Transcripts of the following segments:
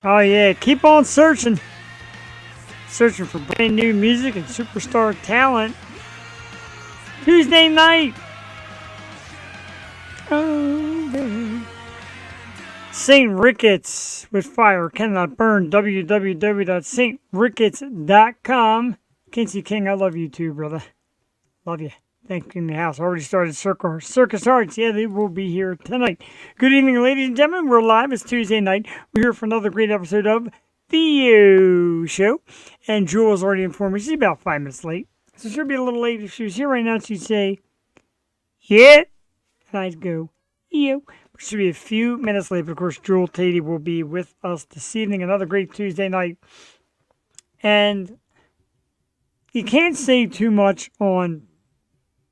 Oh yeah, keep on searching. Searching for brand new music and superstar talent. Tuesday night. Oh, baby. St. Ricketts with fire cannot burn. www.saintricketts.com. Kinsey King, I love you too, brother. Love you. Thank you in the house. Already started Circus Hearts. Yeah, they will be here tonight. Good evening, ladies and gentlemen. We're live. It's Tuesday night. We're here for another great episode of The Show. And Jewel's already informed me she's about 5 minutes late. So she'll be a little late. If she was here right now, she'd say, yeah. And I'd go, yo. Should be a few minutes late, but of course, Jewel Tatey will be with us this evening. Another great Tuesday night. And you can't say too much on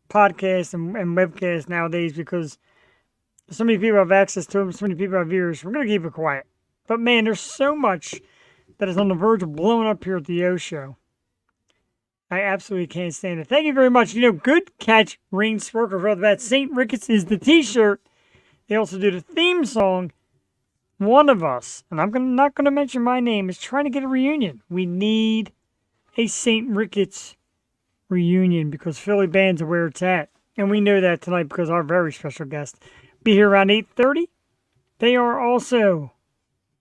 podcasts and webcasts nowadays because so many people have access to them, so many people have ears. We're going to keep it quiet. But man, there's so much that is on the verge of blowing up here at the O Show. I absolutely can't stand it. Thank you very much. Good catch, Rain Sparkle. For that, St. Ricketts is the t-shirt. They also do the theme song. One of us, and I'm not going to mention my name, is trying to get a reunion. We need a St. Ricketts reunion because Philly bands are where it's at. And we know that tonight because our very special guest be here around 8:30. They are also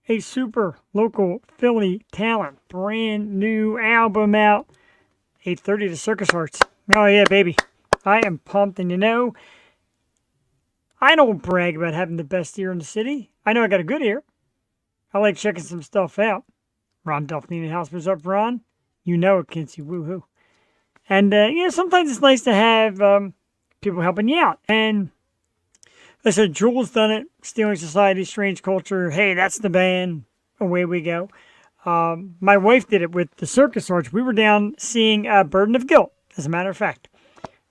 a super local Philly talent. Brand new album out. 8:30 to Circus Hearts. Oh yeah, baby. I am pumped. And I don't brag about having the best ear in the city. I know I got a good ear. I like checking some stuff out. Ron Duffney in the house. What's up, Ron? You know it, Kinsey. Woohoo. And, sometimes it's nice to have people helping you out. And like I said, Jewel's done it. Stealing Society, Strange Culture. Hey, that's the band. Away we go. My wife did it with the Circus Hearts. We were down seeing Burden of Guilt, as a matter of fact.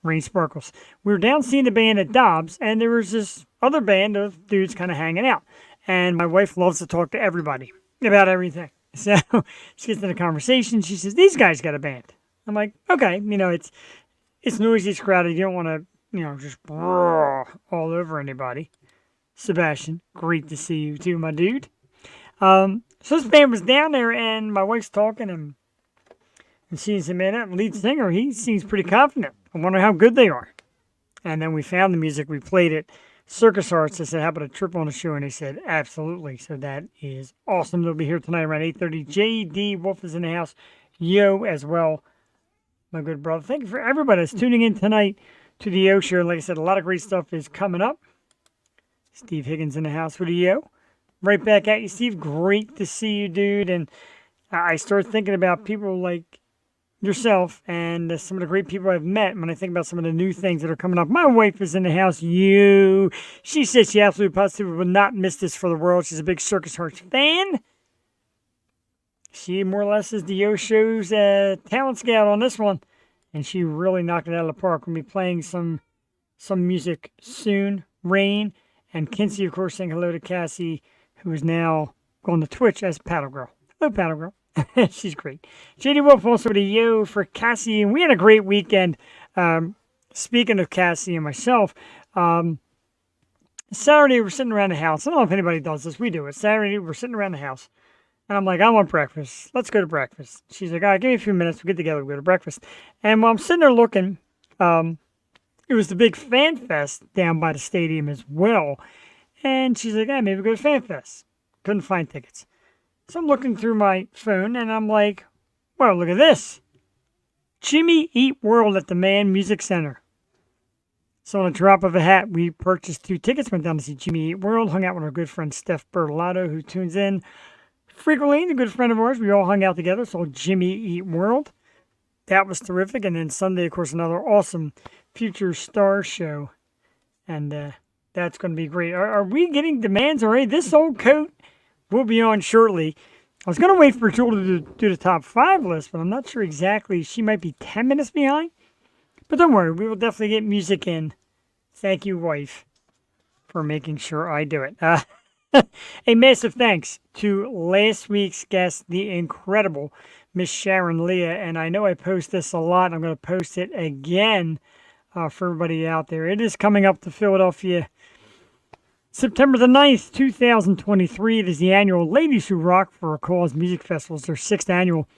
Rain Sparkles. We were down seeing the band at Dobbs, and there was this other band of dudes kind of hanging out. And my wife loves to talk to everybody about everything. So she gets in a conversation. She says, these guys got a band. I'm like, okay, it's noisy, it's crowded. You don't want to, just all over anybody. Sebastian, great to see you too, my dude. So this band was down there, and my wife's talking, and she said, man, that lead singer, he seems pretty confident. I wonder how good they are. And then we found the music. We played it. Circus Hearts. I said, how about a trip on the show? And they said, absolutely. So that is awesome. They'll be here tonight around 8:30. J.D. Wolf is in the house. Yo as well, my good brother. Thank you for everybody that's tuning in tonight to the Yo Show. Like I said, a lot of great stuff is coming up. Steve Higgins in the house with the Yo. Right back at you, Steve. Great to see you, dude. And I start thinking about people like yourself and some of the great people I've met when I think about some of the new things that are coming up. My wife is in the house. She says she absolutely positively would not miss this for the world. She's a big Circus Hearts fan. She more or less is the Yo Show's talent scout on this one. And she really knocked it out of the park. We'll be playing some music soon. Rain and Kinsey, of course, saying hello to Cassie, who is now going to Twitch as Paddle Girl. Hello, Paddle Girl. She's great. JD Wolf also with a yo for Cassie, and we had a great weekend. Speaking of Cassie and myself, Saturday we're sitting around the house. I don't know if anybody does this. We do it. Saturday we're sitting around the house, and I'm like, I want breakfast. Let's go to breakfast. She's like, all right, give me a few minutes. We'll get together. We'll go to breakfast. And while I'm sitting there looking, it was the big Fan Fest down by the stadium as well. And she's like, hey, maybe go to Fan Fest. Couldn't find tickets. So I'm looking through my phone, and I'm like, well, look at this. Jimmy Eat World at the Mann Music Center. So on a drop of a hat, we purchased 2 tickets, went down to see Jimmy Eat World, hung out with our good friend Steph Bertolato, who tunes in frequently, a good friend of ours. We all hung out together, so Jimmy Eat World. That was terrific. And then Sunday, of course, another awesome Future Star show. And that's going to be great. Are we getting demands already? This old coat will be on shortly. I was going to wait for Jewel to do the top 5 list, but I'm not sure exactly. She might be 10 minutes behind. But don't worry, we will definitely get music in. Thank you, wife, for making sure I do it. A massive thanks to last week's guest, the incredible Miss Sharon Leah. And I know I post this a lot. I'm going to post it again for everybody out there. It is coming up to Philadelphia September the 9th, 2023. It is the annual Ladies Who Rock for a Cause Music Festival. It's their 6th annual.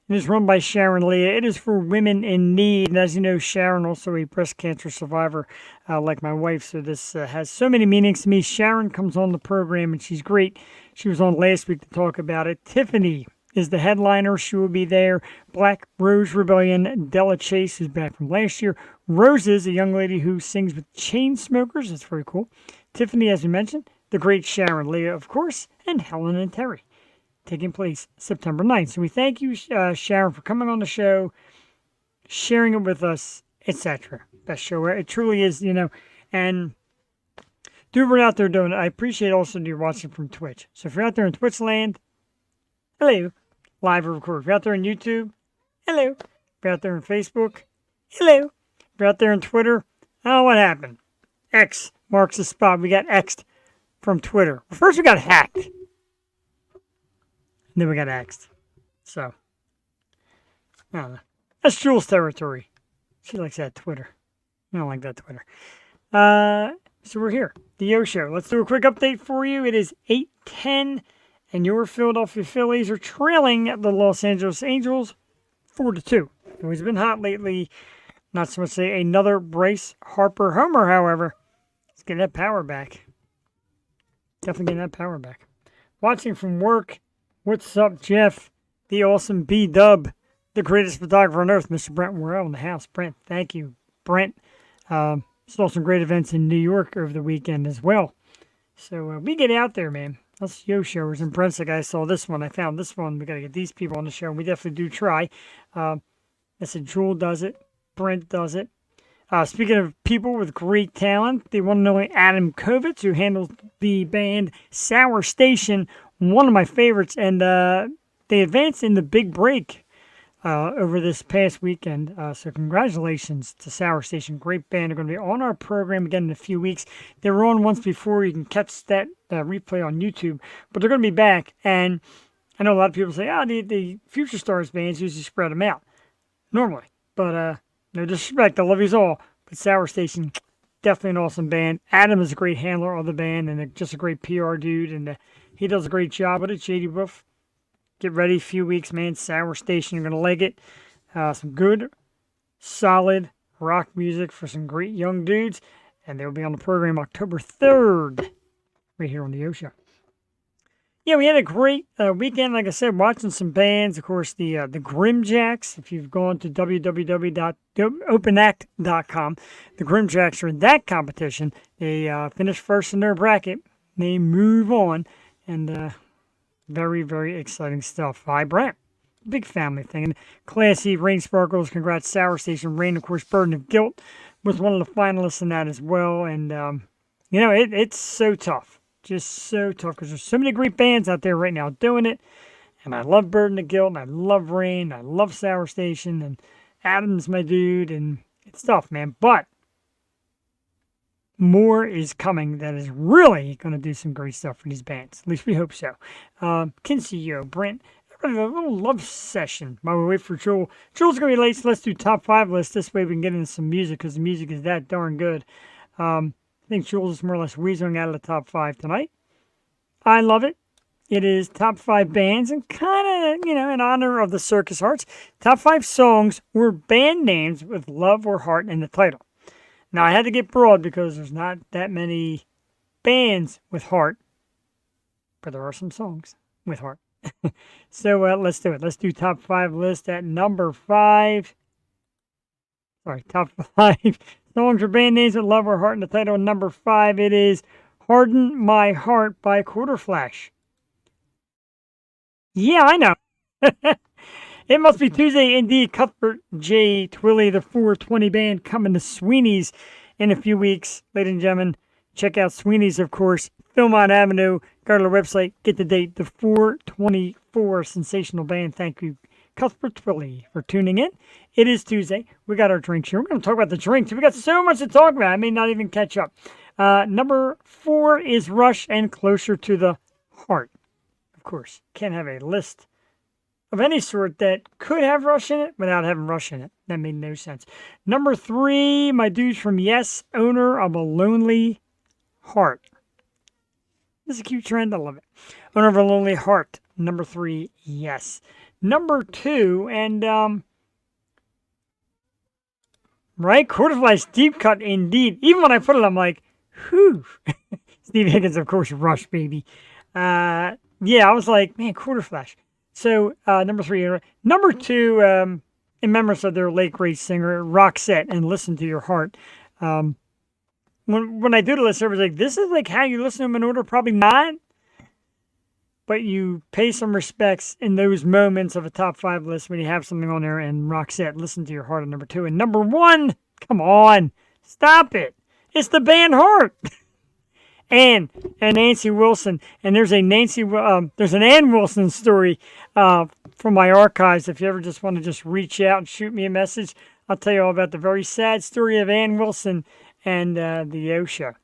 It is run by Sharon Leah. It is for women in need. And as you know, Sharon, also a breast cancer survivor like my wife. So this has so many meanings to me. Sharon comes on the program and she's great. She was on last week to talk about it. Tiffany is the headliner. She will be there. Black Rose Rebellion, Della Chase, who's back from last year. Roses, a young lady who sings with Chainsmokers. That's very cool. Tiffany, as we mentioned. The great Sharon Leah, of course. And Helen and Terry. Taking place September 9th. So we thank you, Sharon, for coming on the show, sharing it with us, etc. Best show ever. It truly is, and dude, we're out there doing it. I appreciate also you're watching from Twitch. So if you're out there in Twitch land, hello, live or recorded. If you're out there on YouTube, hello. If you're out there on Facebook, hello. If you're out there on Twitter, oh, what happened? X marks the spot. We got X'd from Twitter. Well, first we got hacked. Then we got axed. So, I don't know. That's Jules' territory. She likes that Twitter. I don't like that Twitter. So we're here. The Yo Show. Let's do a quick update for you. It is 8:10, and your Philadelphia Phillies are trailing the Los Angeles Angels 4-2. It has been hot lately. Not so much say another Bryce Harper homer, however. Let's get that power back. Definitely getting that power back. Watching from work. What's up, Jeff? The awesome B-Dub, the greatest photographer on earth, Mr. Brent Worrell in the house. Brent, thank you. Brent saw some great events in New York over the weekend as well. So we get out there, man. Us Yo Showers. And Brent's like, I saw this one. I found this one. We got to get these people on the show. And we definitely do try. I said, Jewel does it. Brent does it. Speaking of people with great talent, the one and only Adam Kovitz, who handles the band Sour Station, one of my favorites, and they advanced in the big break over this past weekend. So congratulations to Sour Station. Great band. They're going to be on our program again in a few weeks. They were on once before. You can catch that replay on YouTube. But they're going to be back. And I know a lot of people say, the Future Stars bands usually spread them out. Normally. But no disrespect. I love you all. But Sour Station, definitely an awesome band. Adam is a great handler of the band and just a great PR dude. And he does a great job with it. JD Wolf. Get ready, a few weeks, man. Sour Station, you're going to like it. Some good, solid rock music for some great young dudes. And they'll be on the program October 3rd, right here on the O Show. Yeah, we had a great weekend, like I said, watching some bands. Of course, the Grimjacks. If you've gone to www.openact.com, the Grimjacks are in that competition. They finished first in their bracket. They move on. And very, very exciting stuff. Hi, Brent. Big family thing. And Classy, Rain Sparkles, congrats, Sour Station. Rain, of course, Burden of Guilt was one of the finalists in that as well. And, it's so tough. Just so tough because there's so many great bands out there right now doing it. And I love Burden of Guilt, and I love Rain, I love Sour Station, and Adam's my dude, and it's tough, man. But more is coming that is really going to do some great stuff for these bands. At least we hope so. Kinsey, Brent, a little love session while we wait for Joel. Joel's going to be late, so let's do top 5 lists. This way we can get into some music because the music is that darn good. I think Jules is more or less weaseling out of the top 5 tonight. I love it. It is top 5 bands and kind of, in honor of the Circus Hearts, top 5 songs or band names with love or heart in the title. Now, I had to get broad because there's not that many bands with heart, but there are some songs with heart. So let's do it. Let's do top 5 list at number 5. Sorry, top 5 songs or band names with love or heart in the title. Number 5, it is Harden My Heart by Quarterflash. Yeah, I know. It must be Tuesday. Indeed, Cuthbert J. Twilly, the 420 band, coming to Sweeney's in a few weeks. Ladies and gentlemen, check out Sweeney's, of course. Philmont Avenue. Go to the website. Get the date. The 424 sensational band. Thank you, Cuthbert Twilly, for tuning in. It is Tuesday. We got our drinks here. We're going to talk about the drinks. We got so much to talk about. I may not even catch up. Number 4 is Rush and Closer to the Heart. Of course, can't have a list of any sort that could have Rush in it without having Rush in it. That made no sense. Number 3, my dudes from Yes, Owner of a Lonely Heart. This is a cute trend. I love it. Owner of a Lonely Heart. Number 3, yes. Number 2, and right, Quarterflash deep cut indeed. Even when I put it, I'm like, whew. Steve Higgins, of course, Rush, baby. Yeah, I was like, man, Quarterflash. So, number 3. Number 2, in memory of their late great singer, Roxette, and Listen to Your Heart. When I do the list, I was like, this is like how you listen to them in order? Probably not. But you pay some respects in those moments of a top 5 list when you have something on there, and Roxette, Listen to Your Heart at number 2. And number 1, come on, stop it. It's the band Heart. And Nancy Wilson. And there's an Ann Wilson story from my archives. If you ever just want to just reach out and shoot me a message, I'll tell you all about the very sad story of Ann Wilson and the OSHA.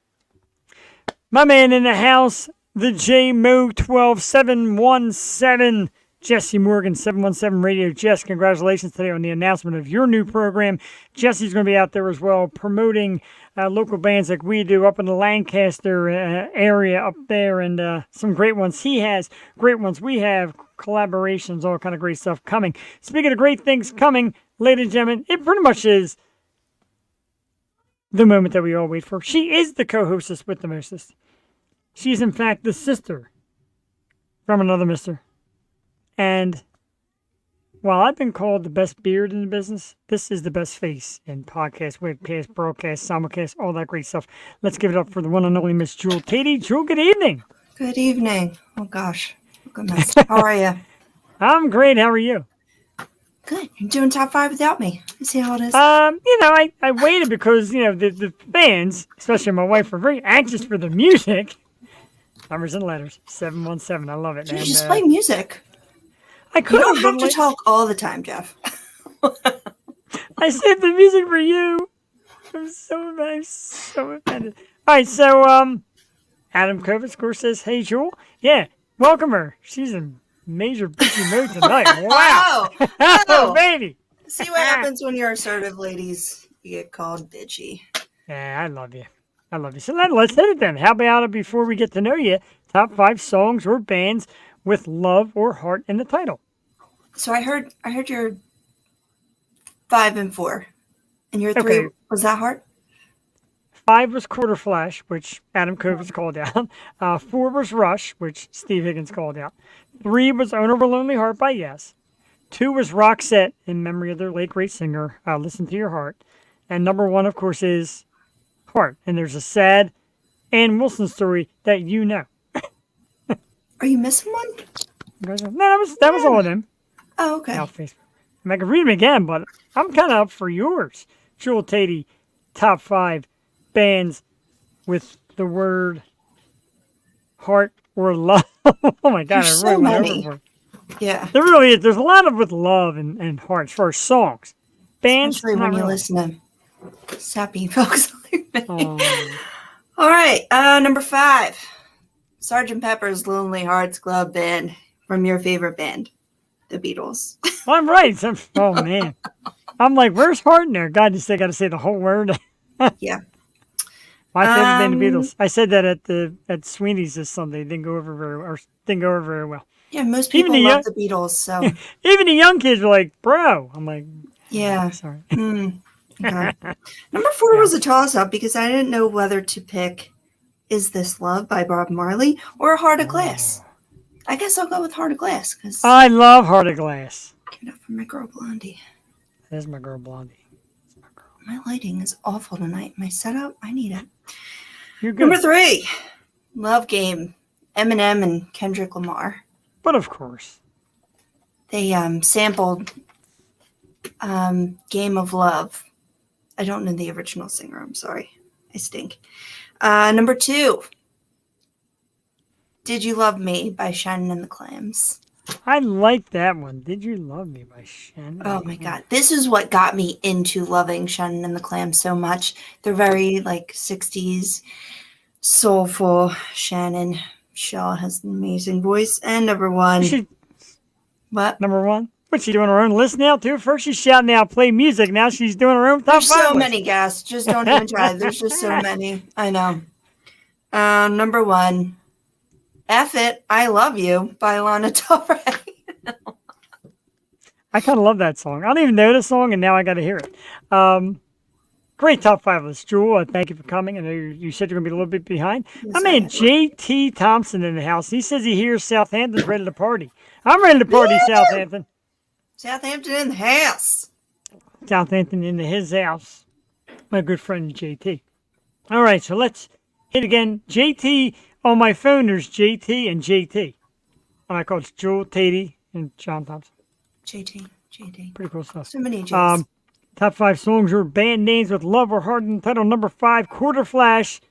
My man in the house, the JMO 12717, Jesse Morgan, 717 Radio. Jess, congratulations today on the announcement of your new program. Jesse's going to be out there as well promoting local bands like we do up in the Lancaster area up there, and some great ones he has, great ones we have, collaborations, all kind of great stuff coming. Speaking of great things coming, ladies and gentlemen, it pretty much is the moment that we all wait for. She is the co-hostess with the mostest. She's, in fact, the sister from another mister. And while I've been called the best beard in the business, this is the best face in podcast, webcast, broadcast, simulcast, all that great stuff. Let's give it up for the one and only Miss Jewel Tatey. Jewel, good evening. Good evening. Oh, gosh. Good mess. How are you? I'm great. How are you? Good. You're doing top 5 without me. I see how it is. I waited because, the fans, especially my wife, are very anxious for the music. Numbers and letters. 717. I love it, man. You just play music. I could You don't have to talk all the time, Jeff. I saved the music for you. I'm so offended. All right, so Adam Kovitz, of course, says, "Hey, Jewel, yeah, welcome her. She's in major busy mode tonight. Wow, oh, baby. See what happens when you're assertive, ladies. You get called bitchy. Yeah, I love you. So let's hit it then. How about it before we get to know you? Top 5 songs or bands with love or heart in the title. So I heard your 5 and 4, and your 3 Okay. was that heart? 5 was Quarterflash, which Adam Kovitz called out. 4 was Rush, which Steve Higgins called out. 3 was Owner of a Lonely Heart by Yes. 2 was Roxette, in memory of their late great singer, Listen to Your Heart. And number 1, of course, is Heart. And there's a sad Ann Wilson story that you know. Are you missing one? No, that was all of them. Oh, okay. Now, Facebook. I mean, I could read them again, but I'm kind of up for yours. Jewel Tatey, top 5 bands with the word heart or love. Oh my God, There's I really so went many. overboard. Yeah. There really is. There's a lot of with love and heart as far as songs. Bands, Especially not when you really. listen to sappy folks like me. Oh. All right, number 5. Sgt. Pepper's Lonely Hearts Club Band from your favorite band, the Beatles. I'm right. Oh man, I'm like, where's heart in there? God, you still got to say the whole word. Yeah. My favorite band, the Beatles. I said that at Sweeney's this Sunday. Didn't go over very well. Yeah, most people Even the love the Beatles, so Even the young kids were like, bro. I'm like, yeah. sorry. Okay. Number 4 was a toss-up because I didn't know whether to pick Is This Love by Bob Marley or Heart of Glass. I guess I'll go with Heart of Glass because I love Heart of Glass. give it up for my girl Blondie. That's my girl Blondie. My lighting is awful tonight. My setup, I need it. You're good. Number 3, Love Game, Eminem and Kendrick Lamar. But of course. They sampled Game of Love. I don't know the original singer. I'm sorry. I stink. Number 2, Did You Love Me by Shannon and the Clams. I like that one. Did You Love Me by Shannon? Oh my God. This is what got me into loving Shannon and the Clams so much. They're very like 60s soulful. Shannon Shaw has an amazing voice. And number 1. What? Number 1? What's she doing her own list now too? First she's shouting out play music. Now she's doing her own top 5 There's so list. many guests. Just don't even try. There's just so many. I know. Number 1, F It, I Love You by Lana Del Rey. I kind of love that song. I don't even know the song, and now I got to hear it. Great top 5 list, Jewel. Thank you for coming. I know you said you're going to be a little bit behind. Yes, My I man am. J.T. Thompson in the house. He says he hears Southampton's ready to party. I'm ready to party, Woo! Southampton. Southampton in the house. Southampton into his house. My good friend JT. All right, so let's hit again. JT, on my phone, there's JT and JT. On my call, it's Jewel, Tatey, and John Thompson. JT. Pretty cool stuff. So many J's. Top 5 songs or band names with love or hardened. Title number 5, Quarter Flash.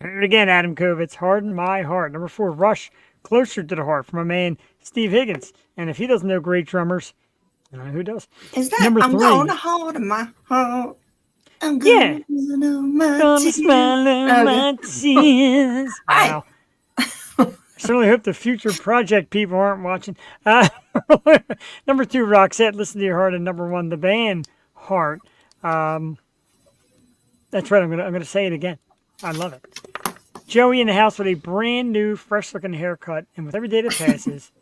Heard it again, Adam Kovitz. Harden My Heart. Number 4, Rush. Closer to the Heart from my man Steve Higgins. And if he doesn't know great drummers, I don't know who does. Is that number I'm 3. gonna hold my heart. I'm Yeah. gonna my Gonna tears. smile on my tears. Hi. Wow. I certainly hope the future project people aren't watching. Number 2, Roxette, Listen to Your Heart, and number 1, the band Heart. That's right. I'm gonna say it again. I love it. Joey in the house with a brand new, fresh-looking haircut, and with every day that passes,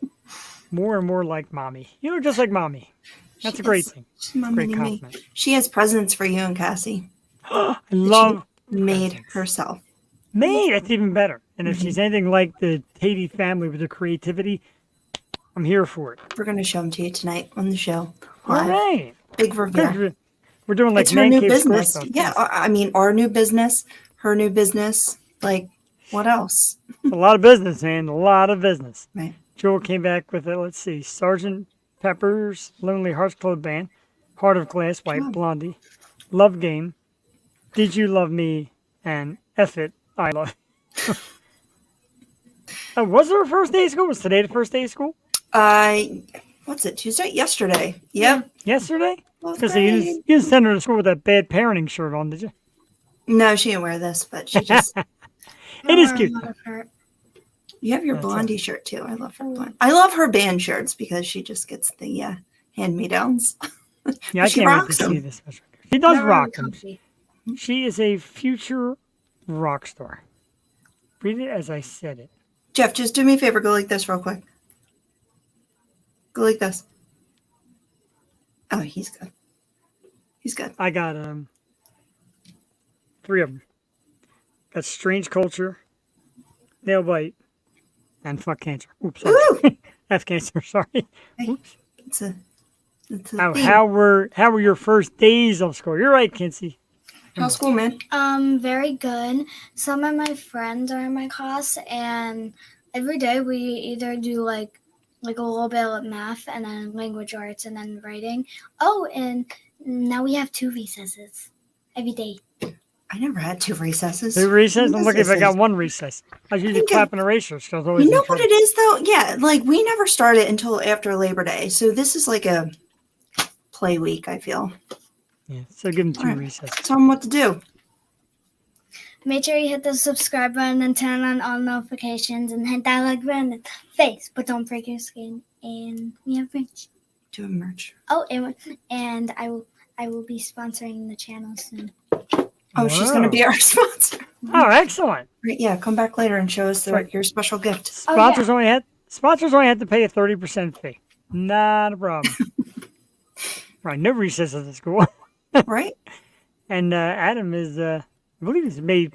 more and more like mommy. You look just like mommy. That's a great thing. She's my Great mini me. compliment. She has presents for you and Cassie. I love She made herself. May. That's even better. And if she's anything like the Tatey family with the creativity, I'm here for it. We're gonna show them to you tonight on the show. All Live. right. Big reveal. We're doing like It's her man new cave score business. stuff. Yeah, I mean our new business, her new business. Like, what else? A lot of business, man. A lot of business. Right. Joel came back with it. Let's see. Sergeant Pepper's Lonely Hearts Club Band, Heart of Glass, White Blondie, Love Game, Did You Love Me, and F It, I Love. Was there a first day of school? Was today the first day of school? What's it? Tuesday? Yesterday. Yep. Yesterday? Fourth Because you grade. didn't send her to school with that bad parenting shirt on, did you? No, she didn't wear this, but she just. It is Oh, cute. I love her. You have your That's Blondie shirt too. I love her blonde. I love her band shirts because she just gets the hand-me-downs. Yeah, I She can't wait to rocks see them. this special. She does They're rock really them. comfy. She is a future rock star. Read it as I said it. Jeff, just do me a favor. Go like this real quick. Go like this. Oh, he's good. He's good. I got 3 of them. Got Strange Culture, Nail Bite, and Fuck Cancer. Oops, sorry. Woo! F Cancer, sorry. Hey, it's a How, theme. how were your first days of school? You're right, Kinsey. How's school, man? Very good. Some of my friends are in my class, and every day we either do like a little bit of math and then language arts and then writing. Oh, and now we have 2 recesses every day. I never had 2 recesses. 2 recess? I'm looking if I got Recesses. 1 recess. I was usually think clapping erasers. So I was always You know in what trouble. it is, though? Yeah, like we never started until after Labor Day. So this is like a play week, I feel. Yeah, so give them 2 Alright. recesses. Tell them what to do. Make sure you hit the subscribe button and turn on all notifications and hit that like button in the face, but don't break your skin. And we have merch. Do a merch. Oh, and I will be sponsoring the channel soon. Oh, she's going to be our sponsor. Oh, excellent. Right, yeah, come back later and show us Right. your special gift. Sponsors only had to pay a 30% fee. Not a problem. Right, no recesses at school. Right? And Adam is, I believe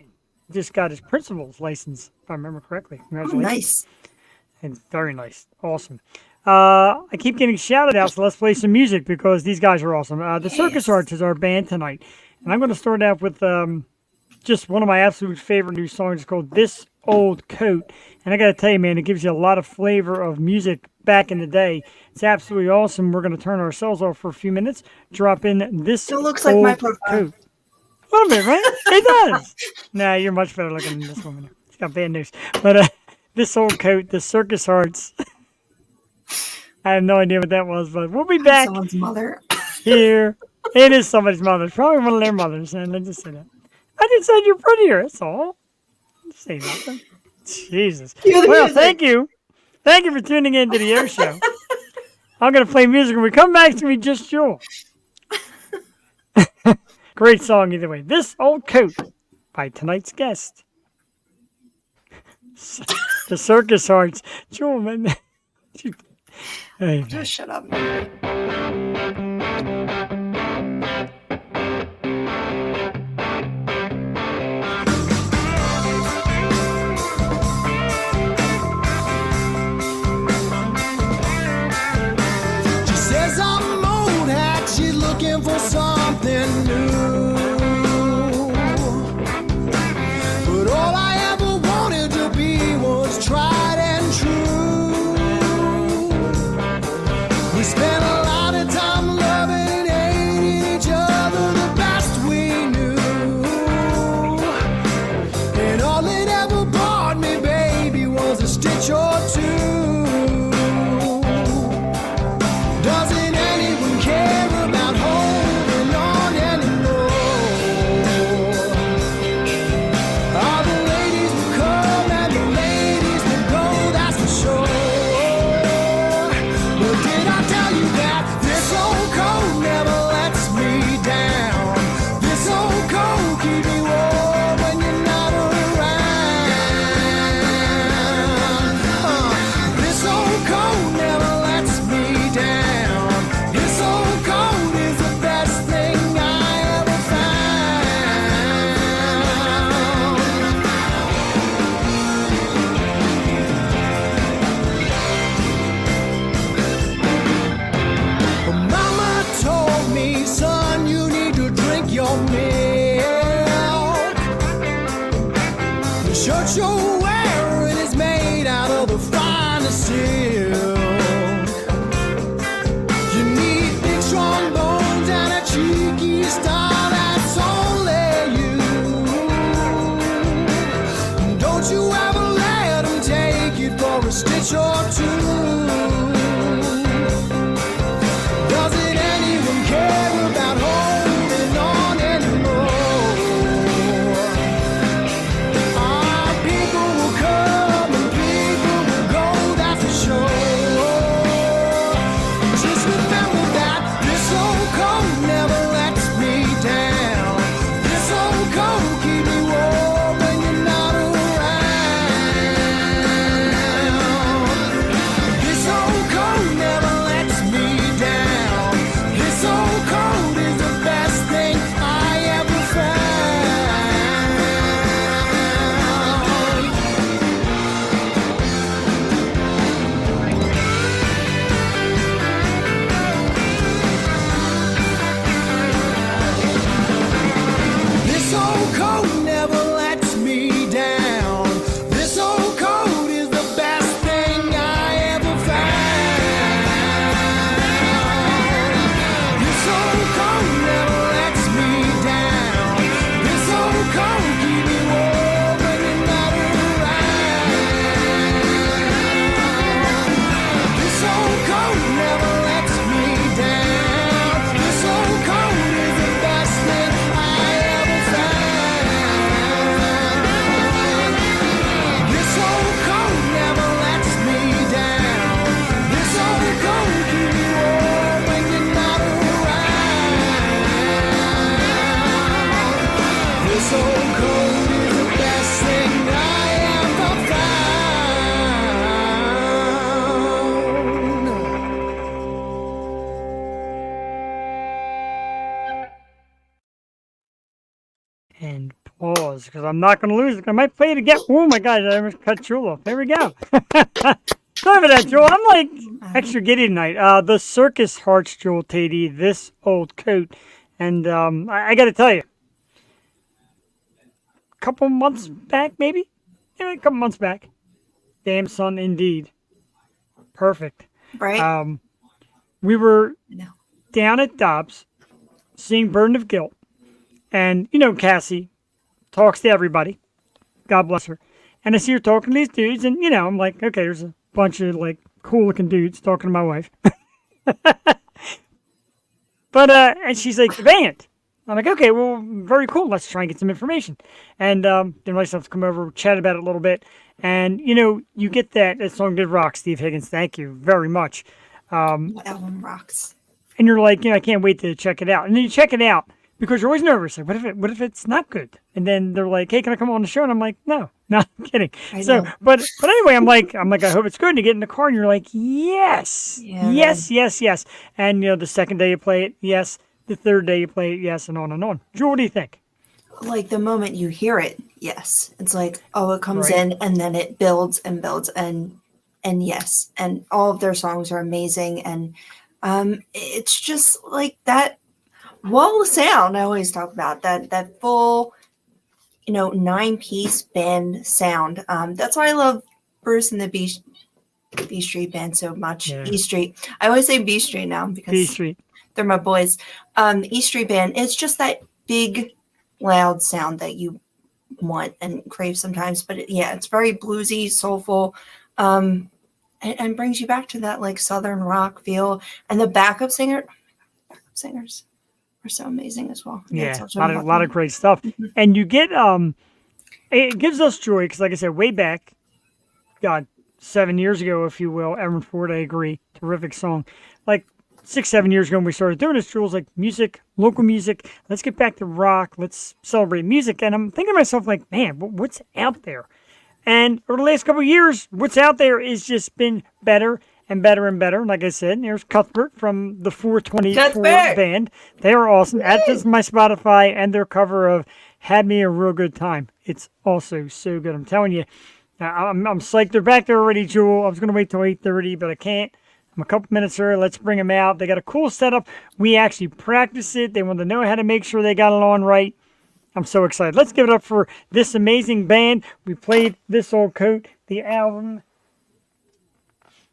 just got his principal's license, if I remember correctly. Oh, Congratulations. nice. And very nice. Awesome. I keep getting shouted out, so let's play some music because these guys are awesome. The Circus Hearts is our band tonight. And I'm going to start out with just one of my absolute favorite new songs. It's called This Old Coat. And I got to tell you, man, it gives you a lot of flavor of music back in the day. It's absolutely awesome. We're going to turn ourselves off for a few minutes, drop in This It looks like my Old profile. Coat. A little bit, right? It does. Nah, you're much better looking than this woman. It's got bad news. But This Old Coat, the Circus Hearts. I have no idea what that was, but we'll be back Someone's mother. here. It is somebody's mother. It's probably one of their mothers. And let's just say that. I just said you're prettier. That's all. Just say nothing. Jesus. Cue the Well, music. thank you. Thank you for tuning in to the air show. I'm going to play music. When we come back, it's going to be just Jewel. Great song either way. This Old Coat by tonight's guest, The Circus Hearts. Jewel, man. Hey, Just shut up. She says I'm old hat, she's looking for something new. But all I ever wanted to be was tried and true. We spent a lot of time loving and hating each other the best we knew. And all it ever brought me, baby, was a stitch or two. Doesn't anyone care about holding on anymore? All the ladies will come and the ladies will go, that's for sure. But did I tell you that this old coat never lets me down? This old coat keeps me warm when you're not around. This old coat never lets me down. This old coat is the best thing I ever found. Mama told me, son, you need to drink your milk. The shirt you're wearing is made out of the finest silk. You need big strong bones and a cheeky style that's only you. Don't you ever let them take it for a stitch or two. Doesn't anyone care about holding on anymore? People will come and people will go, that's for sure. Just remember that this old coat never lets me down. This old coat keeps me warm when you're not around. This old coat never lets me down. This old coat is the best thing I ever found. This old coat never lets me down. This old coat is the best thing I ever found. This old coat never lets me down. This old coat keeps me warm when you're not around. This old coat never lets me down. This old coat is the best thing I ever found. This old coat never lets me down. This old coat keeps me warm when you're not around. This old coat is the best thing I ever found. and pause, because I'm not going to lose it. I might play it again. Oh my God, I almost cut Jewel off. There we go. Sorry for that, Jewel. I'm like extra giddy tonight. The Circus Hearts, Jewel Tatey, this old coat. And I got to tell you, a couple months back, maybe? Yeah, a couple months back. Damn son, indeed. Perfect. Right? We were No. down at Dobbs seeing Burden of Guilt. And, you know, Cassie talks to everybody. God bless her. And I see her talking to these dudes. And, you know, I'm like, okay, there's a bunch of, like, cool-looking dudes talking to my wife. But, and she's like, the band. I'm like, okay, well, very cool. Let's try and get some information. And then myself to come over, chat about it a little bit. And, you know, you get that song did rock, Steve Higgins. Thank you very much. That album rocks. And you're like, you know, I can't wait to check it out. And then you check it out. because you're always nervous. Like, what if it's not good? And then they're like, hey, can I come on the show? And I'm like, no, not kidding. I So, know. but anyway, I'm like, I hope it's good. And you get in the car and you're like, yes, Yeah, yes, yes, yes. And the second day you play it, yes. The third day you play it, yes, and on and on. Drew, what do you think? Like the moment you hear it, yes. It's like, oh, it comes Right. in and then it builds and builds and yes. And all of their songs are amazing. And it's just like that wall of sound I always talk about, that full, 9-piece band sound. That's why I love Bruce and the B Street Band so much. Yeah. E Street. I always say B Street now because B Street. they're my boys. The E Street Band, it's just that big, loud sound that you want and crave sometimes. But it's very bluesy, soulful, and brings you back to that like Southern rock feel. And the backup singers are so amazing as well. Yeah, It's also a lot of great stuff. And you get it gives us joy because, like I said, way back, God, 7 years ago, if you will, Evan Ford, I agree, terrific song. Like 6-7 years ago when we started doing this, Jules, like music, local music, let's get back to rock, let's celebrate music. And I'm thinking to myself, like, man, what's out there? And over the last couple of years, what's out there has just been better and better and better. Like I said, there's Cuthbert from the 424 Cuthbert! band. They are awesome. Add this to my Spotify and their cover of Had Me a Real Good Time. It's also so good. I'm telling you, I'm psyched. They're back there already, Jewel. I was going to wait till 8:30, but I can't. I'm a couple minutes early. Let's bring them out. They got a cool setup. We actually practiced it. They want to know how to make sure they got it on right. I'm so excited. Let's give it up for this amazing band. We played This Old Coat, the album.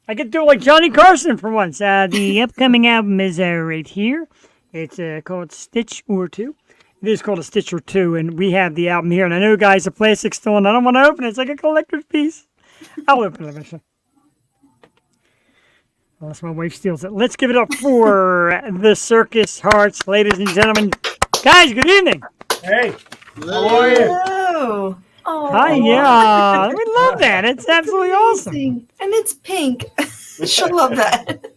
I get to do it like Johnny Carson for once. The upcoming album is right here. It's called Stitch or Two. It is called A Stitch or Two, and we have the album here. And I know, guys, the plastic's still on. I don't want to open it. It's like a collector's piece. I'll open it eventually. Unless my wife steals it. Let's give it up for the Circus Hearts, ladies and gentlemen. Guys, good evening. Hey, how are you? Hello. Oh, Hi, yeah. We love that. It's absolutely awesome. amazing. And it's pink. She'll love that.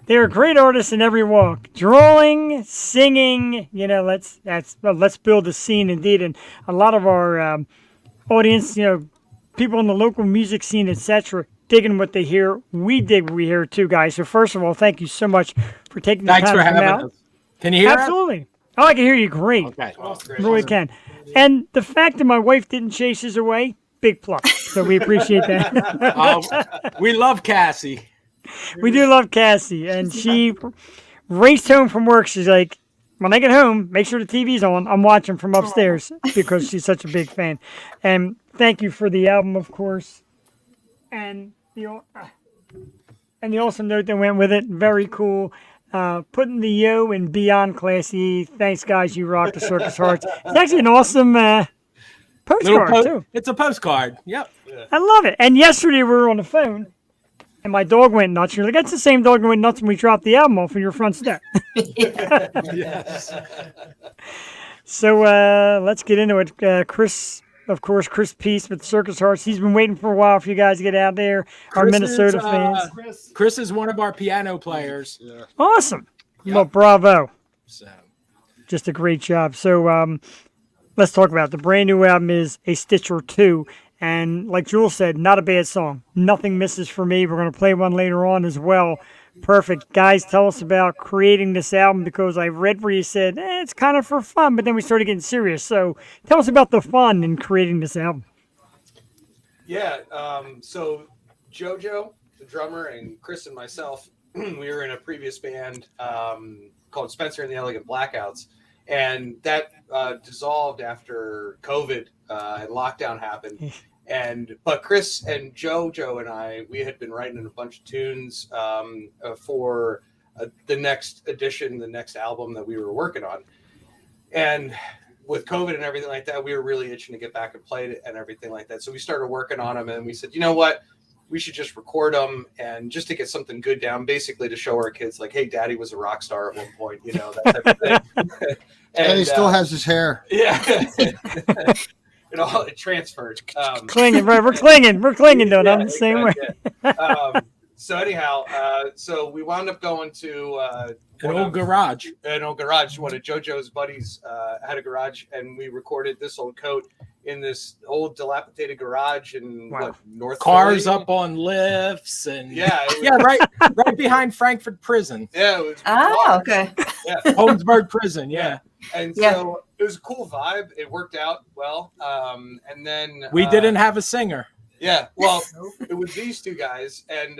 They're great artists in every walk. Drawing, singing, let's build a scene indeed. And a lot of our audience, people in the local music scene, etc., digging what they hear. We dig what we hear too, guys. So first of all, thank you so much for taking the Thanks time for to come having out. us. Can you hear us? Absolutely. Oh, I can hear you great. Okay. Really can. And the fact that my wife didn't chase us away, big plus. So we appreciate that. We love Cassie. We do love Cassie. And she raced home from work. She's like, when I get home, make sure the TV's on. I'm watching from upstairs because she's such a big fan. And thank you for the album, of course. And the awesome note that went with it. Very cool. Putting the yo in beyond classy. Thanks, guys. You rock the Circus Hearts. It's actually an awesome postcard, too. It's a postcard. Yep. I love it. And yesterday we were on the phone, and my dog went nuts. You're like, that's the same dog that went nuts when we dropped the album off in your front step. Yes. So let's get into it. Chris, of course, Chris Peace with Circus Hearts. He's been waiting for a while for you guys to get out there. Our Minnesota fans. Chris is one of our piano players. Yeah. Awesome. Well, bravo. So. Just a great job. So let's talk about it. The brand new album is A Stitch or Two. And like Jules said, not a bad song. Nothing misses for me. We're going to play one later on as well. Perfect. Guys, tell us about creating this album, because I read where you said, it's kind of for fun, but then we started getting serious. So tell us about the fun in creating this album. Yeah, so Jojo, the drummer, and Chris and myself, we were in a previous band called Spencer and the Elegant Blackouts, and that dissolved after COVID and lockdown happened. But Chris and Jojo and I, we had been writing a bunch of tunes for the next edition, the next album that we were working on. And with COVID and everything like that, we were really itching to get back and play it and everything like that. So we started working on them, and we said, you know what? We should just record them, and just to get something good down, basically to show our kids, like, hey, Daddy was a rock star at one point, that type of thing. And he still has his hair. Yeah. It transferred. Clinging, right? We're clinging, though. I'm the same way. Yeah. So anyhow, so we wound up going to An old garage. One of JoJo's buddies had a garage, and we recorded This Old Coat in this old dilapidated garage in North Cars Philly. up on lifts and Yeah, right behind Frankfurt Prison. Yeah, it was okay. Yeah, Holmesburg Prison. Yeah. And so it was a cool vibe. It worked out well. And then We didn't have a singer. Yeah, well, it was these two guys, and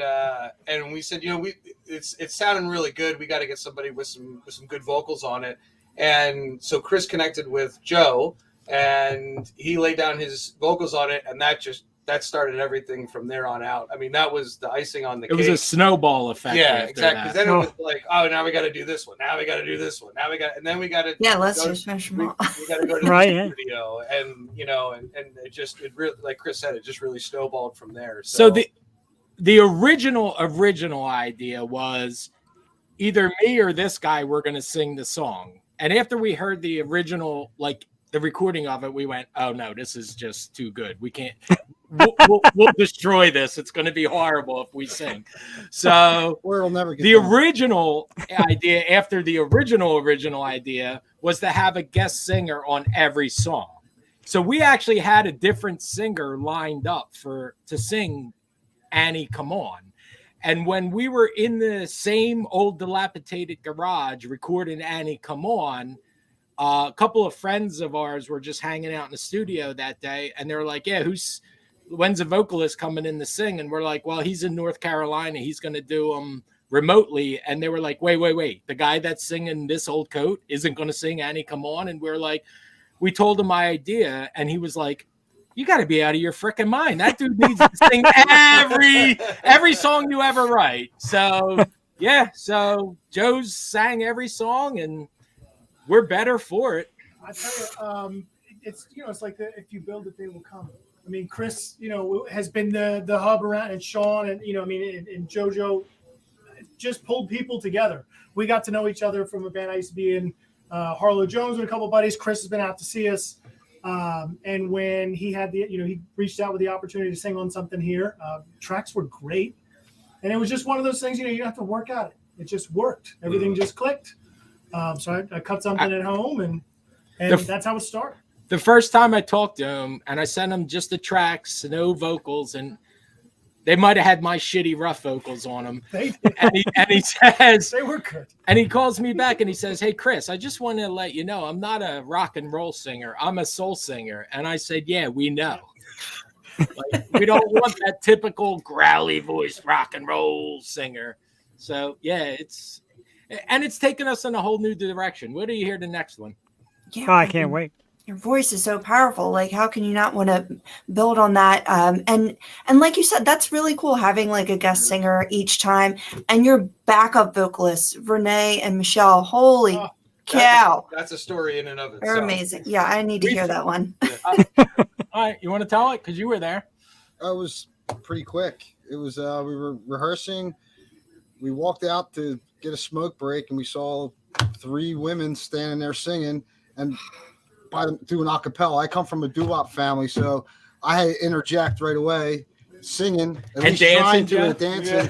we said, it's sounding really good. We got to get somebody with some good vocals on it. And so Chris connected with Joe, and he laid down his vocals on it, and that started everything from there on out. I mean, that was the icing on the cake. It was a snowball effect. Yeah, exactly. Because then it was like, oh, now we got to do this one. Now we got to do this one. And then we got to. Yeah, let's just finish them all. We got to go to the studio, and it really, like Chris said, it just really snowballed from there. So the original idea was either me or this guy were going to sing the song, and after we heard the original, like the recording of it, we went, oh no, this is just too good. We can't. We'll destroy this. It's going to be horrible if we sing. So we'll never get the original idea. After the original idea was to have a guest singer on every song. So we actually had a different singer lined up to sing Annie Come On. And when we were in the same old dilapidated garage recording Annie Come On, a couple of friends of ours were just hanging out in the studio that day, and they were like, yeah, when's a vocalist coming in to sing? And we're like, well, he's in North Carolina. He's going to do them remotely. And they were like, wait. The guy that's singing This Old Coat isn't going to sing Annie Come On. And we're like, we told him my idea, and he was like, you got to be out of your freaking mind. That dude needs to sing every song you ever write. So, yeah. So Joe's sang every song, and we're better for it. I tell you, it's like if you build it, they will come. I mean, Chris, has been the hub around, and Sean, and and JoJo just pulled people together. We got to know each other from a band I used to be in, Harlow Jones with a couple of buddies. Chris has been out to see us, and when he had he reached out with the opportunity to sing on something here. Tracks were great, and it was just one of those things. You don't have to work at it. It just worked. Everything just clicked. So I cut something at home, and that's how it started. The first time I talked to him, and I sent him just the tracks, no vocals, and they might have had my shitty rough vocals on them. And he says they were good. And he calls me back and he says, hey, Chris, I just want to let you know I'm not a rock and roll singer. I'm a soul singer. And I said, yeah, we know. We don't want that typical growly voice rock and roll singer. So, yeah, it's taken us in a whole new direction. What do you hear the next one? Yeah, I can't wait. Your voice is so powerful. Like, how can you not want to build on that? And like you said, that's really cool having like a guest singer each time, and your backup vocalists, Renee and Michelle. Holy cow! That's a story in and of itself. They're amazing. Yeah, I need to hear that one. All right, you want to tell it because you were there? It was pretty quick. It was we were rehearsing. We walked out to get a smoke break, and we saw 3 women standing there singing and doing a cappella. I come from a doo-wop family, so I had to interject right away, singing and dancing, dancing,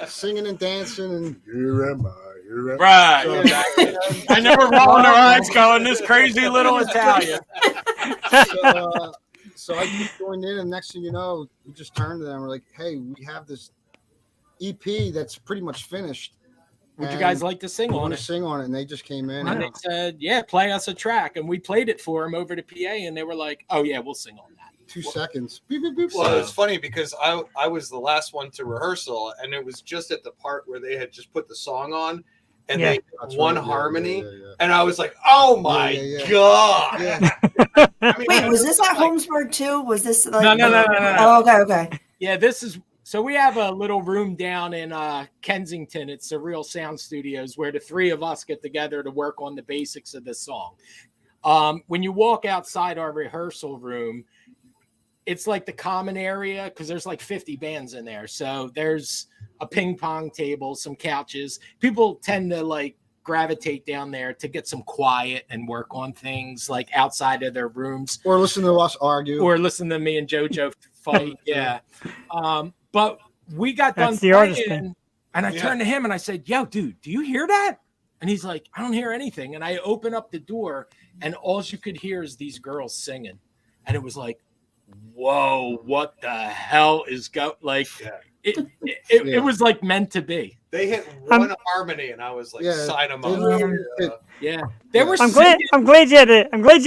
singing and dancing, and here am I. Right. So, exactly. I never rolling their eyes going, this crazy little Italian. So I keep going in, and next thing you know, we just turned to them. And we're like, hey, we have this EP that's pretty much finished. Would you guys like to sing on it? Sing on it, and they just came in. And they said, yeah, play us a track. And we played it for them over the PA, and they were like, oh, yeah, we'll sing on that. 2 seconds. Beep, beep, beep. Well, it's funny because I was the last one to rehearsal, and it was just at the part where they had just put the song on, and they had one harmony, and I was like, oh my God. Yeah. I mean, Wait, was this at Holmesburg too? Was this like No. Oh, okay. Yeah, this is so we have a little room down in Kensington. It's the Real Sound Studios where the 3 of us get together to work on the basics of the song. When you walk outside our rehearsal room, it's like the common area because there's like 50 bands in there. So there's a ping pong table, some couches. People tend to like gravitate down there to get some quiet and work on things like outside of their rooms. Or listen to us argue. Or listen to me and JoJo fight. Yeah. But we got done That's the artist playing, thing. and I Yeah. turned to him and I said, "Yo, dude, do you hear that?" And he's like, "I don't hear anything." And I open up the door, and all you could hear is these girls singing, and it was like, "Whoa, what the hell is like?" Yeah. It was like meant to be. They hit one harmony, and I was like, Yeah, sign them they up. really did. Yeah, they were. I'm glad you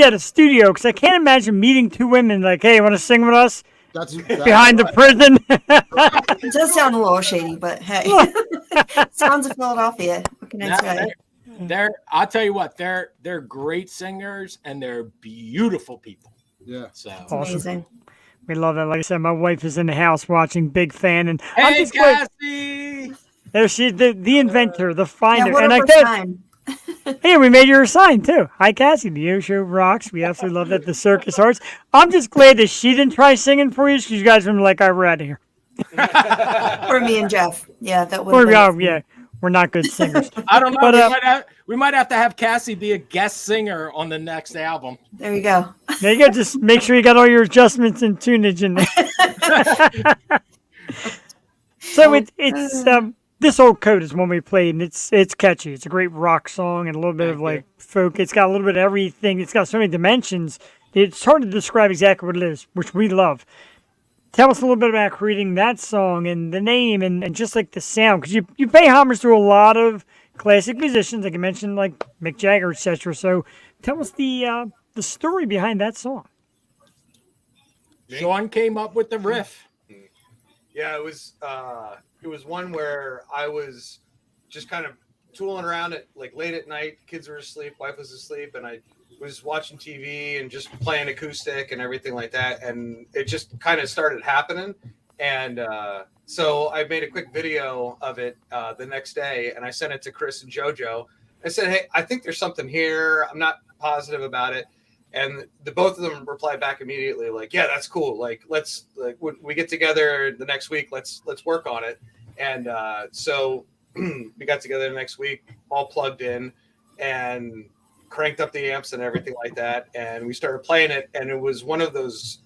had a studio because I can't imagine meeting two women like, hey, you want to sing with us That's behind the prison? It does sound a little shady, but hey, sounds of Philadelphia. What can I say? I'll tell you what, they're great singers and they're beautiful people. Yeah. So Awesome. Amazing. We love that. Like I said, my wife is in the house watching, big fan, and I'm hey, just glad Cassie. there she's the inventor, the Yeah, finder, what and a I first said, time. hey, we made your sign too. Hi, Cassie. The O Show rocks. We absolutely love that. The Circus Hearts. I'm just glad that she didn't try singing for you because you guys would be like, all right, we're out of here. Or me and Jeff. Yeah, that would. Yeah, we're not good singers. I don't know. But, we might have to have Cassie be a guest singer on the next album. There you go. There you go. Just make sure you got all your adjustments and tunage in there. So it's this old code is one we played, and it's catchy. It's a great rock song and a little bit of like folk. It's got a little bit of everything. It's got so many dimensions. It's hard to describe exactly what it is, which we love. Tell us a little bit about creating that song and the name and just like the sound, because you pay homage to a lot of classic musicians, like you mentioned, like Mick Jagger, etc. So tell us the story behind that song. Sean came up with the riff. Yeah, it was one where I was just kind of tooling around at like late at night. Kids were asleep, wife was asleep, and I was watching TV and just playing acoustic and everything like that. And it just kind of started happening. And so I made a quick video of it the next day, and I sent it to Chris and JoJo. I said, "Hey, I think there's something here. I'm not positive about it." And both of them replied back immediately, like, "Yeah, that's cool. Like, let's when we get together the next week, let's work on it." And so we got together the next week, all plugged in, and cranked up the amps and everything like that. And we started playing it, and it was one of those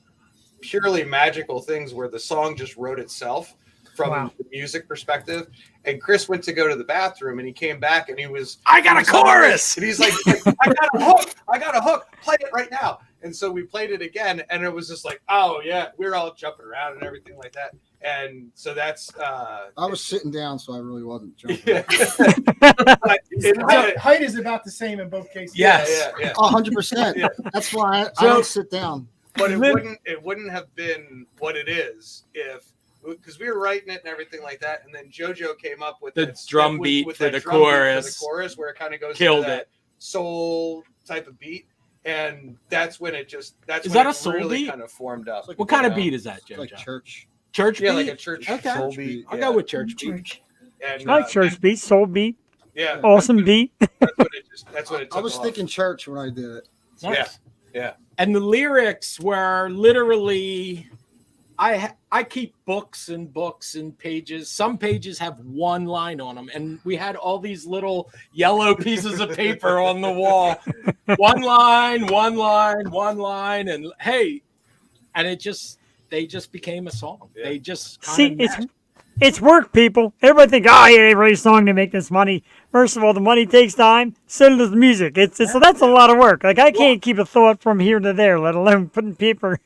purely magical things where the song just wrote itself from the music perspective. And Chris went to go to the bathroom, and he came back, and I got a chorus, and he's like, I got a hook, play it right now. And so we played it again, and it was just like, oh yeah, we were all jumping around and everything like that. And so that's I was sitting down, so I really wasn't jumping. Yeah. Height is about the same in both cases. Yes. Yeah. 100%. Yeah. That's why I don't sit down. But it wouldn't have been what it is because we were writing it and everything like that, and then JoJo came up with the drum beat for the chorus, where it kind of goes killed into that it, soul type of beat, and that's when it is that a soul really beat? Kind of formed up. What kind of beat is that, JoJo? Like church. Church Yeah, beat? like a church. Okay. Soul beat. I'll go with church beat. And, I like church beat, soul beat, Yeah. awesome beat. That's what it took I was off. thinking church when I did it. Nice. Yeah. And the lyrics were literally, I keep books and books and pages. Some pages have one line on them, and we had all these little yellow pieces of paper on the wall. One line, and hey, and they just became a song. Yeah. They just See, it's work, people. Everybody think, oh yeah, they wrote a song to make this money. First of all, the money takes time. So does the music. So that's a lot of work. Like I can't keep a thought from here to there, let alone putting paper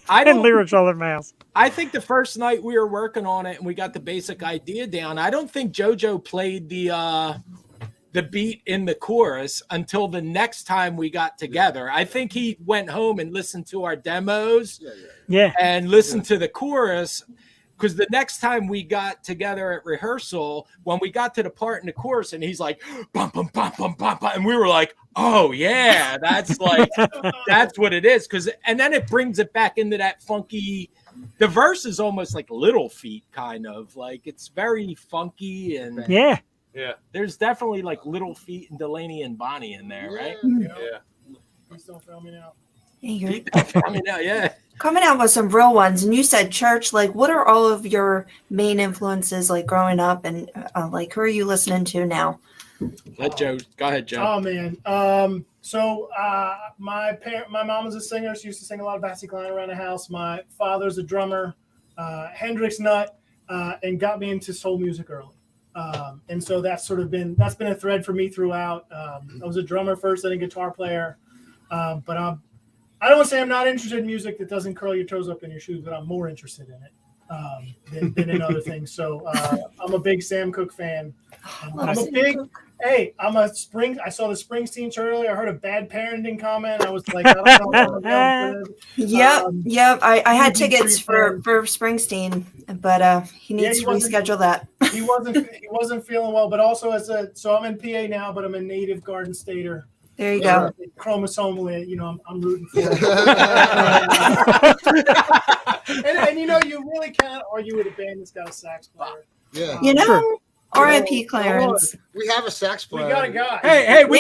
and lyrics all over my house. I think the first night we were working on it and we got the basic idea down, I don't think JoJo played the beat in the chorus until the next time we got together. I think he went home and listened to our demos and listened to the chorus, because the next time we got together at rehearsal, when we got to the part in the chorus and he's like, bum, bum, bum, bum, bum, bum, and we were like, oh yeah, that's like, that's what it is. And then it brings it back into that funky, the verse is almost like Little Feat, kind of like, it's very funky. And yeah, there's definitely like Little Feat and Delaney and Bonnie in there, right? Yeah. Please don't fail me now. Yeah. Coming out with some real ones, and you said church. Like, what are all of your main influences, like growing up, and like who are you listening to now? Let Joe go ahead, Joe. Oh man. So my mom was a singer. She used to sing a lot of Bassy Klein around the house. My father's a drummer, Hendrix nut. and got me into soul music early. And so that's been a thread for me throughout. I was a drummer first, then a guitar player. But I don't want to say I'm not interested in music that doesn't curl your toes up in your shoes, but I'm more interested in it than in other things. So I'm a big Sam Cooke fan. I saw the Springsteen shirt earlier. I heard a bad parenting comment. I was like, I don't know. Yep. I had tickets for Springsteen, but he needs to reschedule that. He wasn't feeling well, but also so I'm in PA now, but I'm a native Garden Stater. There you go. Chromosomally, I'm rooting for it. and you really can't argue with a band that's got a sax player. Yeah. R.I.P. Clarence. We have a sax player. We got a guy. Hey, we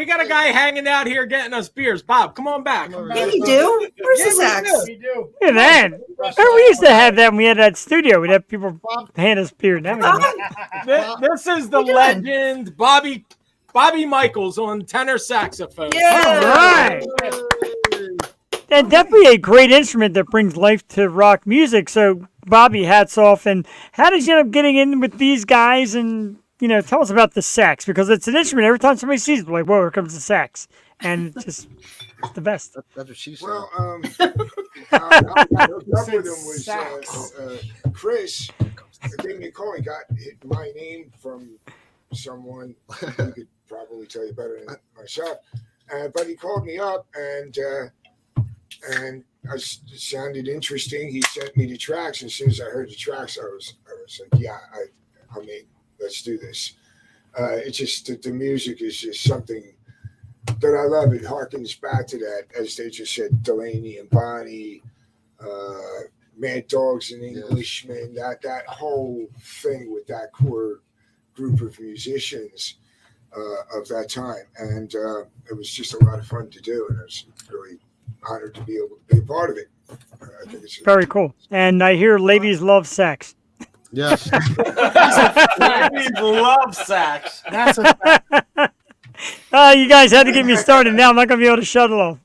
got a guy hanging out here getting us beers. Bob, come on back. Yeah, you do. Where's the sax? We do. Look at that. Oh, we used to have that when we had that studio. We'd have people hand us beer. This is the legend, Bobby Michaels on tenor saxophone. Yeah. All right. And definitely a great instrument that brings life to rock music. So, Bobby, hats off. And how did you end up getting in with these guys? And, tell us about the sax, because it's an instrument. Every time somebody sees it, like, whoa, here comes the sax. And it's the best. That's what she said. Well, I hooked up with him was Chris. Gave me a call. He got my name from someone who could probably tell you better than myself. But he called me up and it sounded interesting. He sent me the tracks. As soon as I heard the tracks, I was like, yeah, I mean, let's do this. It's just the music is just something that I love. It harkens back to that, as they just said, Delaney and Bonnie, Mad Dogs and Englishmen, that whole thing with that core group of musicians of that time. And it was just a lot of fun to do, and I was really honored to be able to be a part of it. I think it's very cool. And I hear ladies love sex. Yes. Ladies love sax. That's a fact. You guys had to get me started. Now I'm not going to be able to shut it off.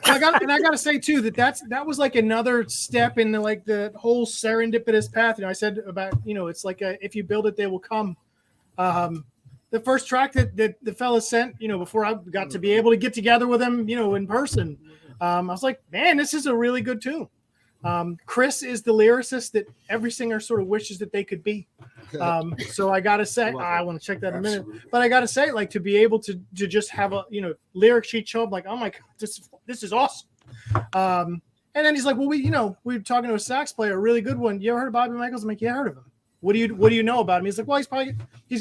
I got to say too that was like another step in the whole serendipitous path. I said about it's like if you build it, they will come. The first track that the fella sent, before I got to be able to get together with him, in person, I was like, man, this is a really good tune. Chris is the lyricist that every singer sort of wishes that they could be. So I got to say, I want to check that in a minute, but I got to say, like, to be able to just have a, lyric sheet show up, like, oh my God, this is awesome. And then he's like, well, we were talking to a sax player, a really good one. You ever heard of Bobby Michaels? I'm like, yeah, I heard of him. What do you know about him? He's like, well, he's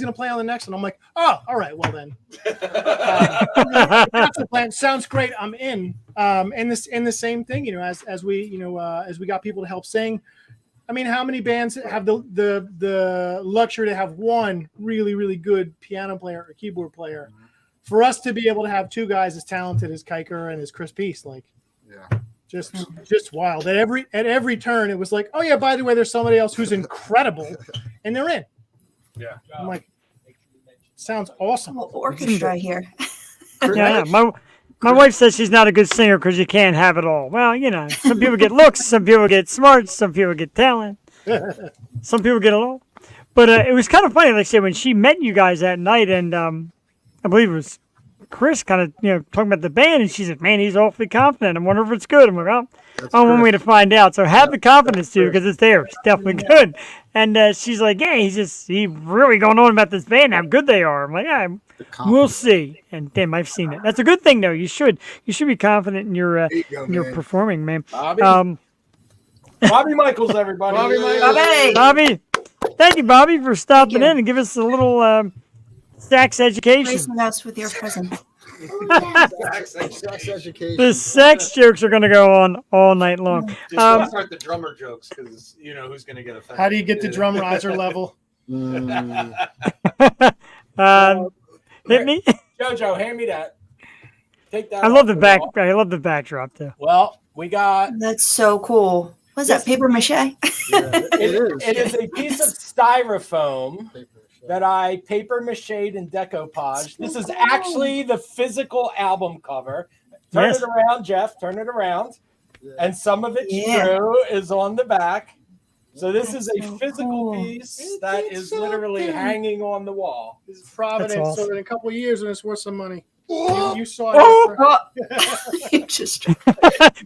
going to play on the next one. I'm like, oh, all right, well then. That's the plan. Sounds great. I'm in. And the same thing, as we got people to help sing. I mean, how many bands have the luxury to have one really, really good piano player or keyboard player? For us to be able to have two guys as talented as Kiker and as Chris Peace, just wild. At every turn, it was like, oh yeah, by the way, there's somebody else who's incredible, and they're in. Yeah, I'm like, sounds awesome. Orchestra here. Yeah, my wife says she's not a good singer because you can't have it all. Well, some people get looks, some people get smarts, some people get talent, some people get it all. But it was kind of funny, like I said, when she met you guys that night, and I believe it was Chris kind of, talking about the band, and she said, man, he's awfully confident. I wonder if it's good. I'm like, well, on one way to find out. So have the confidence, too, because it's there. It's definitely good. And she's like, yeah, he really going on about this band, how good they are. I'm like, yeah, we'll see. And damn, I've seen it. That's a good thing, though. You should be confident in your performing, man. Bobby Michaels, everybody. Bobby. Thank you, Bobby, for stopping in and give us a little sex education. Gracing us with your presence. Sex education. The sex jokes are going to go on all night long. Just don't start the drummer jokes, because who's going to get offended. How do you get the drum riser level? Hit me. Jojo, hand me that. Take that. I love the backdrop though. Well, we got. That's so cool. What's that, paper mache? It is a piece of styrofoam that I paper mached and decoupaged. This is actually the physical album cover. Turn it around, Jeff. Turn it around. And some of it's true is on the back. So this is a That's so physical cool. piece that It's is literally something. hanging on the wall. This is Providence. That's awesome. So in a couple of years, when it's worth some money, Oh, you saw Oh! it. Oh, you just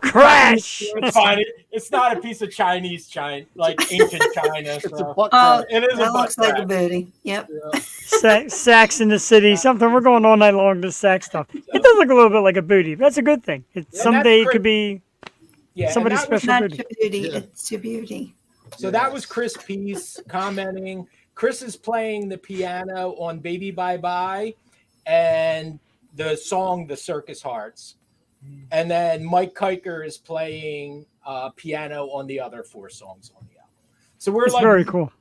Crash! It's fine. It's not a piece of Chinese China, like ancient China. It's a So. butt Oh, crack. It is a that butt looks like a crack. booty. Yep. Sax in the city, something. We're going all night long to sax stuff. It does look a little bit like a booty. But that's a good thing. Someday it could be Yeah, and somebody's that was special Not booty. to beauty, Yeah. it's to beauty. So that was Chris Peace commenting. Chris is playing the piano on Baby Bye Bye and the song The Circus Hearts. And then Mike Kiker is playing piano on the other 4 songs on the album. So we're It's like very cool.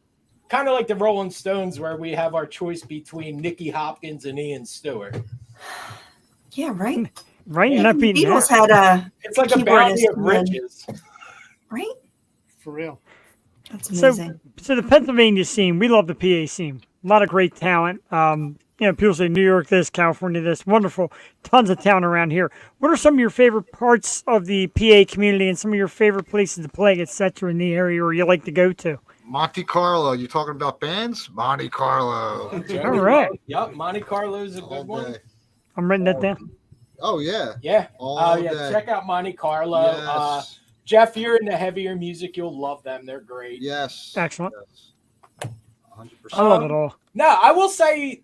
kind of like the Rolling Stones where we have our choice between Nicky Hopkins and Ian Stewart. Yeah, right. Right? Yeah, You're not The beating Beatles that. had a It's like a bounty of keyboardist and- riches. right. For real. That's So, amazing. so the Pennsylvania scene, we love the PA scene. A lot of great talent. People say New York this, California this. Wonderful. Tons of talent around here. What are some of your favorite parts of the PA community and some of your favorite places to play, etc., in the area where you like to go to? Monte Carlo. You talking about bands? Monte Carlo. All right. Yep, Monte Carlo's a All good one. day. I'm writing that down. Oh yeah. Yeah. All Yeah, day. check out Monte Carlo. Yes. Jeff, you're into heavier music. You'll love them. They're great. Yes. Excellent. Yes. 100%. I love it all. No, I will say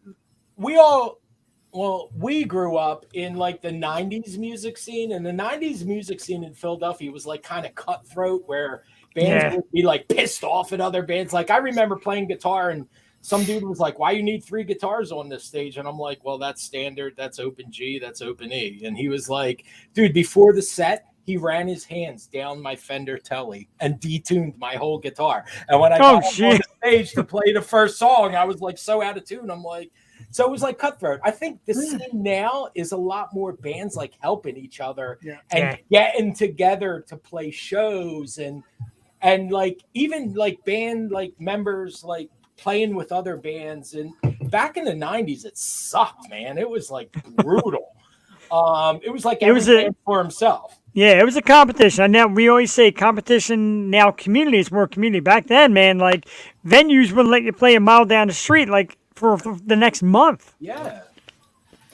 we grew up in like the 90s music scene, and the 90s music scene in Philadelphia was like kind of cutthroat where bands Yeah. would be like pissed off at other bands. Like I remember playing guitar and some dude was like, "Why you need 3 guitars on this stage?" And I'm like, "Well, that's standard. That's open G. That's open E." And he was like, "Dude, before the set, he ran his hands down my Fender Telly and detuned my whole guitar. And when I got up on shit. the stage to play the first song, I was like so out of tune. I'm like, so it was like cutthroat. I think the scene now is a lot more bands like helping each other and getting together to play shows and like even like band like members like playing with other bands. And back in the 90s, it sucked, man. It was like brutal. It was like every band for himself. Yeah, it was a competition. And now we always say competition now community is more community. Back then, man, like venues wouldn't let you play a mile down the street like for the next month. Yeah.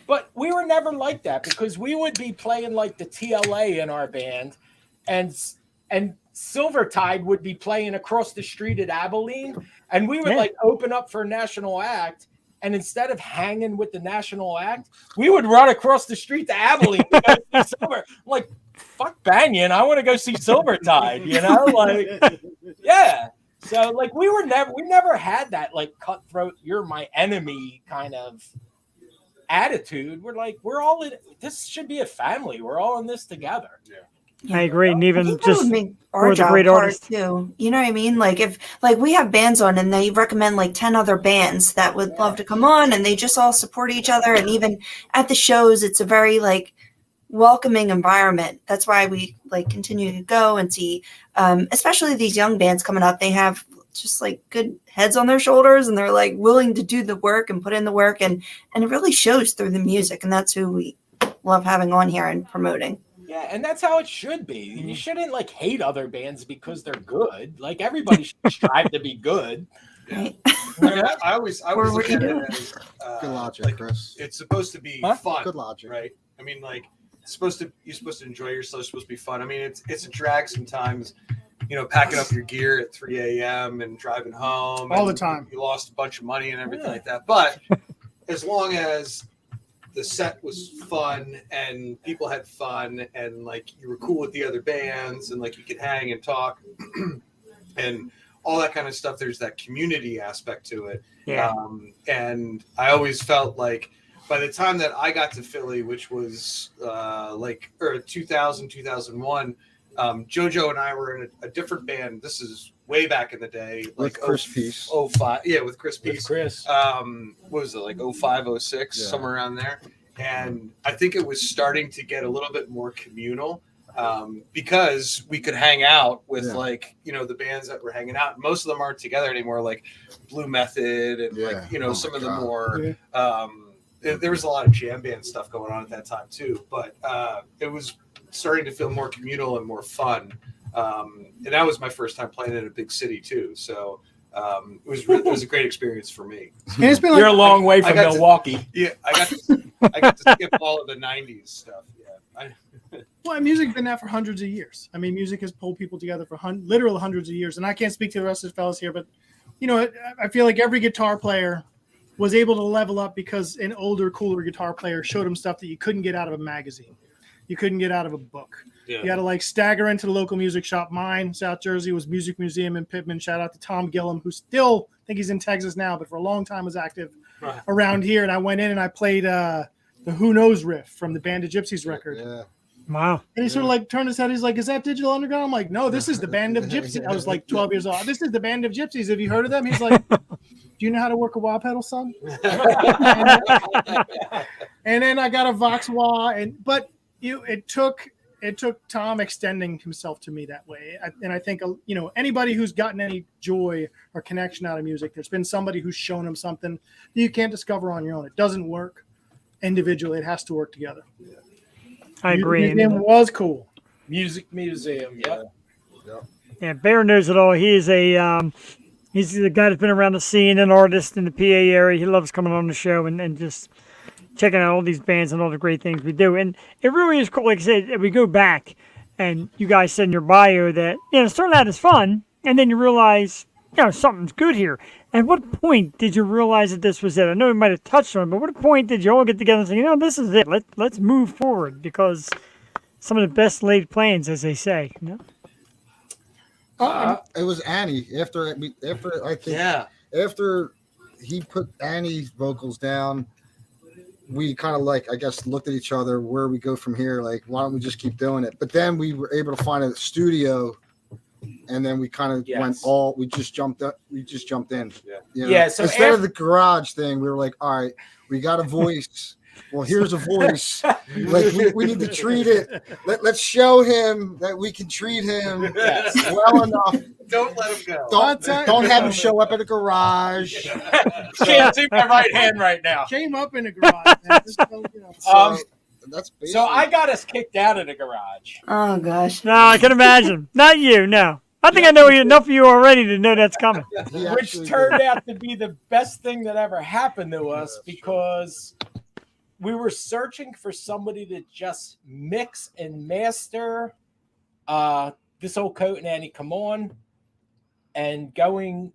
But we were never like that because we would be playing like the TLA in our band and Silvertide would be playing across the street at Abilene and we would like open up for a national act. And instead of hanging with the national act, we would run across the street to Abilene to go see Silver. Like, fuck Banyan, I want to go see Silvertide, you know? Like, yeah. So, like, we never had that, like, cutthroat, you're my enemy kind of attitude. We're like, we're all in, this should be a family. We're all in this together. Yeah. I agree. And even that just would make our with a job great hard artist. too. You know what I mean? Like if like we have bands on and they recommend like 10 other bands that would love to come on and they just all support each other. And even at the shows, it's a very like welcoming environment. That's why we like continue to go and see, especially these young bands coming up. They have just like good heads on their shoulders and they're like willing to do the work and put in the work and it really shows through the music. And that's who we love having on here and promoting. Yeah, and that's how it should be. You shouldn't like hate other bands because they're good. Like everybody should strive to be good. Right. I always look at it as Good logic, like, Chris. it's supposed to be Huh? fun, Good logic. right? I mean, like you're supposed to enjoy yourself. It's supposed to be fun. I mean, it's a drag sometimes. You know, packing up your gear at 3 a.m. and driving home All and the time. You lost a bunch of money and everything like that. But as long as the set was fun and people had fun and like you were cool with the other bands and like you could hang and talk and all that kind of stuff, there's that community aspect to it. Yeah. And I always felt like by the time that I got to Philly, which was 2000, 2001, JoJo and I were in a different band. This is way back in the day. With like Chris Peace. 05. Yeah, with Chris With Peace. Chris. What was it, like 05, 06, Yeah. somewhere around there? And I think it was starting to get a little bit more communal because we could hang out with like, you know, the bands that were hanging out. Most of them aren't together anymore, like Blue Method and like, you know, some of the more, there was a lot of jam band stuff going on at that time too, but it was starting to feel more communal and more fun And that was my first time playing in a big city too. So it was a great experience for me. And it's been You're a like, long way from I got to- Milwaukee. Yeah, I got to skip all of the '90s stuff. Yeah, well, music's been that for hundreds of years. I mean, music has pulled people together for literal hundreds of years. And I can't speak to the rest of the fellas here, but I feel like every guitar player was able to level up because an older, cooler guitar player showed them stuff that you couldn't get out of a magazine. You couldn't get out of a book. Yeah. You had to like stagger into the local music shop. Mine, South Jersey, was Music Museum in Pittman. Shout out to Tom Gillum, who still, I think he's in Texas now, but for a long time was active around here. And I went in and I played the Who Knows riff from the Band of Gypsies record. Yeah. Wow. And he sort of like turned his head. He's like, "Is that Digital Underground?" I'm like, "No, this is the Band of Gypsies." I was like 12 years old. This is the Band of Gypsies. Have you heard of them? He's like, "Do you know how to work a wah pedal, son?" And then I got a Vox wah, but it took Tom extending himself to me that way. And I think anybody who's gotten any joy or connection out of music, there's been somebody who's shown him something that you can't discover on your own. It doesn't work individually. It has to work together. I agree. Museum was cool. Music museum. Yep. Yeah, Bear knows it all. He is he's the guy that's been around the scene, an artist in the PA area. He loves coming on the show and just checking out all these bands and all the great things we do. And it really is cool. Like I said, if we go back and you guys said in your bio that, starting out is fun, and then you realize, something's good here. At what point did you realize that this was it? I know we might have touched on it, but what point did you all get together and say, this is it. Let's move forward, because some of the best laid plans, as they say. It was Annie after he put Annie's vocals down. We kind of looked at each other, where we go from here. Like, why don't we just keep doing it? But then we were able to find a studio, and then we kind of we just jumped in. Yeah. So instead of the garage thing, we were like, all right, we got a voice. Well, here's a voice. Like, we need to treat it. Let's show him that we can treat him well enough. Don't let him go. Don't have him show up at a garage. Can't see my right hand right now. Came up in a garage. Man. So I got us kicked out of the garage. Oh gosh. No, I can imagine. Not you, no. I think I know enough of you already to know that's coming. Which turned out to be the best thing that ever happened to us, because we were searching for somebody to just mix and master This Old Coat and Annie Come On, and going,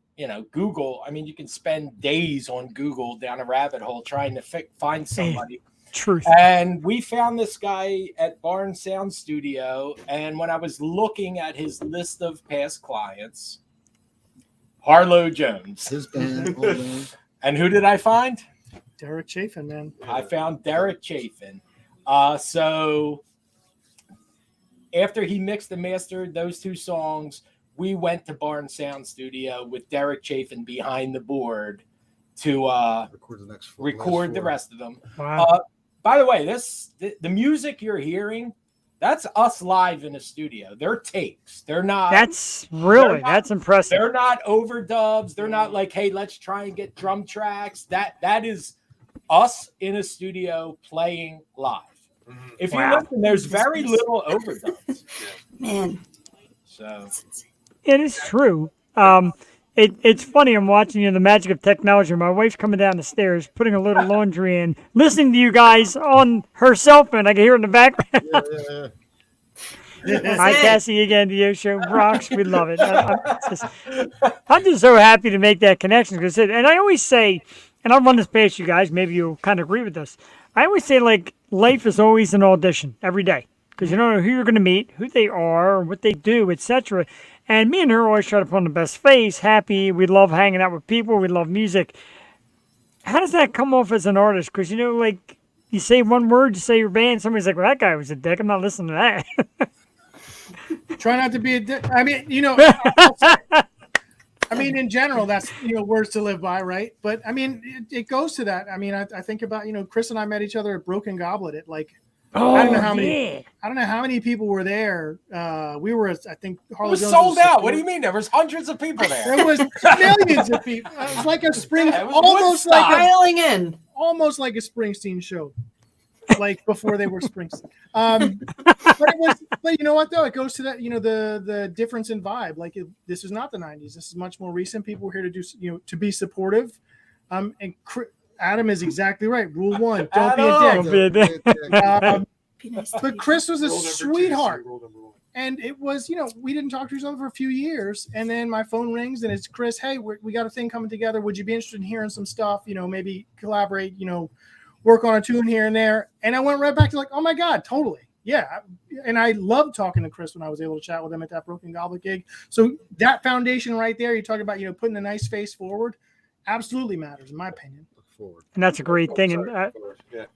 Google. I mean, you can spend days on Google down a rabbit hole trying to find somebody. Truth. And we found this guy at Barn Sound Studio, and when I was looking at his list of past clients, Harlow Jones. His band. And who did I find? Derek Chafin, man. I found Derek Chafin. So after he mixed and mastered those two songs, we went to Barn Sound Studio with Derek Chafin behind the board to record the rest of them. Wow. By the way, the music you're hearing, that's us live in a studio. They're takes. They're not. That's impressive. They're not overdubs. They're not like, hey, let's try and get drum tracks. That is us in a studio playing live. Mm-hmm. If you listen, there's very little overdubs. Man. So it is true. It's funny. I'm watching the magic of technology. My wife's coming down the stairs, putting a little laundry in, listening to you guys on her cell phone. I can hear it in the background. Hi, Cassie, again, to your show. Rocks. We love it. I'm just so happy to make that connection. And I always say, and I'll run this past you guys, maybe you'll kind of agree with this. I always say, life is always an audition every day, because you don't know who you're going to meet, who they are, what they do, etc. And me and her always try to put on the best face, happy. We love hanging out with people. We love music. How does that come off as an artist? Because, you say one word, you say your band, somebody's like, well, that guy was a dick. I'm not listening to that. Try not to be a dick. I mean, in general, that's, words to live by, right? But, I mean, it goes to that. I mean, I think about, Chris and I met each other at Broken Goblet at, I don't know how many people were there. We were, I think, Harlow Jones sold out. What do you mean? There was hundreds of people there. There was millions of people. It was like a spring, almost like a Springsteen show. like before they were Springsteen. But you know what though? It goes to that, the difference in vibe. Like this is not the 90s. This is much more recent. People were here to do, to be supportive. And Adam is exactly right. Rule 1, don't be a dick. But Chris was a sweetheart. And it was, we didn't talk to each other for a few years. And then my phone rings and it's Chris. Hey, we got a thing coming together. Would you be interested in hearing some stuff? Maybe collaborate, work on a tune here and there. And I went right back to like, oh my God, totally. Yeah. And I loved talking to Chris when I was able to chat with him at that Broken Goblet gig. So that foundation right there, you talk about, putting a nice face forward, absolutely matters in my opinion. And that's a great thing. And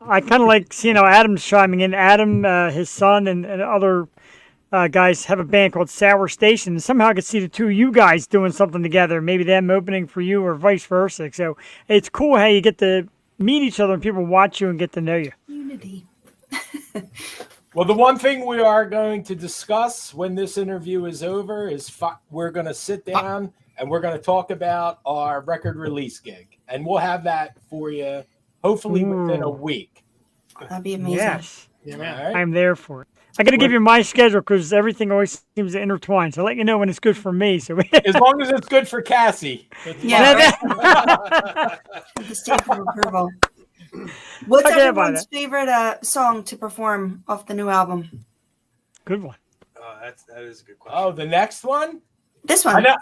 I kind of like seeing how Adam's chiming in. Adam, his son, and other guys have a band called Sour Station. And somehow I could see the two of you guys doing something together. Maybe them opening for you or vice versa. So it's cool how you get to meet each other and people watch you and get to know you. Unity. Well, the one thing we are going to discuss when this interview is over is we're going to sit down and we're going to talk about our record release gig. And we'll have that for you hopefully within a week. That'd be amazing. Yes. Yeah, man. All right. I'm there for it. I got to give you my schedule because everything always seems to intertwine. So I'll let you know when it's good for me. So as long as it's good for Cassie. Yeah. The stamp of approval. What's everyone's favorite song to perform off the new album? Good one. That is a good question. Oh, the next one? This one. I know.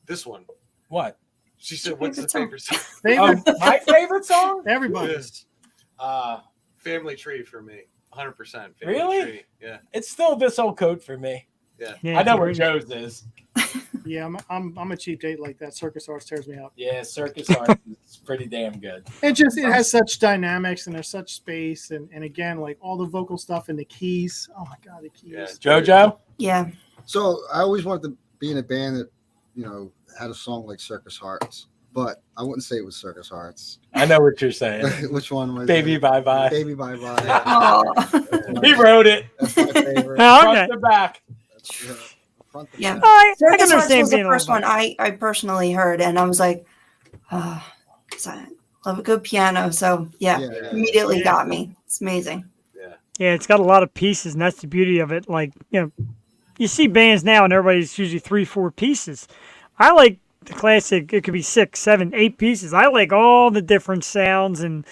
This one. What? She said, "What's the favorite song?" My favorite song? Everybody's. Family Tree for me. 100%. Really? Tree. Yeah. It's still This Old Coat for me. Yeah. I know where Joe's is. Yeah, I'm a cheap date like that. Circus Hearts tears me up. Yeah, Circus Hearts is pretty damn good. It has such dynamics and there's such space and again, like all the vocal stuff and the keys. Oh my God, the keys. Yeah. JoJo? Yeah. So I always wanted to be in a band that, had a song like Circus Hearts, but I wouldn't say it was Circus Hearts. I know what you're saying. Which one was Baby it? Bye Bye. Baby Bye Bye. Oh. He wrote it. That's my favorite. Oh, Front okay. to back. Front to Yeah. back. I can Circus Hearts understand was the being a first little one I personally heard, and I was like, 'cause I love a good piano. So yeah, immediately got me. It's amazing. Yeah, it's got a lot of pieces, and that's the beauty of it. Like, you see bands now, and everybody's usually 3-4 pieces. I like the classic. It could be 6, 7, 8 pieces. I like all the different sounds, and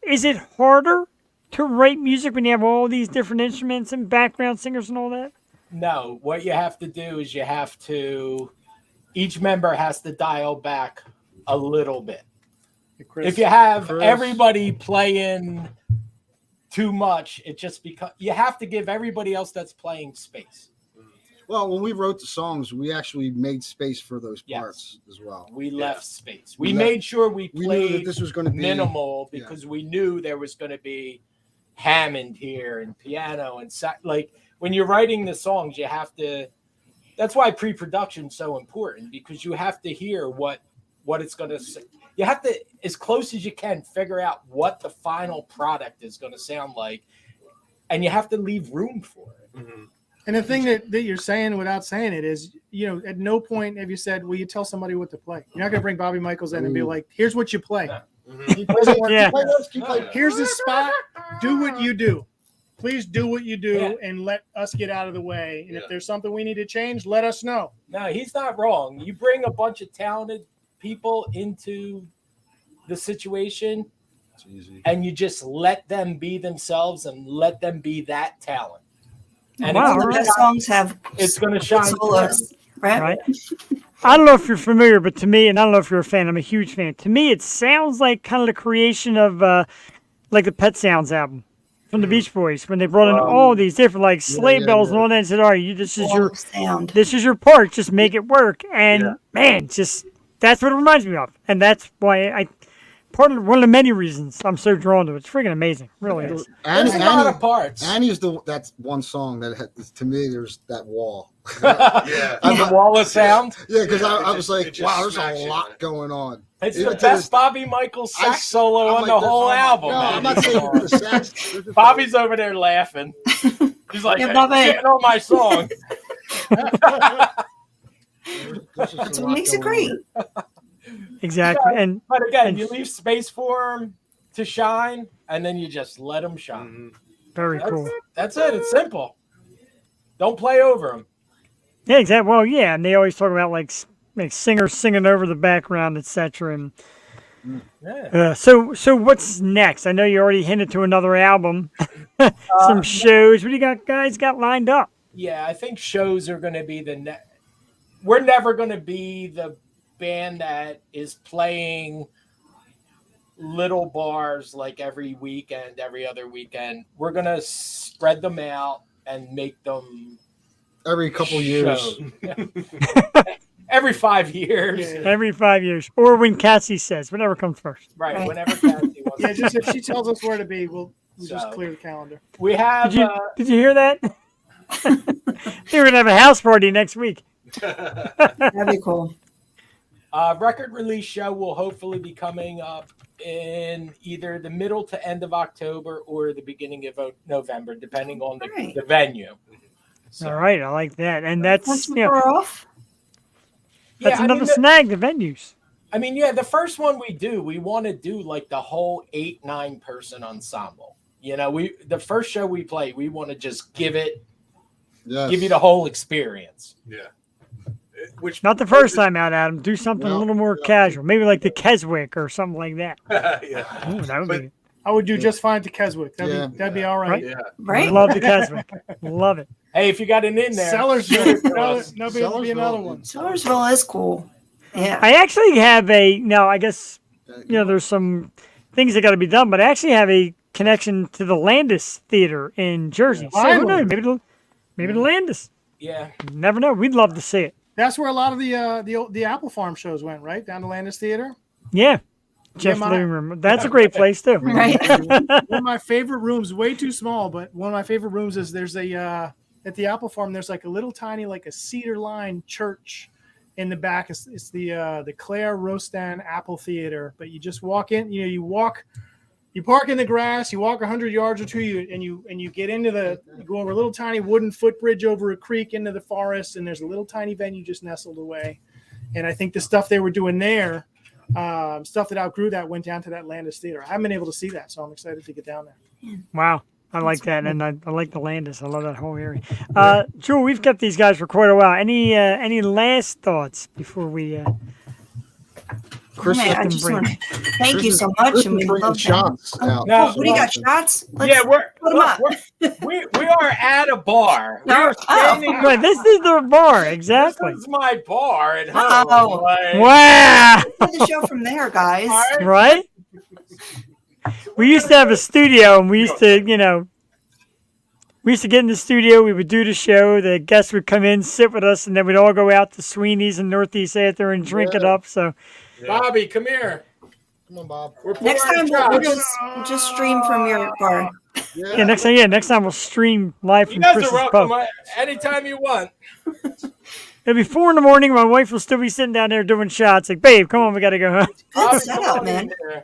is it harder to write music when you have all these different instruments and background singers and all that? No, what you have to do is each member has to dial back a little bit. If you have everybody playing too much, it just becomes, you have to give everybody else that's playing space. Well, when we wrote the songs, we actually made space for those parts as well. We left space. We made sure we knew played that this was going to be minimal because we knew there was going to be Hammond here and piano and like when you're writing the songs, you have to. That's why pre-production is so important because you have to hear what it's going to say. You have to, as close as you can, figure out what the final product is going to sound like, and you have to leave room for it. Mm-hmm. And the thing that you're saying without saying it is, at no point have you said, "Will you tell somebody what to play?" You're not going to bring Bobby Michaels in and be like, "Here's what you play. Here's the spot. Do what you do. Please do what you do and let us get out of the way. And if there's something we need to change, let us know." No, he's not wrong. You bring a bunch of talented people into the situation, and you just let them be themselves and let them be that talent. And the best songs have it's going to shine solos, right? I don't know if you're familiar, but to me, and I don't know if you're a fan, I'm a huge fan. To me, it sounds like kind of the creation of like the Pet Sounds album from the Beach Boys when they brought in all these different like sleigh bells and all that and said, "All right, this is your part. Just make it work." And man, just that's what it reminds me of, and that's why one of the many reasons I'm so drawn to it. It's freaking amazing, really is. There's a lot of parts. Annie's that's one song that to me there's that wall. The wall of sound. Yeah, because I was like, wow, there's a lot going on. It's the best Bobby Michaels sax solo on the whole album. No, I'm not saying the sax. Bobby's over there laughing. He's like, getting on my song. That's what makes it great. Exactly. But again, you leave space for them to shine, and then you just let them shine. Mhm. Very cool. That's it. It's simple. Don't play over them. Yeah, exactly. Well, yeah, and they always talk about like singers singing over the background, etc. And Yeah. so what's next? I know you already hinted to another album, some shows. What do you guys got lined up? Yeah, I think shows are going to be we're never going to be the band that is playing little bars like every weekend, every other weekend. We're going to spread them out and make them Every couple years. every 5 years. Yeah. Every 5 years, or when Cassie says, whatever comes first. Right, Right. whenever Cassie wants. Yeah, just if she tells us where to be, we'll just So- clear the calendar. We have Did you hear that? We're gonna have a house party next week. That'd be cool. record release show will hopefully be coming up in either the middle to end of October or the beginning of November, depending on Right. the venue. So, All right, I like that, and that's Once yeah, we're off. that's I another mean, snag. The venues. I mean, yeah, the first one we want to do like the whole 8-9 person ensemble. The first show we play, we want to just give you the whole experience. Yeah. Which Not the first time out, Adam. Do something a No, little more no. casual, maybe like the Keswick or something like that. yeah. Ooh, that would But- be. I would do just fine to Keswick. Yeah. That'd be all right. Yeah. Right? Love the Keswick. Love it. Hey, if you got an in there, Sellersville. There'll be another Sellersville. one. Sellersville is cool. Yeah. I actually have I guess there's some things that got to be done, but I actually have a connection to the Landis Theater in Jersey. So who Finally. knows? Maybe the Landis. yeah, You never know. We'd love to see it. That's where a lot of the Apple Farm shows went, right? Down to Landis Theater. Yeah. Jeff my- living room. That's a great place too. Right. One of my favorite rooms, way too small, but one of my favorite rooms is there's at the Apple Farm. There's like a little tiny, like a cedar lined church in the back. It's the Claire Rostan Apple Theater. But you just walk in. You park in the grass. You walk 100 yards or two, and you get into you go over a little tiny wooden footbridge over a creek into the forest, and there's a little tiny venue just nestled away. And I think the stuff they were doing there. Stuff that outgrew that went down to that Landis Theater. I haven't been able to see that, so I'm excited to get down there. Wow. I like that, and I like the Landis. I love that whole area. Jewel, we've kept these guys for quite a while. Any last thoughts before we? Chris, Man, I them just bring- want to thank you so much, Chris and is we bringing love that. shots out. No, What do you got? Shots? Let's yeah, put 'em up. we are at a bar. We are standing. Well, this is the bar, exactly. This is my bar at home. Uh-oh. Like, Wow. Put the show from there, guys. Right? We used to have a studio, and we used to get in the studio. We would do the show. The guests would come in, sit with us, and then we'd all go out to Sweeney's and Northeast after and drink it up. So Bobby, come here. Come on, Bob. We're Next pouring time we'll shots. just stream from your bar. yeah, next time we'll stream live You from guys Chris's are pub. welcome anytime you want. It'll be 4 a.m. My wife will still be sitting down there doing shots. Like, babe, come on, we gotta go home. Good Bobby, come setup, on man. in here.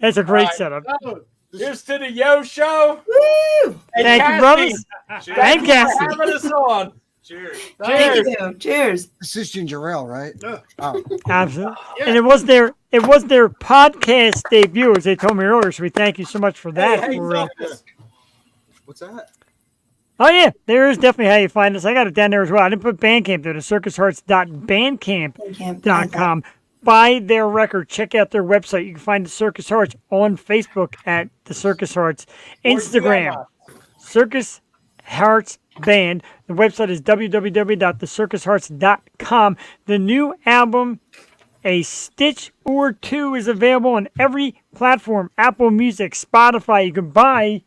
That's a great All right. setup. So, here's to the Yo Show. Woo! Hey, Thank you, Cassie, brothers. Cheers. Thank Thank you Cassie. for having us on. Cheers. Thank Cheers. you. Cheers. This is Ginger Ale, right? Oh, Absolutely. And it was their podcast debut, as they told me earlier. So we thank you so much for that. Hey, For, what's that? oh yeah, there is definitely how you find us. I got it down there as well. I didn't put Bandcamp there. The circushearts.bandcamp.com. Buy their record. Check out their website. You can find the Circus Hearts on Facebook at the Circus Hearts. Instagram, Circus Hearts Band. The website is www.thecircushearts.com. The new album, A Stitch or Two, is available on every platform. Apple Music, Spotify.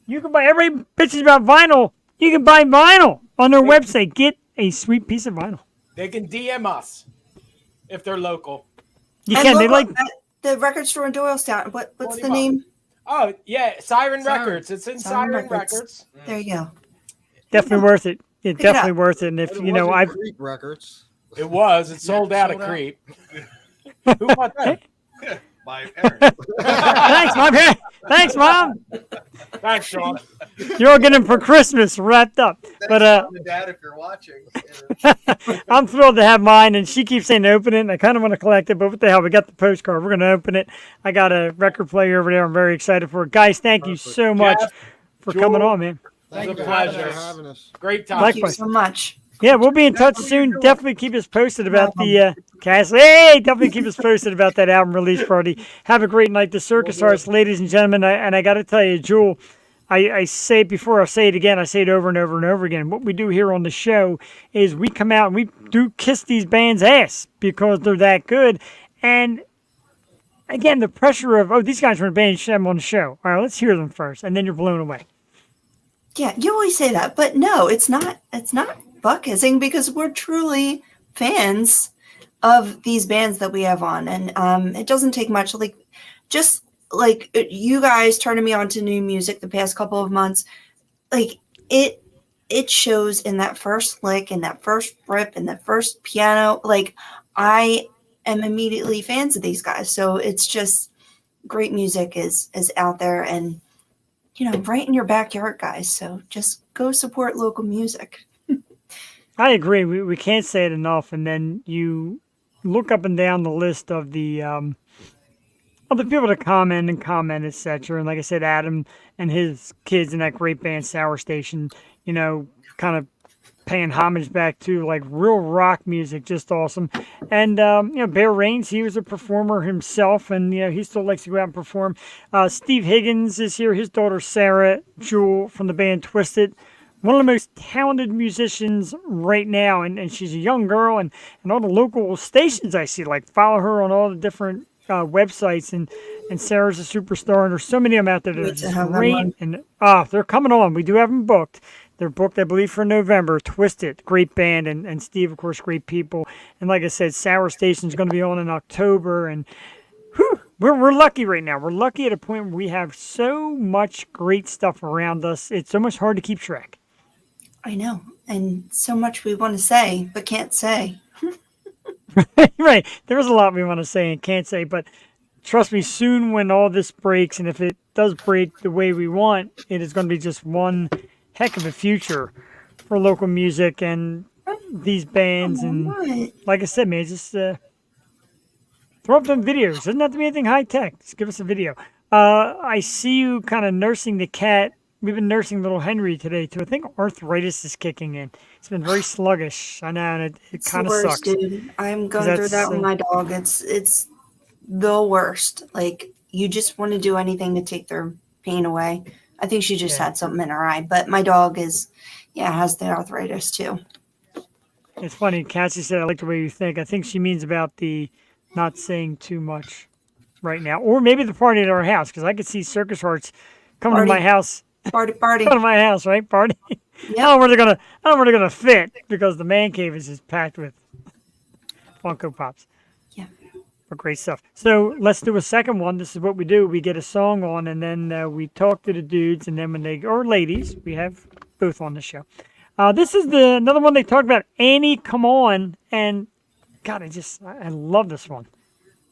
You can buy everybody bitches about vinyl. You can buy vinyl on their website. Get a sweet piece of vinyl. They can DM us if they're local. You And can. They look like. at the record store in Doylestown. What's the 20 name? Oh, yeah, Siren Siren. Records. It's in Siren Siren Records. Records. There you go. Definitely worth it. It's it definitely up. worth it. And if But it you know, wasn't I've Creep Records. It was. It sold out of sold out. Creep. Who bought that? My parents. thanks, my man. Thanks, Mom. Thanks, Sean. You're all getting them for Christmas wrapped up. But Mom and Dad, if you're watching, I'm thrilled to have mine, and she keeps saying to open it, and I kind of want to collect it, but what the hell? We got the postcard. We're going to open it. I got a record player over there. I'm very excited for it. Guys, thank you so much for coming on, man. It was a you pleasure. for having us. Great time. Thank you Likewise. so much. Yeah, we'll be in touch soon. Definitely keep us posted about the cast. Hey, definitely keep us posted about that album release party. Have a great night. The Circus Hearts, ladies and gentlemen. And I got to tell you, Jewel, I say it before, I'll say it again. I say it over and over and over again. What we do here on the show is we come out and we do kiss these bands' ass because they're that good. And again, the pressure of, oh, these guys are in a band, you should have them on the show. All right, let's hear them first. And then you're blown away. Yeah, you always say that, but no, it's not. It's not butt kissing because we're truly fans of these bands that we have on, and it doesn't take much. Like, just like you guys turning me on to new music the past couple of months, like it shows in that first lick, in that first rip, in that first piano. Like, I am immediately fans of these guys, so it's just great music is out there and. Right in your backyard, guys. So just go support local music. I agree. We can't say it enough. And then you look up and down the list of the people that comment, etc. And like I said, Adam and his kids in that great band Sour Station, kind of paying homage back to like real rock music, just awesome. And Bear Rains, he was a performer himself, and he still likes to go out and perform. Steve Higgins is here, his daughter Sarah Jewel from the band Twisted, one of the most talented musicians right now, and she's a young girl, and all the local stations I see like follow her on all the different websites, and Sarah's a superstar, and there's so many of them out there that are just great, and they're coming on. We do have them booked. They're booked, I believe, for November. Twisted, great band, and Steve, of course, great people. And like I said, Sour Station's going to be on in October, and we're lucky right now. We're lucky at a point where we have so much great stuff around us. It's almost hard to keep track. I know, and so much we want to say, but can't say. Right. There's a lot we want to say and can't say, but trust me, soon when all this breaks, and if it does break the way we want, it is going to be just one heck of a future for local music and these bands. And like I said, man, just throw up them videos. Doesn't have to be anything high tech. Just give us a video. I see you kind of nursing the cat. We've been nursing little Henry today too. I think arthritis is kicking in. It's been very sluggish. I know, and it kind of sucks. Dude. I'm going through that with my dog. It's the worst. Like, you just want to do anything to take their pain away. I think she just had something in her eye, but my dog has the arthritis too. It's funny. Cassie said, I like the way you think. I think she means about the not saying too much right now. Or maybe the party at our house, because I could see Circus Hearts coming to my house. Party. Come to my house, right? Party. Yep. I don't know where they're gonna fit because the man cave is just packed with Funko Pops. Yeah. But great stuff. So let's do a second one. This is what we do. We get a song on, and then we talk to the dudes, and then or ladies, we have both on the show. This is another one they talked about. Annie, Come On, and God, I love this one.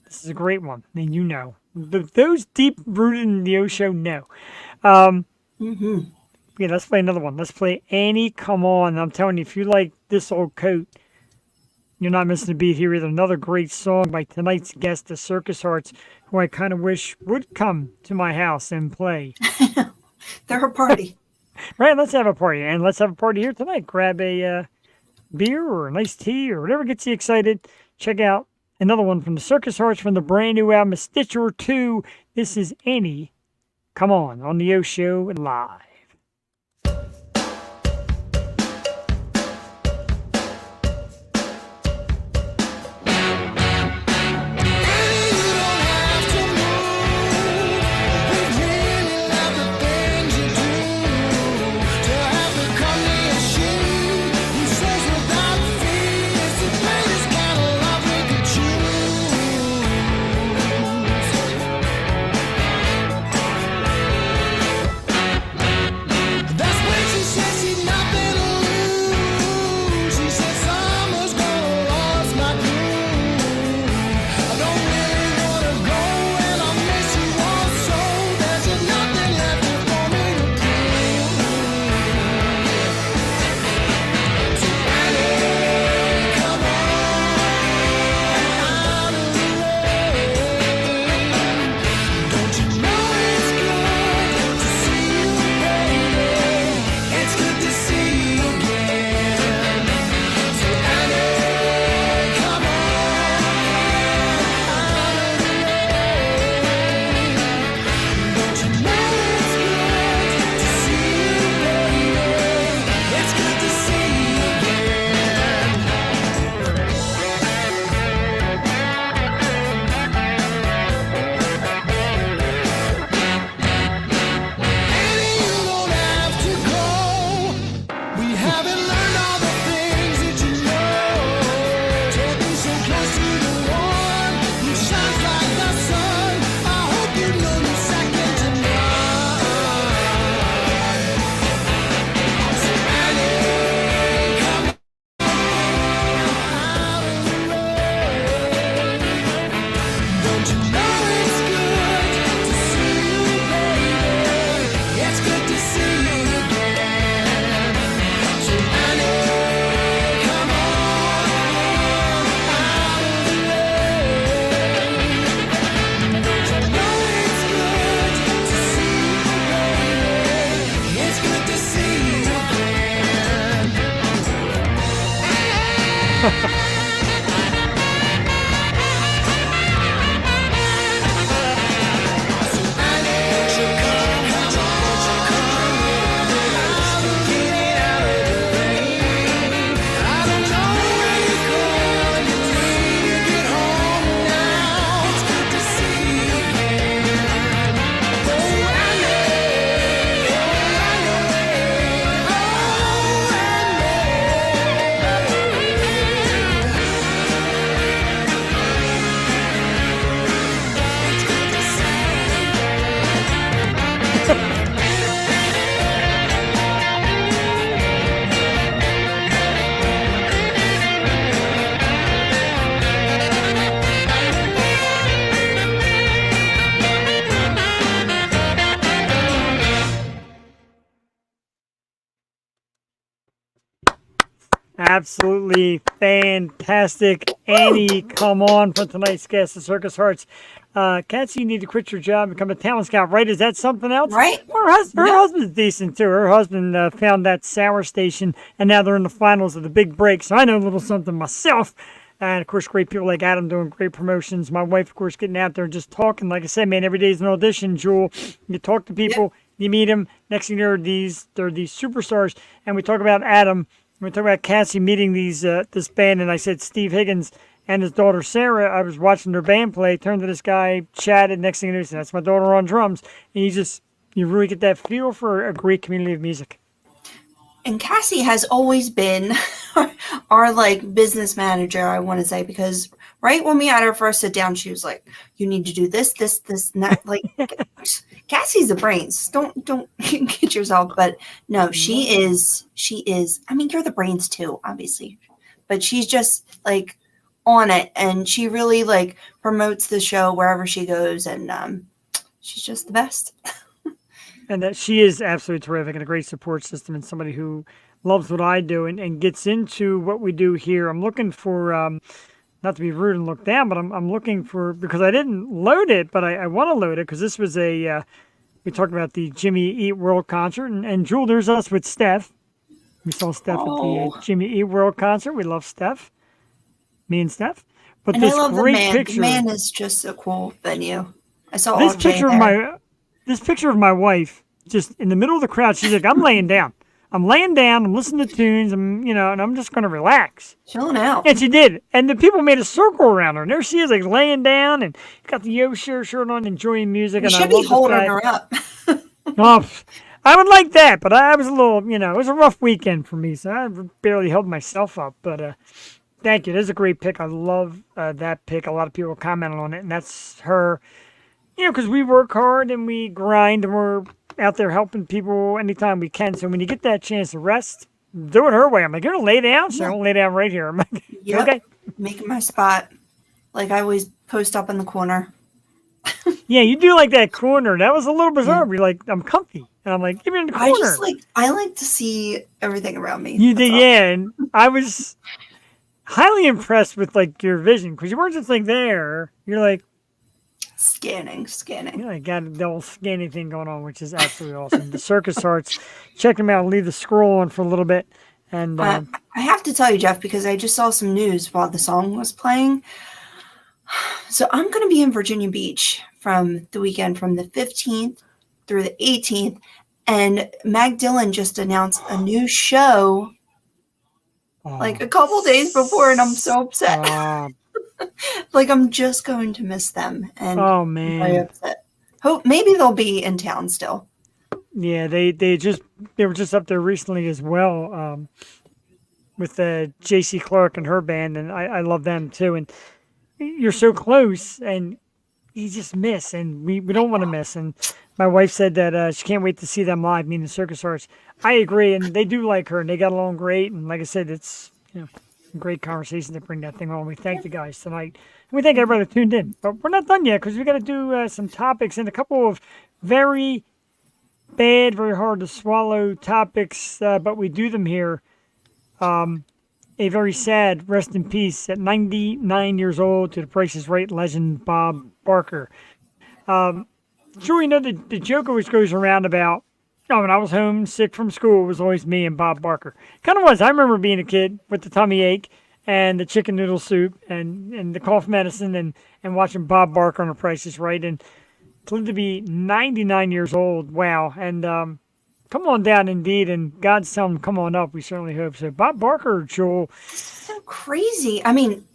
This is a great one, and those deep rooted in the O show know. Yeah, let's play another one. Let's play Annie, Come On. I'm telling you, if you like This Old Coat, you're not missing a beat here either. Another great song by tonight's guest, the Circus Hearts, who I kind of wish would come to my house and play. They're a party. Right, let's have a party. And let's have a party here tonight. Grab a beer or a nice tea or whatever gets you excited. Check out another one from the Circus Hearts from the brand new album, Stitcher 2. This is Annie, Come on the O Show live. you know it's good to see you, baby? It's good to see you again. So honey, come on out of the rain. Don't you know it's good to see you, baby? It's good to see you again. Absolutely fantastic. Annie, come on for tonight's guest, the Circus Hearts. Cassie, you need to quit your job and become a talent scout, right? Is that something else? Right. Her husband's decent too. Her husband found that sour station, and now they're in the finals of the big break. So I know a little something myself. And of course, great people like Adam doing great promotions. My wife, of course, getting out there and just talking. Like I said, man, every day is an audition, Jewel. You talk to people, you meet them. Next thing you know, they're these superstars. And we talk about Adam. We talk about Cassie meeting this band, and I said Steve Higgins and his daughter Sarah. I was watching their band play, turned to this guy, chatted. Next thing you know, he said, "That's my daughter on drums." And you really get that feel for a great community of music. And Cassie has always been our like business manager, I want to say, because right when we had our first sit down, she was like, "You need to do this, this, and that." Like Cassie's the brains. Don't get yourself. But no, she is. I mean, you're the brains too, obviously, but she's just like on it, and she really like promotes the show wherever she goes, and she's just the best. And that she is absolutely terrific and a great support system and somebody who loves what I do and gets into what we do here. I'm looking for, not to be rude and look down, but I'm looking for, because I didn't load it, but I want to load it because this was we talked about the Jimmy Eat World concert. And Jewel, there's us with Steph. We saw Steph at the Jimmy Eat World concert. We love Steph. Me and Steph. But And this I love great the man. picture. The man is just a cool venue. I saw This RJ picture there. this picture of my wife just in the middle of the crowd. She's like, I'm laying down. I'm listening to tunes. And I'm just going to relax. Chilling out. And she did. And the people made a circle around her. And there she is, like laying down and got the Yo shirt on, enjoying music. We And should I be love holding the her up. Oh, I would like that, but I was a little, it was a rough weekend for me, so I barely held myself up. But thank you. That's a great pick. I love that pick. A lot of people commented on it, and that's her. Because we work hard and we grind and we're out there helping people anytime we can. So when you get that chance to rest, do it her way. I'm like, you're going to lay down? So I don't lay down right here. I'm like, Yep. okay. Making my spot. Like I always post up in the corner. Yeah, you do like that corner. That was a little bizarre. You're like, I'm comfy. And I'm like, give me in the corner. I like to see everything around me. You That's did, all. yeah. And I was highly impressed with like your vision because you weren't just like there. You're like, Scanning. you know, got a double scanning thing going on, which is absolutely awesome. The Circus Hearts, check them out. Leave the scroll on for a little bit, and I have to tell you, Jeff, because I just saw some news while the song was playing. So I'm going to be in Virginia Beach from the weekend, from the 15th through the 18th, and Mag Dillon just announced a new show like a couple days before, and I'm so upset. Like I'm just going to miss them, and oh I'm very man, upset. Hope maybe they'll be in town still. yeah, they were just up there recently as well, with J.C. Clark and her band, and I love them too. And you're so close, and you just miss, and we don't want to miss. And my wife said that she can't wait to see them live, meaning the Circus Hearts. I agree, and they do like her, and they got along great. And like I said, it's some great conversations to bring that thing on. We thank the guys tonight. And we thank everybody that tuned in. But we're not done yet because we got to do some topics and a couple of very bad, very hard to swallow topics, but we do them here. A very sad rest in peace at 99 years old to the Price is Right legend Bob Barker. Sure, you know, the joke always goes around about, oh, when I was home sick from school, it was always me and Bob Barker. Kind of was. I remember being a kid with the tummy ache and the chicken noodle soup and the cough medicine and watching Bob Barker on The Price is Right. And to live to be 99 years old, wow. And come on down indeed, and God's telling him, come on up. We certainly hope so. Bob Barker, Joel. So crazy. I mean,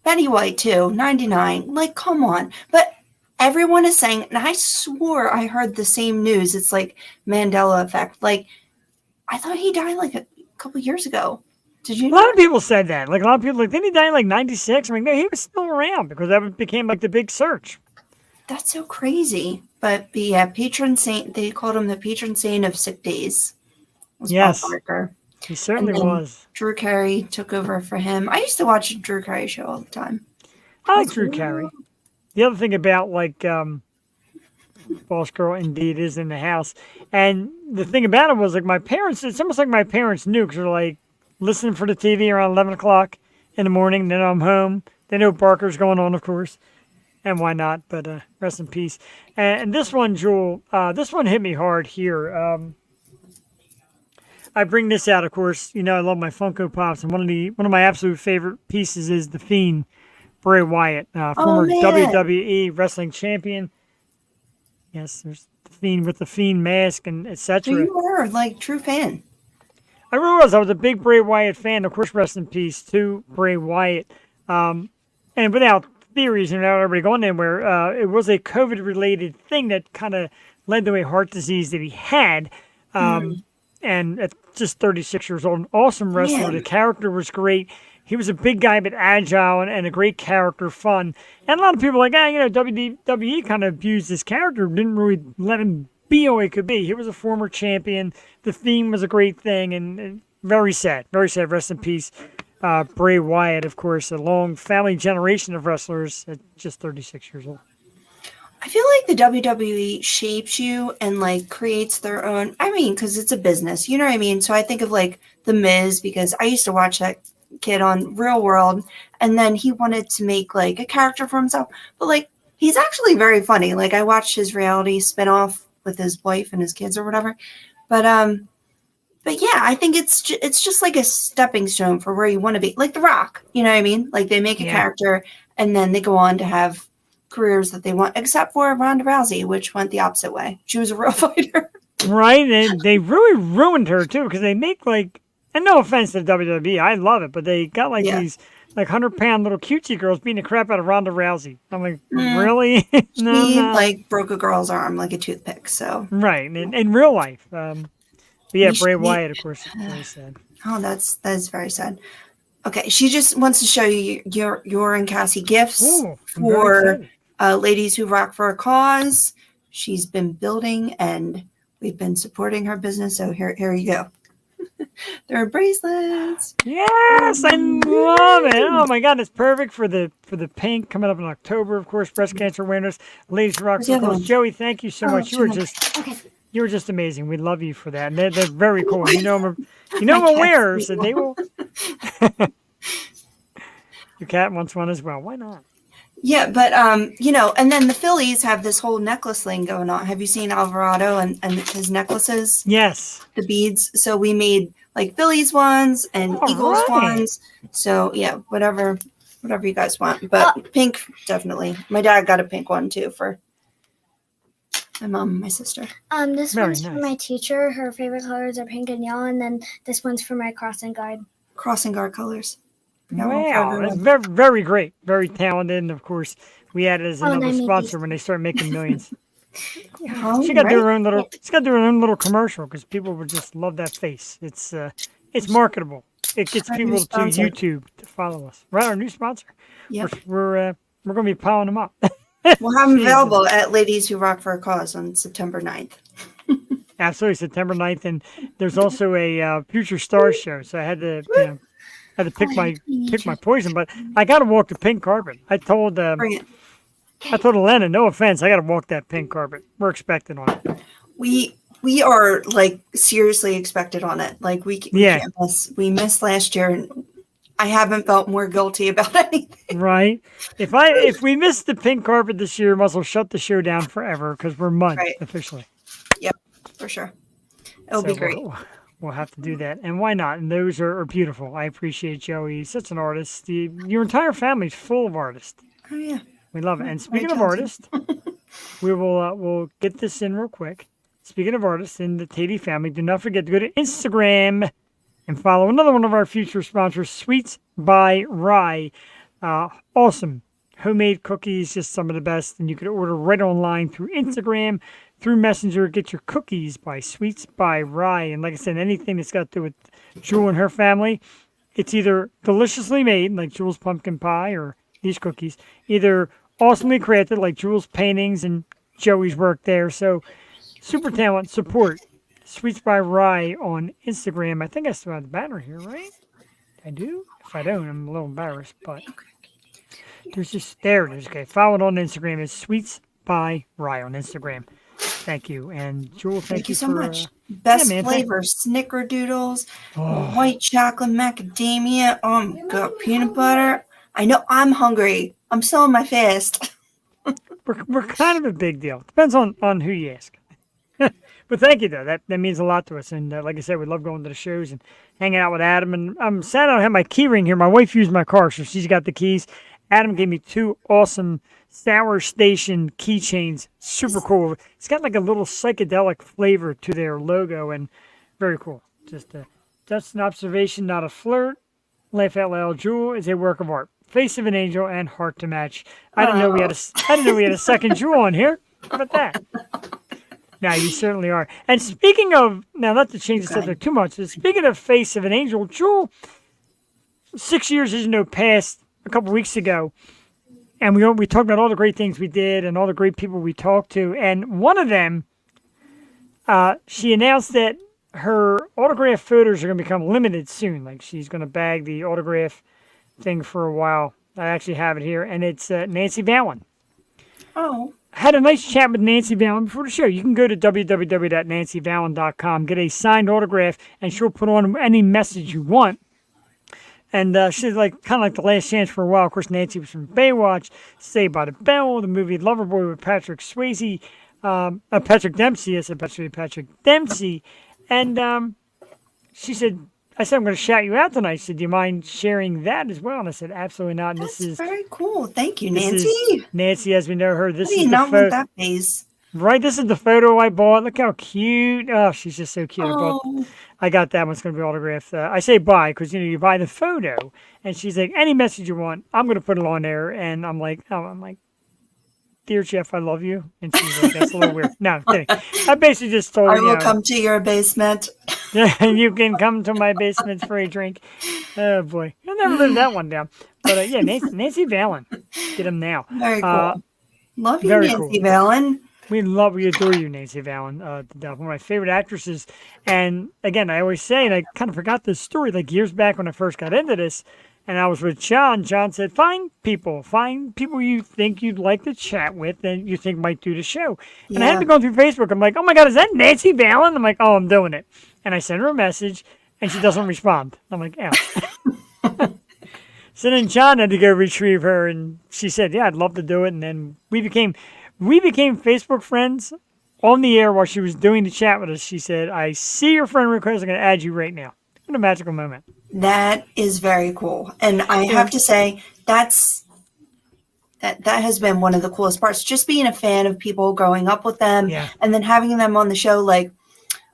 Betty White too, 99. Like, come on. But everyone is saying, and I swore I heard the same news. It's like Mandela effect. Like, I thought he died like a couple years ago. Did you? A lot of people said that. Like, a lot of people, like, didn't he die in like 96? I mean, no, he was still around because that became like the big search. That's so crazy. But the patron saint, they called him the patron saint of sick days. Was Yes. Bob Barker. He certainly And then was. Drew Carey took over for him. I used to watch the Drew Carey show all the time. I like Drew Carey. The other thing about, like, Boss Girl indeed is in the house. And the thing about it was, like, my parents, it's almost like my parents knew because they're like listening for the TV around 11 o'clock in the morning. Then I'm home. They know Barker's going on, of course. And why not? But rest in peace. And this one, Jewel, this one hit me hard here. I bring this out, of course. You know, I love my Funko Pops, and one of my absolute favorite pieces is the Fiend, Bray Wyatt, former man. WWE wrestling champion. Yes, there's the Fiend with the Fiend mask and So etc. you were like true fan. I really was. I was a big Bray Wyatt fan. Of course, rest in peace to Bray Wyatt. And without theories and without everybody going anywhere, it was a COVID-related thing that kind of led to a heart disease that he had. And at just 36 years old, an awesome wrestler. Man. The character was great. He was a big guy, but agile and a great character, fun. And a lot of people are like, you know, WWE kind of abused his character, didn't really let him be all he could be. He was a former champion. The theme was a great thing, and very sad. Very sad. Rest in peace. Bray Wyatt, of course, a long family generation of wrestlers at just 36 years old. I feel like the WWE shapes you and like creates their own. I mean, because it's a business, you know what I mean? So I think of like The Miz because I used to watch that kid on Real World, and then he wanted to make like a character for himself. But like, he's actually very funny. Like, I watched his reality spinoff with his wife and his kids or whatever. But yeah, I think it's just like a stepping stone for where you want to be. Like The Rock, you know what I mean? Like, they make a character and then they go on to have careers that they want, except for Ronda Rousey, which went the opposite way. She was a real fighter. Right? And they really ruined her, too, because they make, like, and no offense to WWE, I love it, but they got, like, these, like, 100-pound little cutesy girls beating the crap out of Ronda Rousey. I'm like, really? He, like, broke a girl's arm like a toothpick, so. Right, in real life. But yeah, Bray Wyatt, of course, very sad. Oh, that's very sad. Okay, she just wants to show you your and Cassie gifts Ooh, for Ladies Who Rock for a Cause. She's been building, and we've been supporting her business. So here you go. They're bracelets. Yes, I love it. Oh my God, it's perfect for the pink coming up in October. Of course, breast cancer awareness. Ladies Who Rock Where's for the a other Cause. one? Joey, thank you so much. You were just amazing. We love you for that. And they're very cool. You know them aware, so they will. Your cat wants one as well. Why not? Yeah, but you know, and then the Phillies have this whole necklace thing going on. Have you seen Alvarado and his necklaces? Yes. The beads. So we made like Phillies ones and All Eagles right. ones. So yeah, whatever you guys want. But pink, definitely. My dad got a pink one too for my mom and my sister. This Very one's for nice. my teacher. Her favorite colors are pink and yellow, and then this one's for my crossing guard. Crossing guard colors. Got one for Wow, everyone. that's very, very great. Very talented. And of course, we added as Oh, and another I made sponsor these. when they start making millions. Oh, She got to do right. her own little. She's got to do her own little commercial because people would just love that face. It's marketable. It gets Our people new to sponsor. YouTube to follow us. Right, our new sponsor. Yep. We're going to be piling them up. We'll have them available at Ladies Who Rock for a Cause on September 9th. Absolutely, September 9th. And there's also a Future Stars show. So I had to pick my poison, but I got to walk the pink carpet. I told Bring it. Elena, no offense, I got to walk that pink carpet. We're expecting on it. We are like seriously expected on it. Like we Yeah. can't miss. We missed last year, and I haven't felt more guilty about anything. Right. If we miss the pink carpet this year, we must well shut the show down forever because we're mud Right. officially. Yep, for sure. It'll be great. We'll have to do that, and why not? And those are beautiful. I appreciate Joey. He's such an artist. Your entire family's full of artists. Oh yeah. We love it. And speaking of Johnson. artists, we'll get this in real quick. Speaking of artists in the Tatey family, do not forget to go to Instagram and follow another one of our future sponsors, Sweets by Rye. Awesome. Homemade cookies, just some of the best. And you can order right online through Instagram, through Messenger. Get your cookies by Sweets by Rye. And like I said, anything that's got to do with Jewel and her family, it's either deliciously made, like Jewel's pumpkin pie or these cookies, either awesomely crafted, like Jewel's paintings and Joey's work there. So, super talent support Sweets by Rye on Instagram. I think I still have the banner here, right? I do. If I don't, I'm a little embarrassed, but there it is. Okay, follow it on Instagram. It's Sweets by Rye on Instagram. Thank you, and Jewel, thank you so for, much. Best man, flavor: Snickerdoodles, white chocolate macadamia. Got peanut butter. I know I'm hungry. I'm still on my fast. We're kind of a big deal. Depends on who you ask. But thank you, though. That means a lot to us. And like I said, we love going to the shows and hanging out with Adam. And I'm sad I don't have my key ring here. My wife used my car, so she's got the keys. Adam gave me 2 awesome Sour Station keychains. Super cool. It's got like a little psychedelic flavor to their logo, and very cool. Just an observation, not a flirt. Laugh out loud. Jewel is a work of art. Face of an angel and heart to match. I didn't know we had a second Jewel on here. How about that? No, you certainly are. And speaking of, now not to change the subject too much, but speaking of face of an angel, Jewel, 6 years as you know passed a couple weeks ago, and we talked about all the great things we did and all the great people we talked to, and one of them, she announced that her autograph photos are going to become limited soon. Like she's going to bag the autograph thing for a while. I actually have it here, and it's Nancy Vallon. Oh. Had a nice chat with Nancy Vallon before the show. You can go to www.nancyvallon.com, get a signed autograph, and she'll put on any message you want. And she's like kind of like the last chance for a while. Of course, Nancy was from Baywatch, Saved by the Bell, the movie Loverboy with Patrick Swayze, Patrick Dempsey. I said Patrick Dempsey. And she said, I said, I'm going to shout you out tonight. She said, do you mind sharing that as well? And I said, absolutely not. And That's very cool. Thank you, Nancy. Nancy, as we know her, this How do is you the not want that face? Right, this is the photo I bought. Look how cute. Oh, she's just so cute. Oh. I got that one. It's going to be autographed. I say buy because, you buy the photo. And she's like, any message you want, I'm going to put it on there. And I'm like, dear Jeff, I love you. And she's like, that's a little weird. No, I'm kidding. I basically just told her. I will come to your basement. You can come to my basement for a drink. Oh, boy. You'll never live that one down. But, yeah, Nancy Vallon. Get him now. Very cool. Love you, very Nancy cool. Vallon. We adore you, Nancy Vallon. One of my favorite actresses. And again, I always say, and I kind of forgot this story, like years back when I first got into this, and I was with John. John said, find people you think you'd like to chat with and you think might do the show. Yeah. And I had to go through Facebook. I'm like, oh my God, is that Nancy Vallon? I'm like, oh, I'm doing it. And I sent her a message, and she doesn't respond. I'm like, ow. So then John had to go retrieve her, and she said, yeah, I'd love to do it. And then we became Facebook friends on the air while she was doing the chat with us. She said, I see your friend request. I'm going to add you right now. What a magical moment. That is very cool. And I have to say, that has been one of the coolest parts. Just being a fan of people, growing up with them, and then having them on the show. Like,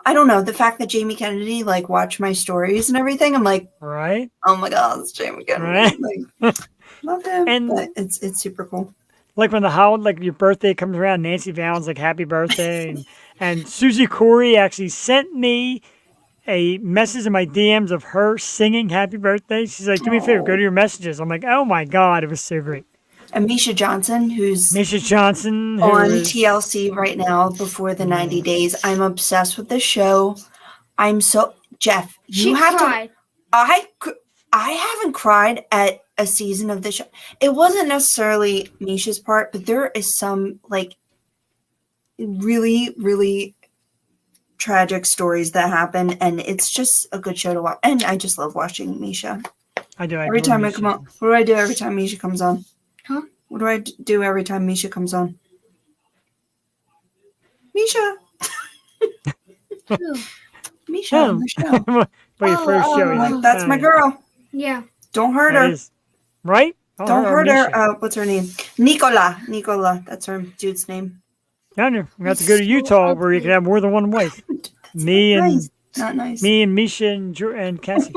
I don't know, the fact that Jamie Kennedy, watched my stories and everything. I'm like, right? Oh my God, it's Jamie Kennedy. Right? Love him. And but it's super cool. Like when your birthday comes around, Nancy Vallon's like, happy birthday. and Susie Corey actually sent me a message in my DMs of her singing happy birthday. She's like, do me a favor, go to your messages. I'm like, oh my God, it was so great. And Misha Johnson, who's on TLC right now before the 90 days. I'm obsessed with this show. Jeff, you have to. I haven't cried at a season of this show. It wasn't necessarily Misha's part, but there is some like really, really tragic stories that happen, and it's just a good show to watch. And I just love watching Misha. I do. Every time I come on, what do I do every time Misha comes on? Huh? What do I do every time Misha comes on? Misha. Ooh, Misha on the show. For your first show. oh, he's Like, that's my girl. yeah. Don't hurt That her. is, right? Oh, Don't hurt her. Misha. What's her name? Nicola. Nicola. That's her dude's name. I know. We have to go to Utah where you can have more than one wife. Me and Nice. Not nice. me and Misha and Cassie.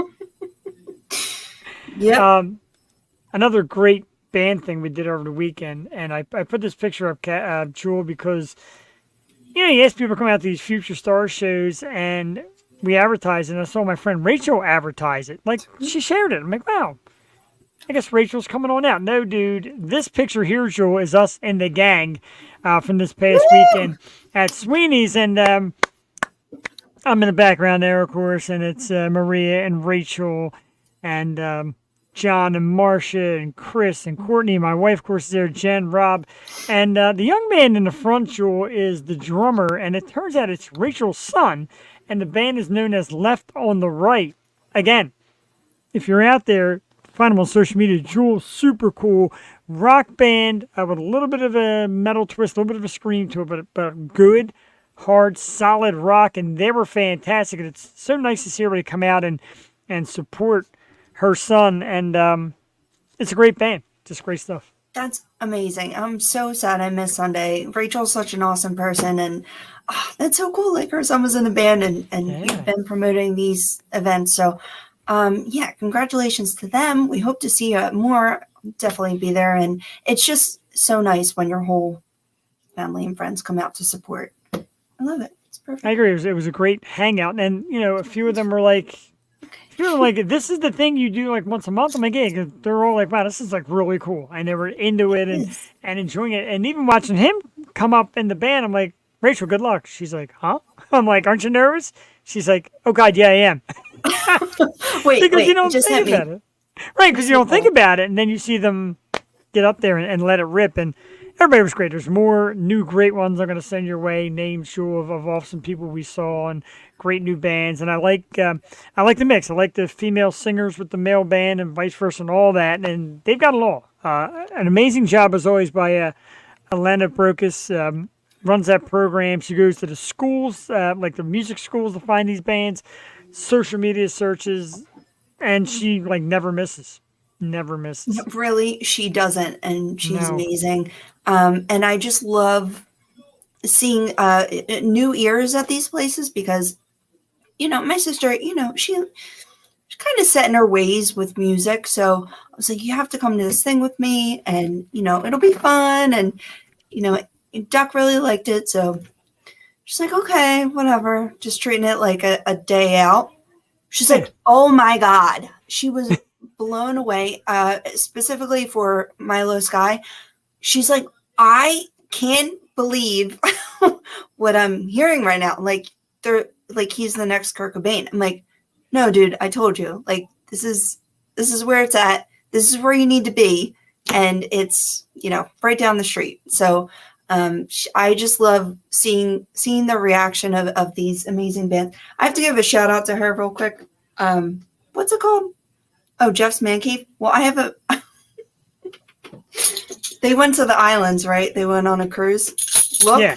Yep. Another great band thing we did over the weekend, and I put this picture of Jewel because you ask people to come out to these Future Stars shows, and we advertise, and I saw my friend Rachel advertise it. Like, she shared it. I'm like, wow, I guess Rachel's coming on out. No, dude, this picture here, Jewel, is us and the gang from this past weekend at Sweeney's, and I'm in the background there, of course, and it's Maria and Rachel and John and Marcia and Chris and Courtney. My wife, of course, is there, Jen, Rob. And the young man in the front, Jewel, is the drummer, and it turns out it's Rachel's son, and the band is known as Left on the Right. Again, if you're out there, find them on social media. Jewel, super cool rock band with a little bit of a metal twist, a little bit of a scream to it, but good, hard, solid rock, and they were fantastic. And it's so nice to see everybody come out and support her son, and it's a great band. Just great stuff. That's amazing. I'm so sad I missed Sunday. Rachel's such an awesome person, and that's so cool. Like, her son was in the band, and Yeah. you've been promoting these events. So, yeah, congratulations to them. We hope to see you more. Definitely be there, and it's just so nice when your whole family and friends come out to support. I love it. It's perfect. I agree. It was a great hangout, and a few of them were like, this is the thing you do like once a month. I'm like, yeah, 'cause they're all like, wow, this is like really cool, and they were into it and enjoying it, and even watching him come up in the band. I'm like, Rachel, good luck. She's like, huh? I'm like, aren't you nervous? She's like, oh God, yeah, I am. Wait, Because you don't just think hit me. about it, right? Because you don't think about it, and then you see them get up there and let it rip, and everybody was great. There's more new great ones I'm going to send your way. Names, sure, of awesome people we saw and great new bands. And I like the mix. I like the female singers with the male band and vice versa and all that. And they've got it all. An amazing job as always by Alana Brokus. Runs that program. She goes to the schools, like the music schools, to find these bands, social media searches, and she like never misses. Never misses. Really, she doesn't, and she's No. amazing. And I just love seeing new ears at these places because, my sister, she's kind of set in her ways with music. So I was like, you have to come to this thing with me, and it'll be fun. And Duck really liked it, so she's like, okay, whatever. Just treating it like a day out. She's like, oh my God. She was blown away, specifically for Milo Sky. She's like, I can't believe what I'm hearing right now. Like, he's the next Kurt Cobain. I'm like, no, dude, I told you. Like, this is where it's at. This is where you need to be, and it's right down the street. So I just love seeing the reaction of these amazing bands. I have to give a shout out to her real quick. What's it called? Oh, Jeff's Man Cave. Well, I have they went to the islands, right? They went on a cruise. Look. Yeah.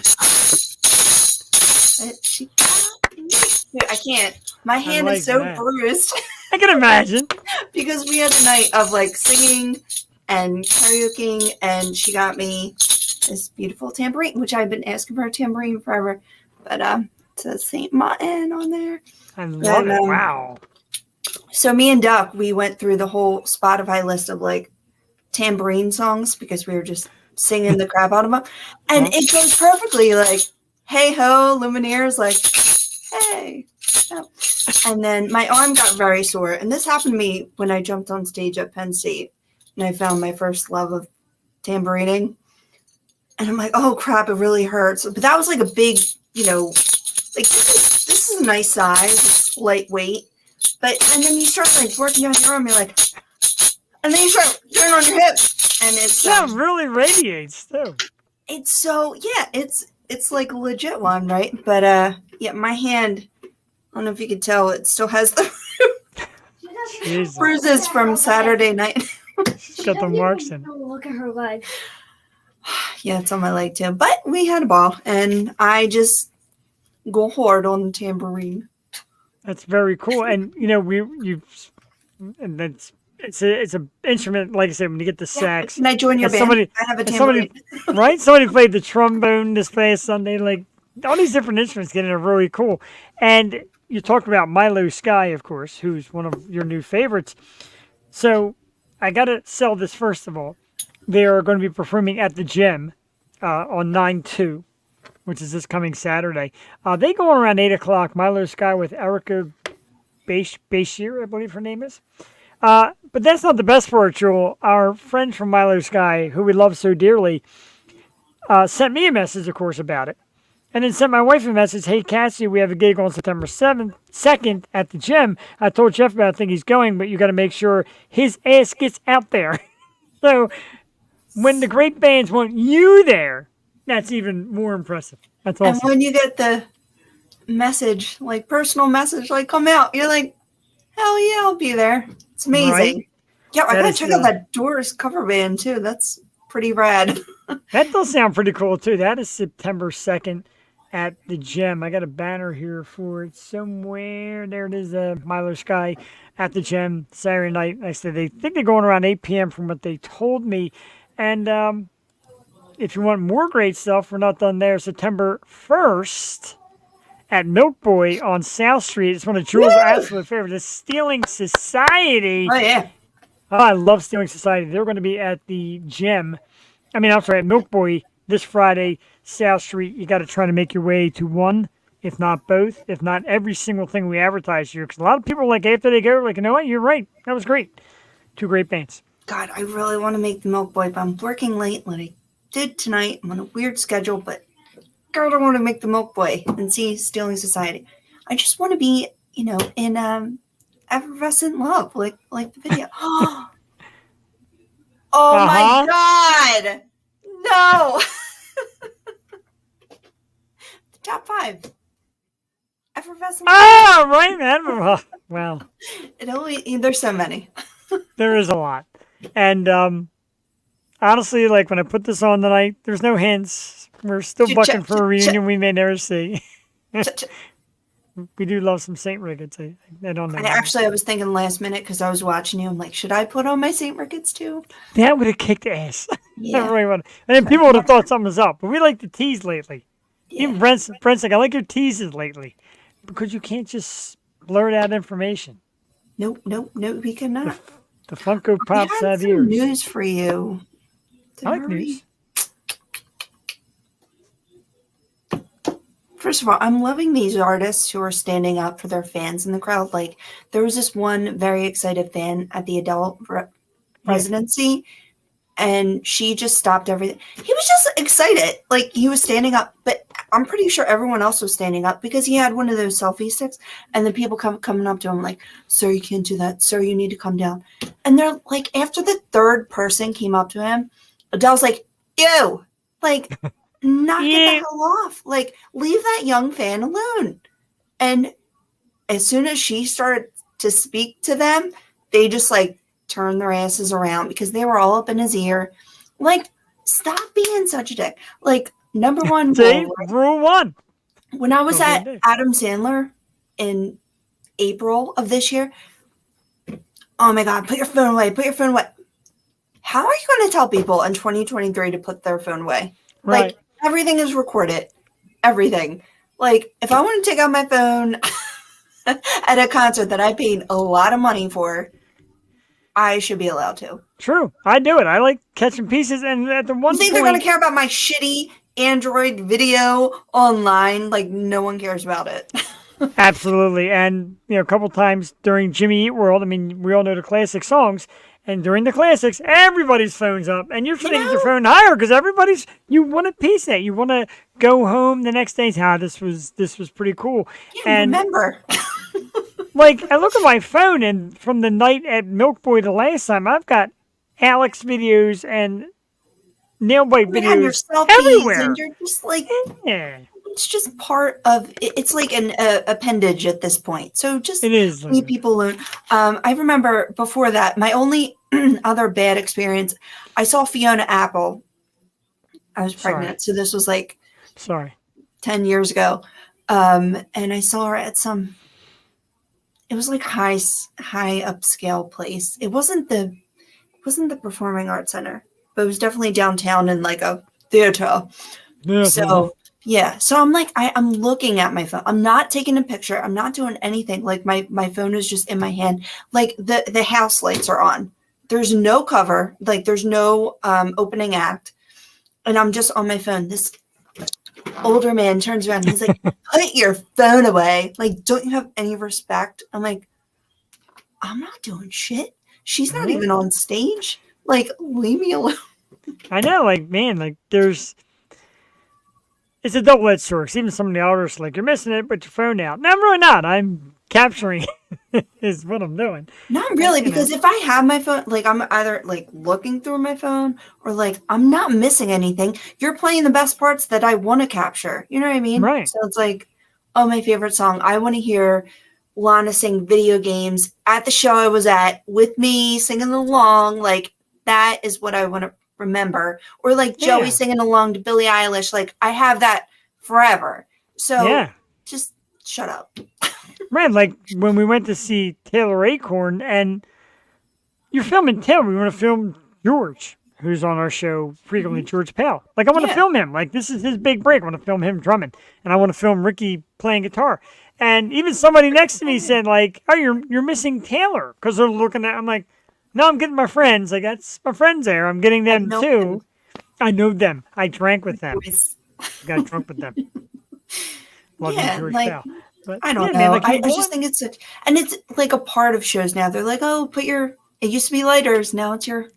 I can't. My hand like is so that. bruised I can imagine. because we had a night of like singing and karaoke, and she got me this beautiful tambourine, which I've been asking for a tambourine forever. But it says St. Martin on there. I love it. Wow. So me and Duck, we went through the whole Spotify list of like tambourine songs because we were just singing the crap out of them. And it goes perfectly like, hey ho, Lumineers, like, hey. Oh. And then my arm got very sore. And this happened to me when I jumped on stage at Penn State and I found my first love of tambourining. And I'm like, oh crap, it really hurts. But that was like a big, like this is a nice size, it's lightweight. But and then you start like working down your arm, you're like, and then you start doing on your hip, and it's Yeah, it really radiates too. it's so yeah, it's like a legit one, right? But yeah, my hand, I don't know if you could tell, it still has the Jesus. bruises from Saturday night. She's got the marks in. Look at her leg. Yeah, it's on my leg too. But we had a ball, and I just go hard on the tambourine. That's very cool. And you know, and it's a instrument, like I said, when you get the sax. Can I join your And band? somebody- I have a and tambourine. Right? Somebody played the trombone this past Sunday. Like all these different instruments getting are really cool. And you talked about Milo Sky, of course, who's one of your new favorites. So I got to sell this first of all. They are going to be performing at the Gym on 9/2, which is this coming Saturday. They go on around 8 o'clock. Milo Sky with Erica Bashir, I believe her name is. But that's not the best part, Joel. Our friend from Milo Sky, who we love so dearly, sent me a message, of course, about it. And then sent my wife a message, hey, Cassie, we have a gig on September 2nd at the Gym. I told Jeff about it, I think he's going, but you got to make sure his ass gets out there. So when the great bands want you there, that's even more impressive. That's awesome. And when you get the message, like personal message, like come out, you're like, hell yeah, I'll be there. It's amazing. Right? Yeah, I That gotta is check out cool. that Doors cover band too. That's pretty rad. That does sound pretty cool, too. That is September 2nd at the Gym. I got a banner here for it somewhere. There it is, Milo Sky at the Gym Saturday night. Like I said, they think they're going around 8 p.m. from what they told me. And if you want more great stuff, we're not done there. September 1st at Milk Boy on South Street. It's one of Jules' absolute favorites. The Stealing Society. Oh yeah. Oh, I love Stealing Society. They're going to be at the Gym. I'm sorry, at Milk Boy this Friday, South Street. You got to try to make your way to one, if not both, if not every single thing we advertise here. Because a lot of people, like, after they go, like, you know what, you're right. That was great. Two great bands. God, I really want to make the Milk Boy, but I'm working late like I did tonight. I'm on a weird schedule, but girl, I want to make the Milk Boy and see Stealing Society. I just want to be, in effervescent love, like the video. Oh my God! No. The top 5. Effervescent. Ah, right, man. Well, There's so many. there is a lot. And honestly, like when I put this on tonight, there's no hints. We're still bucking for a reunion we may never see. We do love some St. Ricketts. I don't know. I was thinking last minute because I was watching you. I'm like, should I put on my St. Ricketts too? That would have kicked ass. Yeah. I really would. And then people would have thought something was up. But we like to tease lately. Yeah. Even Brent's like, I like your teases lately. Because you can't just blurt out information. Nope, we cannot. The Funko Pops We have some ears. news for you. I like Hurry. news. First of all, I'm loving these artists who are standing up for their fans in the crowd. Like, there was this one very excited fan at the Adele residency, and she just stopped everything. He was just excited. Like, he was standing up, but I'm pretty sure everyone else was standing up because he had one of those selfie sticks, and the people coming up to him like, sir, you can't do that. Sir, you need to come down. And they're like, after the third person came up to him, Adele's like, ew. Like, knock it the hell off. Like, leave that young fan alone. And as soon as she started to speak to them, they just like turned their asses around because they were all up in his ear. Like, stop being such a dick. Like, number one rule 1. When I was Don't be a at dick. Adam Sandler in April of this year, oh my God, put your phone away. Put your phone away. How are you going to tell people in 2023 to put their phone away? Right. Like, everything is recorded. Everything. Like, if I want to take out my phone at a concert that I paid a lot of money for, I should be allowed to. True. I do it. I like catching pieces. And at the one You think point, they're going to care about my shitty Android video online? Like, no one cares about it. Absolutely. And, a couple times during Jimmy Eat World, we all know the classic songs. And during the classics, everybody's phone's up. And you're trying to get your phone higher because you want a piece of that. You want to go home the next day and say, this was pretty cool. Yeah, And remember. Like, I look at my phone, and from the night at Milk Boy the last time, I've got Alex videos and nail bite You have your videos selfies, everywhere. and you're just like, Yeah, it's just part of. It's like an appendage at this point. So just it is. leave people alone. I remember before that, my only other bad experience. I saw Fiona Apple. I was Sorry. pregnant, so this was like Sorry. 10 years ago. And I saw her at some, it was like high upscale place. It wasn't the Performing Arts Center, but it was definitely downtown in like a theater. Yeah, So yeah, so I'm like, I'm looking at my phone. I'm not taking a picture. I'm not doing anything. Like my phone is just in my hand. Like the house lights are on. There's no cover. Like there's no opening act. And I'm just on my phone. This older man turns around and he's like, put your phone away. Like, don't you have any respect? I'm like, I'm not doing shit. She's not even on stage. Like, leave me alone. I know, like, man, like, it's a double-edged sword. 'Cause even some of the elders are like, you're missing it, put your phone out. No, I'm really not. I'm capturing is what I'm doing. Not really, You know. because if I have my phone, like I'm either like looking through my phone or like I'm not missing anything. You're playing the best parts that I want to capture. You know what I mean? Right. So it's like, oh, my favorite song. I want to hear Lana sing Video Games at the show I was at with me singing along. Like that is what I want to remember. Or like Joey singing along to Billie Eilish. Like I have that forever. So just shut up. Man, like when we went to see Taylor Acorn, and you're filming Taylor, we want to film George, who's on our show frequently, George Pale. Like, I want to film him. Like, this is his big break. I want to film him drumming, and I want to film Ricky playing guitar. And even somebody next to me said, like, oh, you're missing Taylor, because they're looking at. I'm like, no, I'm getting my friends. Like, that's my friends there. I'm getting them too. I know them. I drank with them. I got drunk with them. Love you, George Pale. But, I don't know. Man, like, I just think it's and it's like a part of shows now. They're like, oh, it used to be lighters. Now it's your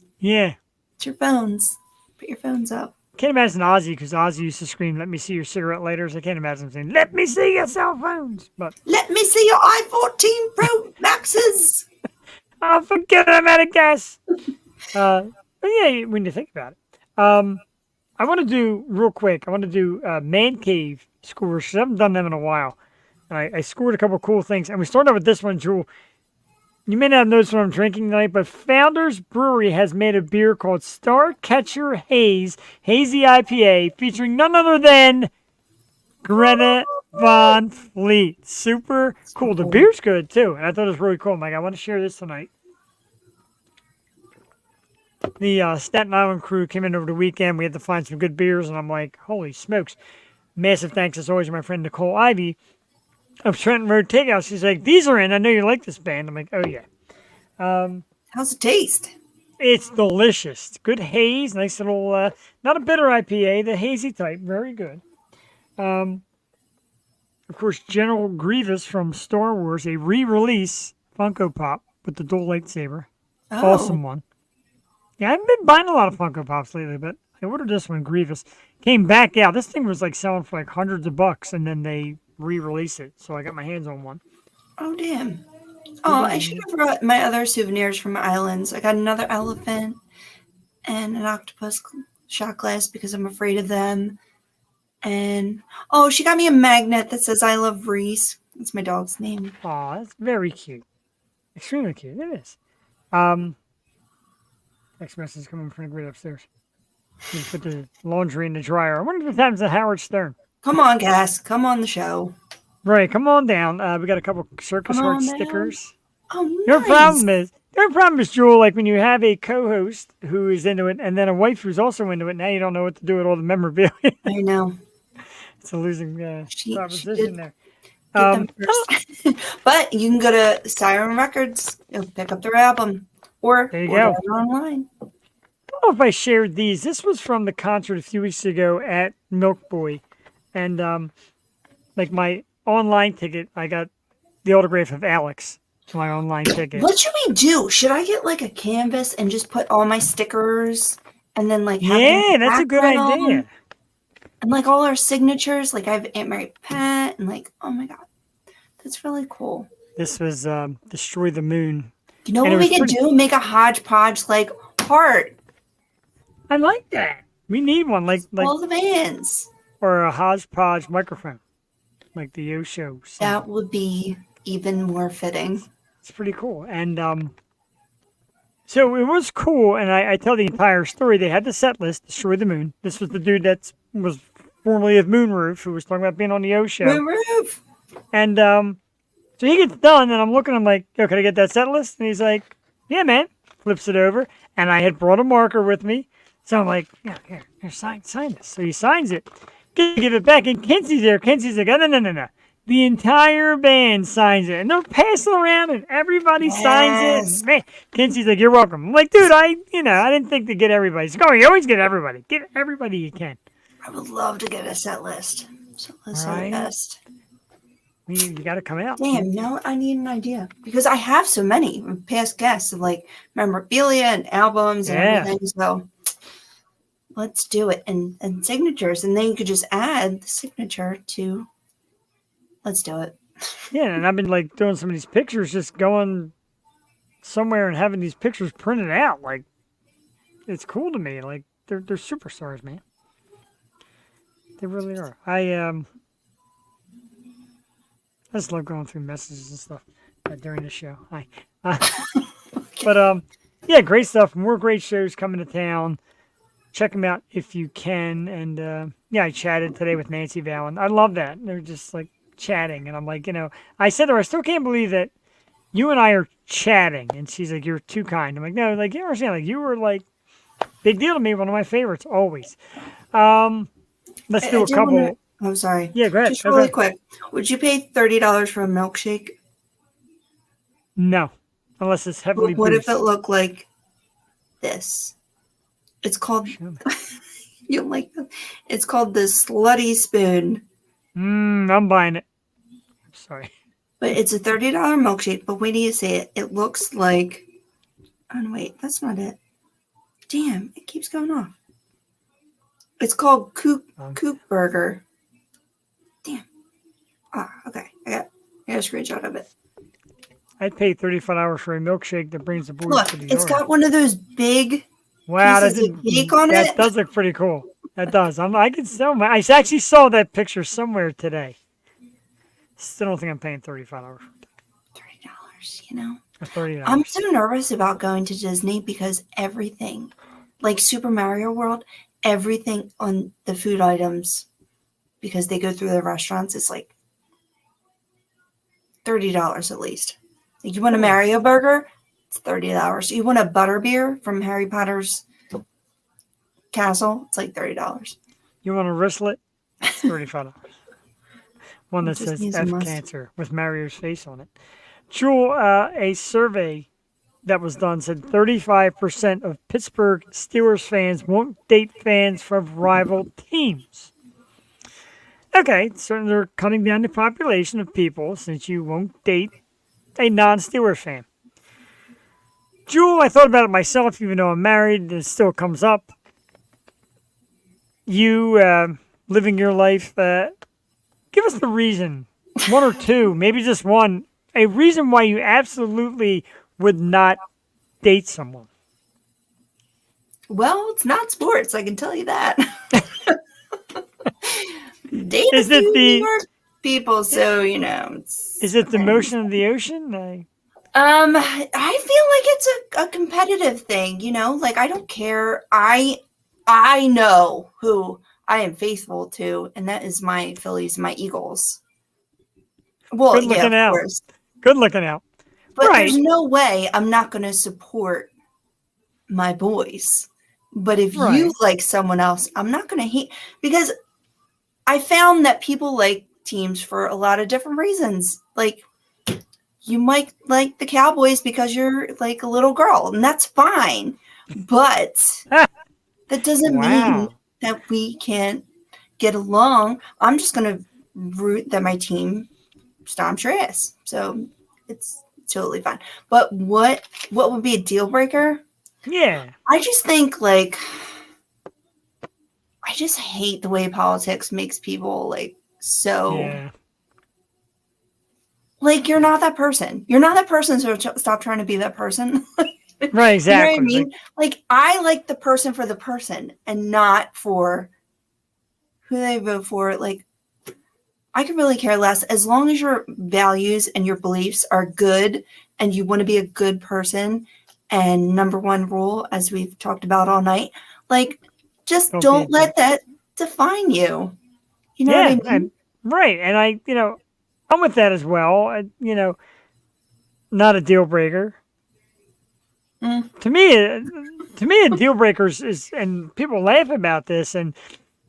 phones. Put your phones up. Can't imagine Ozzy, because Ozzy used to scream, let me see your cigarette lighters. I can't imagine him saying, let me see your cell phones. But let me see your i14 Pro Maxes. I'll forget I'm out of gas. But yeah, when you think about it. I want to do, real quick, Man Cave scores, because I haven't done them in a while. I scored a couple cool things, and we started with this one, Jewel. You may not have noticed what I'm drinking tonight, but Founders Brewery has made a beer called Starcatcher Haze, Hazy IPA, featuring none other than Greta Van Fleet. Super cool. The beer's good, too, and I thought it was really cool. I'm like, I want to share this tonight. The Staten Island crew came in over the weekend. We had to find some good beers, and I'm like, holy smokes. Massive thanks, as always, to my friend Nicole Ivy of Trenton Road Takeout. She's like, these are in. I know you like this band. I'm like, oh, yeah. How's it taste? It's delicious. Good haze. Nice little, not a bitter IPA, the hazy type. Very good. Of course, General Grievous from Star Wars, a re-release Funko Pop with the dual lightsaber. Oh. Awesome one. Yeah, I haven't been buying a lot of Funko Pops lately, but I ordered this one, Grievous. Came back out. This thing was like selling for like hundreds of bucks, and then they re-release it, so I got my hands on one. Oh, damn. Oh, I should have brought my other souvenirs from my islands. I got another elephant and an octopus shot glass because I'm afraid of them. And, oh, she got me a magnet that says I love Reese. That's my dog's name. Aw, that's very cute. Extremely cute. It is. Next message is coming from the grid upstairs. You put the laundry in the dryer. I wonder if it happens at Howard Stern. Come on, Cass. Come on the show. Right, come on down. We got a couple Circus Hearts down. stickers. Oh, nice. Your problem is, Jewel, like when you have a co-host who is into it and then a wife who's also into it, now you don't know what to do with all the memorabilia. I know. It's a losing proposition there. Them first. But you can go to Siren Records. You'll pick up their album. Or there you go. Online. I don't know if I shared these. This was from the concert a few weeks ago at Milk Boy. And like my online ticket, I got the autograph of Alex. My online ticket. What should we do? Should I get like a canvas and just put all my stickers and then like have that's a good idea. And like all our signatures, like I have Aunt Mary Pat and like, oh my god, that's really cool. This was Destroy the Moon. You know And it what we was could pretty- do? Make a hodgepodge like heart. I like that. We need one like All the bands. or a hodgepodge microphone, like the Yo Show. That would be even more fitting. It's pretty cool. And so it was cool. And I tell the entire story. They had the set list, Destroy the Moon. This was the dude that was formerly of Moonroof, who was talking about being on the Yo Show. Roof. And so he gets done, and I'm looking. I'm like, "Yo, can I get that set list?" And he's like, "Yeah, man." Flips it over, and I had brought a marker with me, so I'm like, "Yeah, here, sign this." So he signs it, give it back, and Kinsey's there. Kinsey's like, "Oh, no. The entire band signs it, and they're passing around, and everybody signs it. Man, Kinsey's like, "You're welcome." I'm like, "Dude, I didn't think to get everybody." He's like, "Oh, you always get everybody. Get everybody you can." I would love to get a set list. Set list Right. are the best. You got to come out. Damn, now I need an idea. Because I have so many past guests of like memorabilia and albums and everything. So let's do it. And signatures. And then you could just add the signature to let's do it. Yeah, and I've been like doing some of these pictures, just going somewhere and having these pictures printed out. Like, it's cool to me. Like, they're superstars, man. They really are. I just love going through messages and stuff during the show. Hi. But yeah, great stuff. More great shows coming to town. Check them out if you can. And yeah, I chatted today with Nancy Vallon. I love that. They're just like chatting, and I'm like, I said to her, I still can't believe that you and I are chatting. And she's like, "You're too kind." I'm like, "No, like, you understand? Like, you were like big deal to me. One of my favorites always." Let's do a couple. I'm sorry. Yeah, go ahead. Just really quick. Would you pay $30 for a milkshake? No, unless it's heavily. What if boosted. it looked like this? It's called. You like that? It's called the Slutty Spoon. I'm buying it. I'm sorry. But it's a $30 milkshake. But wait till you see it. It looks like. Oh no, wait, that's not it. Damn, it keeps going off. It's called Coop Burger. Damn. Ah, okay. I got a screenshot of it. I'd pay $35 for a milkshake that brings the boys Look, to the it's yard. got one of those big Wow, pieces of cake on that it. does look pretty cool. That does. I can sell my. I actually saw that picture somewhere today. Still don't think I'm paying $35 for it. $30, you know. $30. I'm so nervous about going to Disney because everything, like Super Mario World, everything on the food items, because they go through the restaurants, it's like $30 at least. Like, you want a Mario burger? It's $30. You want a butterbeer from Harry Potter's castle? It's like $30. You want a wristlet? It's $35. One that Just says needs a F must. cancer with Mario's face on it. Jewel, a survey that was done said 35% of Pittsburgh Steelers fans won't date fans from rival teams. Okay, so they're cutting down the population of people since you won't date a non-Steelers fan. Jewel, I thought about it myself, even though I'm married, it still comes up. You living your life, give us the reason, one or two, maybe just one, a reason why you absolutely would not date someone. Well, it's not sports, I can tell you that. Date Is a it few the- New York people, so you know. Is it the motion of the ocean? I feel like it's a competitive thing, you know. Like, I don't care. I know who I am faithful to, and that is my Phillies, my Eagles. Well, Good yeah, looking of out. course. Good looking out. But Right. there's no way I'm not going to support my boys. But if you Right. like someone else, I'm not going to hate, because I found that people like teams for a lot of different reasons. Like, you might like the Cowboys because you're like a little girl, and that's fine. But that doesn't Wow. mean that we can't get along. I'm just going to root that my team stomps your ass. So it's totally fine. But what would be a deal breaker? Yeah. I just think, like, I just hate the way politics makes people like so. Yeah. like you're not that person. You're not that person, so stop trying to be that person. Right, exactly. You know what I mean? Like I like the person for the person and not for who they vote for. Like I could really care less as long as your values and your beliefs are good and you want to be a good person. And number one rule, as we've talked about all night, like just don't let that define you. You know what I mean? And right. And I, I'm with that as well. Not a deal breaker. To me, a deal breaker is, and people laugh about this. And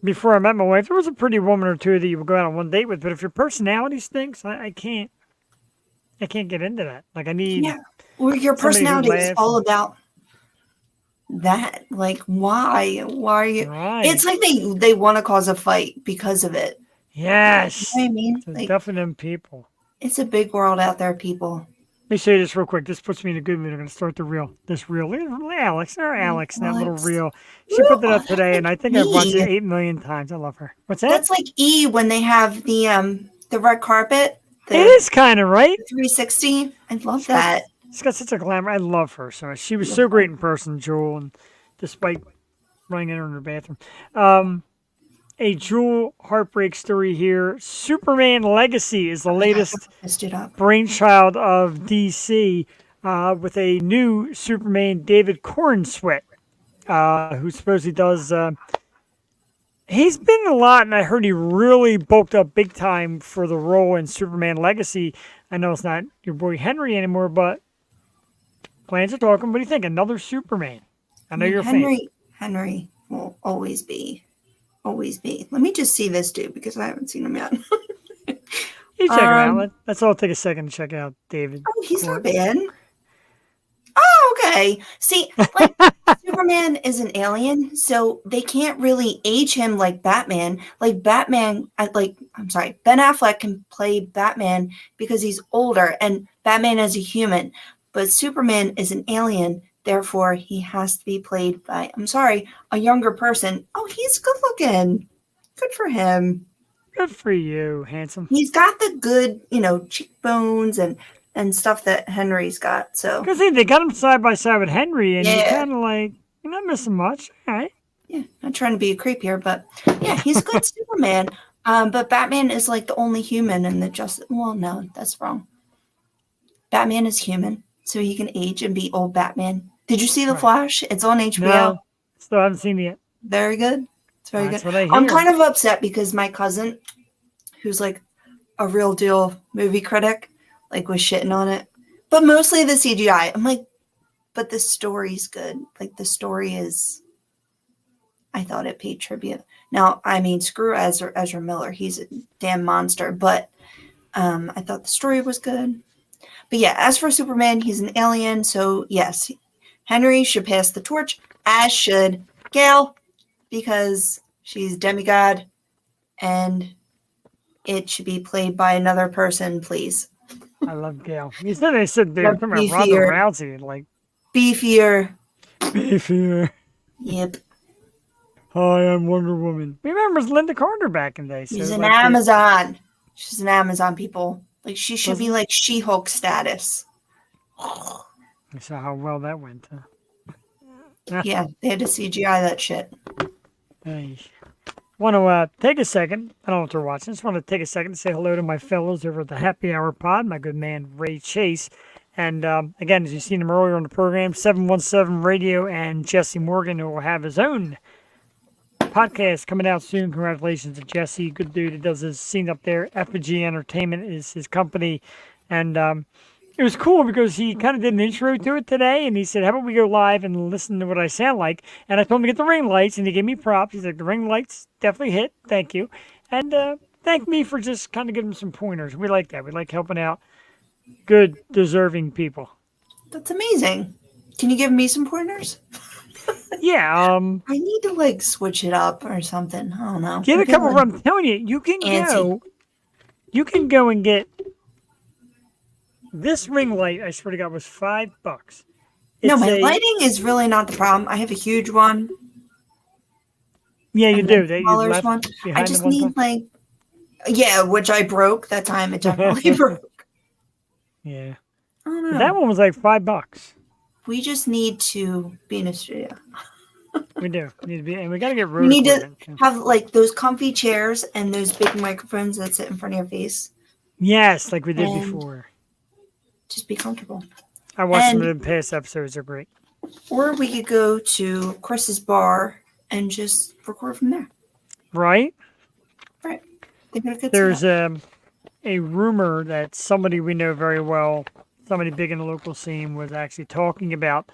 before I met my wife, there was a pretty woman or two that you would go out on one date with. But if your personality stinks, I can't get into that. Like I need. Or your personality is all about that. Like why are you? Right. It's like they want to cause a fight because of it. Yes. You know what I mean? Like, definitely them people. It's a big world out there, people. Let me show you this real quick. This puts me in a good mood. I'm going to start the reel. This reel. Alex, that little reel. She put that up today, and I think I've watched it 8 million times. I love her. What's that? That's like E when they have the red carpet. It is kind of, right? 360. I love that. She's got such a glamour. I love her so much. She was so great in person, Jewel, and despite running in her bathroom. A Jewel heartbreak story here. Superman Legacy is the latest brainchild of DC with a new Superman, David Cornsweet, who supposedly does. He's been in a lot, and I heard he really bulked up big time for the role in Superman Legacy. I know it's not your boy Henry anymore, but plans are talking. What do you think? Another Superman? I know you're a fan. Henry will always be. Let me just see this dude because I haven't seen him yet. You check him out. Let's all take a second to check out David. Oh, he's not bad. Oh, okay. See, like Superman is an alien, so they can't really age him like Batman. Like Ben Affleck can play Batman because he's older, and Batman is a human. But Superman is an alien. Therefore, he has to be played by, a younger person. Oh, he's good looking. Good for him. Good for you, handsome. He's got the good, cheekbones and stuff that Henry's got. So because they got him side by side with Henry, and you're kind of like, you're not missing much. All right. Yeah, not trying to be a creep here, but yeah, he's a good Superman. But Batman is like the only human in the Justice. Well, no, that's wrong. Batman is human, so he can age and be old Batman. Did you see The Flash? It's on HBO. No, still haven't seen it yet. Very good. It's very That's good. What I hear. I'm kind of upset because my cousin, who's like a real deal movie critic, like was shitting on it. But mostly the CGI. I'm like, but the story's good. Like the story is, I thought it paid tribute. Now, I mean, screw Ezra Miller. He's a damn monster. But I thought the story was good. But yeah, as for Superman, he's an alien. So yes, Henry should pass the torch, as should Gail, because she's demigod, and it should be played by another person, please. I love Gail. You said they said they were talking about Ronda Rousey, like beefier. Yep. Hi, I'm Wonder Woman. Remember Linda Carter back in the day. So She's an Amazon. She's an Amazon, people. Like she should be like She-Hulk status. I saw how well that went. Yeah, they had to CGI that shit. Hey. Want to take a second. I don't know if they're watching. Just want to take a second to say hello to my fellows over at the Happy Hour Pod, my good man Ray Chase. And again, as you've seen him earlier on the program, 717 Radio and Jesse Morgan, who will have his own podcast coming out soon. Congratulations to Jesse. Good dude. He does his scene up there. Effigy Entertainment is his company. And it was cool because he kind of did an intro to it today, and he said, how about we go live and listen to what I sound like? And I told him to get the ring lights, and he gave me props. He's like, the ring lights definitely hit. Thank you. And thank me for just kind of giving him some pointers. We like that. We like helping out good, deserving people. That's amazing. Can you give me some pointers? Yeah. I need to like switch it up or something. I don't know. Get a couple of I'm telling you, you can go and get this ring light. I swear to God, was $5. No, my lighting is really not the problem. I have a huge one. Yeah, you do. Smaller one. I just need which I broke that time. It definitely broke. Yeah. I don't know. That one was like $5. We just need to be in a studio. We do. Need to be, and we got to get We road need to equipment. too. have like those comfy chairs and those big microphones that sit in front of your face. Yes, like we did And- before. Just be comfortable. I watched some and- of the past episodes. They're great. Or we could go to Chris's bar and just record from there. Right? Right. They got a good There's setup. a rumor that somebody we know very well, somebody big in the local scene, was actually talking about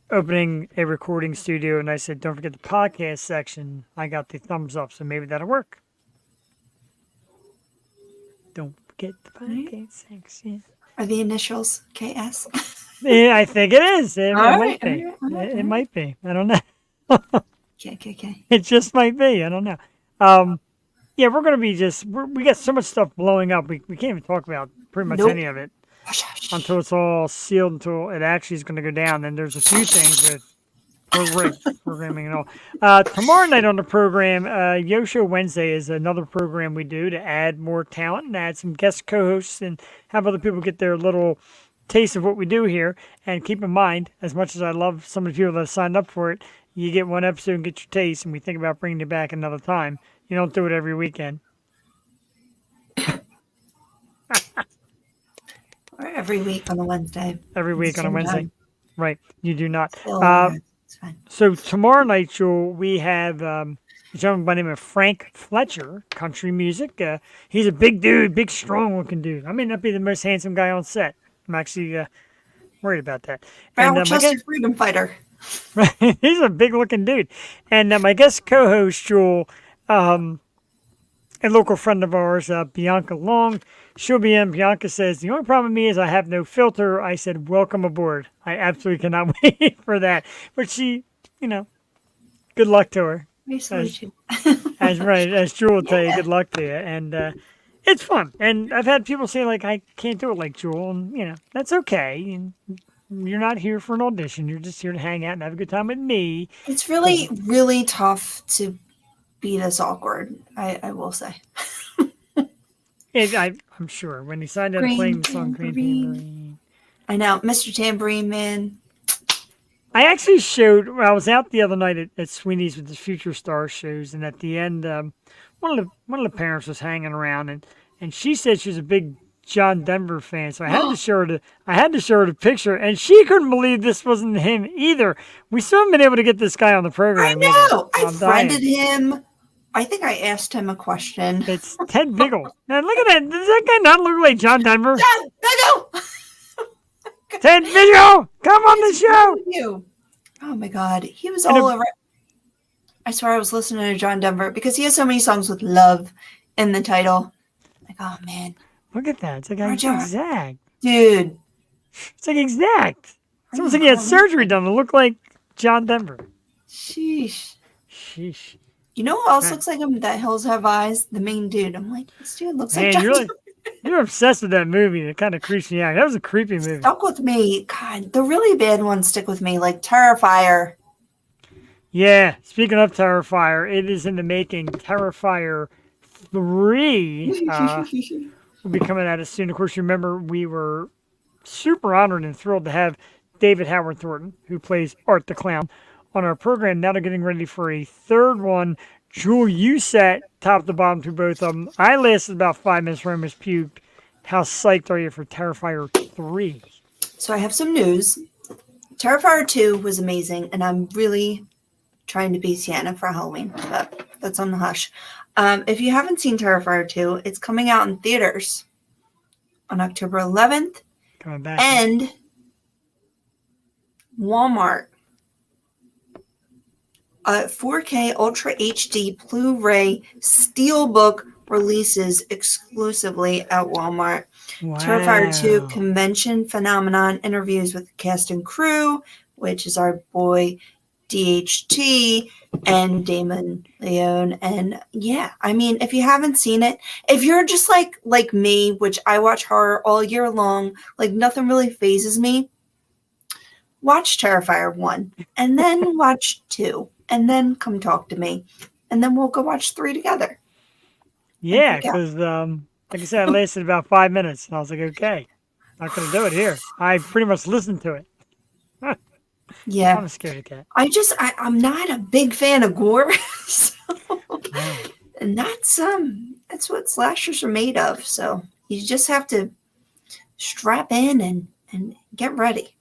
opening a recording studio. And I said, don't forget the podcast section. I got the thumbs up, so maybe that'll work. Don't forget the podcast section. Are the initials KS? Yeah, I think it is. It, All it right, might be. all right, It might be. I don't know. KKK. It just might be. I don't know. Yeah, we're gonna be we got so much stuff blowing up. We can't even talk about pretty much Nope. any of it until it's all sealed. Until it actually is gonna go down. Then there's a few things with programming and all. Tomorrow night on the program, Yo Show Wednesday is another program we do to add more talent and add some guest co-hosts and have other people get their little taste of what we do here. And keep in mind, as much as I love some of the people that have signed up for it, you get one episode and get your taste, and we think about bringing it back another time. You don't do it every weekend. Or every week on a Wednesday. Every week on a Same Wednesday. time. Right. You do not. Still, it's fine. So tomorrow night, Joel, we have a gentleman by the name of Frank Fletcher, country music. He's a big dude, big, strong-looking dude. I may not be the most handsome guy on set. I'm actually worried about that. Barrel my chested guest, freedom fighter. he's a big-looking dude. And my guest co-host, Joel, a local friend of ours, Bianca Long, she'll be in. Bianca says, the only problem with me is I have no filter. I said, welcome aboard. I absolutely cannot wait for that. But she, good luck to her. Nice to meet you. As Jewel will tell you, good luck to you. And it's fun. And I've had people say, like, I can't do it like Jewel. And, that's okay. And you're not here for an audition. You're just here to hang out and have a good time with me. It's really, really tough to be this awkward, I will say. I'm sure. When he signed out playing the song Green Tambourine. I know. Mr. Tambourine Man. I actually I was out the other night at Sweeney's with the Future Stars shows, and at the end, one of the parents was hanging around, and she said she was a big John Denver fan, so I had to show her the picture, and she couldn't believe this wasn't him either. We still haven't been able to get this guy on the program. I know. I I'm dying. friended him. I think I asked him a question. It's Ted Biggle. Now look at that. Does that guy not look like John Denver? John Biggle! Ted Biggle, come on the show. You. Oh my God. He was all over. I swear I was listening to John Denver because he has so many songs with love in the title. Like, oh man. Look at that. It's like Roger. exact. Dude. It's like exact. It's almost like he had surgery done to look like John Denver. Sheesh. Sheesh. You know who else looks like him? That Hills Have Eyes, the main dude. I'm like, this dude looks like Man, John you're Denver. you're obsessed with that movie. It kind of creeps me out. That was a creepy movie. Stuck with me. God, the really bad ones stick with me, like Terrifier. Yeah. Speaking of Terrifier, it is in the making. Terrifier 3 will be coming at us soon. Of course, you remember we were super honored and thrilled to have David Howard Thornton, who plays Art the Clown, on our program. Now they're getting ready for a third one. Jewel, you sat top to bottom through both of them. I lasted about 5 minutes. Ramos puked. How psyched are you for Terrifier 3? So I have some news. Terrifier 2 was amazing, and I'm really trying to be Sienna for Halloween, but that's on the hush. If you haven't seen Terrifier 2, it's coming out in theaters on October 11th, Coming back. and Walmart. 4K Ultra HD Blu-ray Steelbook releases exclusively at Walmart. Wow. Terrifier 2 Convention Phenomenon interviews with the cast and crew, which is our boy DHT and Damon Leone. And yeah, I mean, if you haven't seen it, if you're just like me, which I watch horror all year long, like nothing really phases me, watch Terrifier 1 and then watch 2 and then come talk to me. And then we'll go watch 3 together. Yeah, because like I said, I lasted about 5 minutes, and I was like, okay. Not gonna do it here. I pretty much listened to it. Yeah. I'm a scaredy cat. I'm not a big fan of gore. So, No. and that's what slashers are made of. So you just have to strap in and get ready.